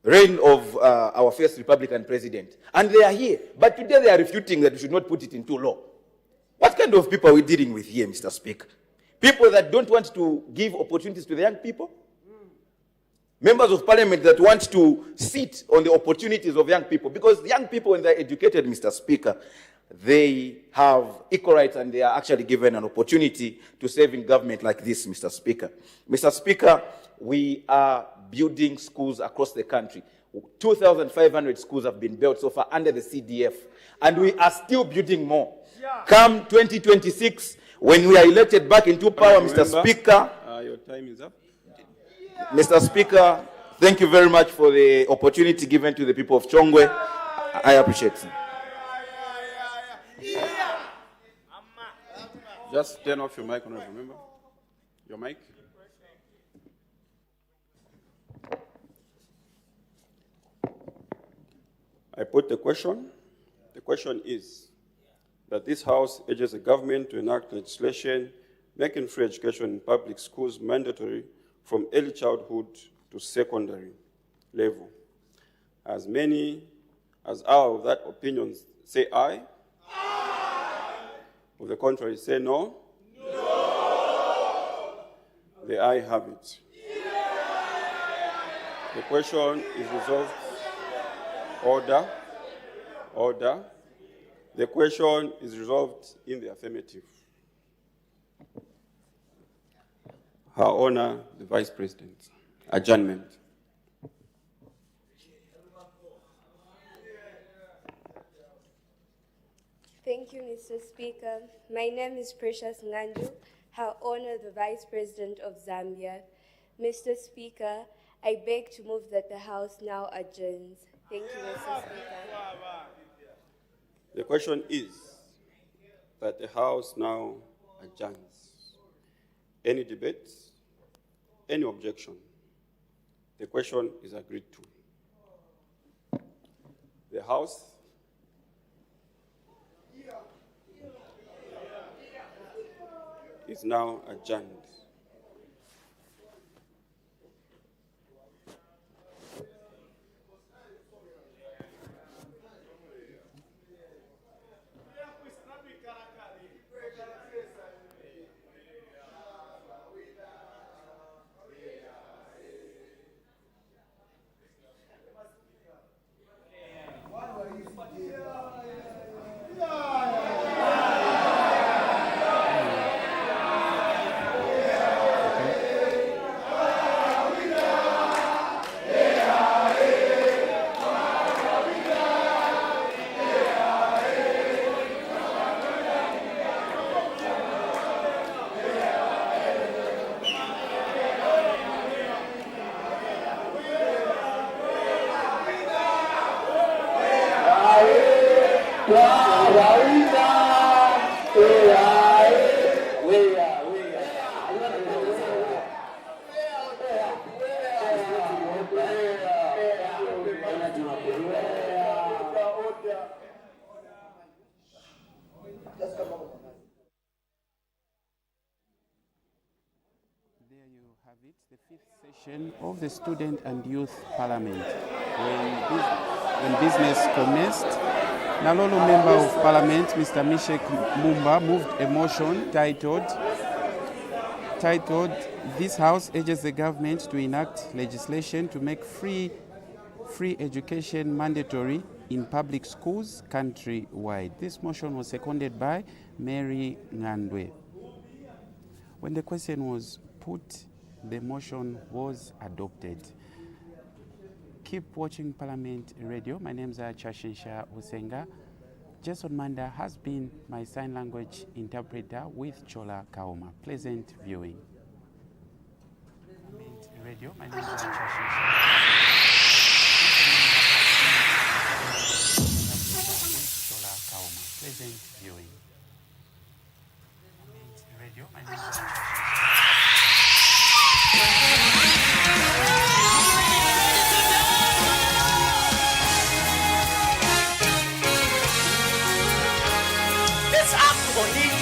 reign of our first Republican president. And they are here. But today they are refuting that we should not put it into law. What kind of people are we dealing with here, Mr. Speaker? People that don't want to give opportunities to the young people? Members of parliament that want to sit on the opportunities of young people? Because young people, when they're educated, Mr. Speaker, they have equal rights and they are actually given an opportunity to serve in government like this, Mr. Speaker. Mr. Speaker, we are building schools across the country. 2,500 schools have been built so far under the CDF, and we are still building more. Come 2026, when we are elected back into power, Mr. Speaker. Your time is up. Mr. Speaker, thank you very much for the opportunity given to the people of Chongwe. I appreciate it. Just turn off your mic, honorable member. Your mic. I put the question. The question is that this House urges the government to enact legislation making free education in public schools mandatory from early childhood to secondary level. As many as are of that opinion say aye. Aye. Of the contrary, say no. No. The aye have it. The question is resolved. Order. Order. The question is resolved in the affirmative. Her Honor, the Vice President. Adjournment. Thank you, Mr. Speaker. My name is Precious Ngandu, Her Honor, the Vice President of Zambia. Mr. Speaker, I beg to move that the House now adjourns. Thank you, Mr. Speaker. The question is that the House now adjourns. Any debates? Any objection? The question is agreed to. The House is now adjourned. have it, the fifth session of the Student and Youth Parliament. When business commenced, Nalolo Member of Parliament, Mr. Mishek Mumba, moved a motion titled, "This House urges the government to enact legislation to make free education mandatory in public schools countrywide." This motion was seconded by Mary Ngandwe. When the question was put, the motion was adopted. Keep watching Parliament Radio. My name is Chashinsha Usenga. Jason Manda has been my sign language interpreter with Chola Kaoma. Pleasant viewing. Parliament Radio. My name is Chashinsha. Chola Kaoma. Pleasant viewing. Parliament Radio. My name is Chashinsha. Let's act for him,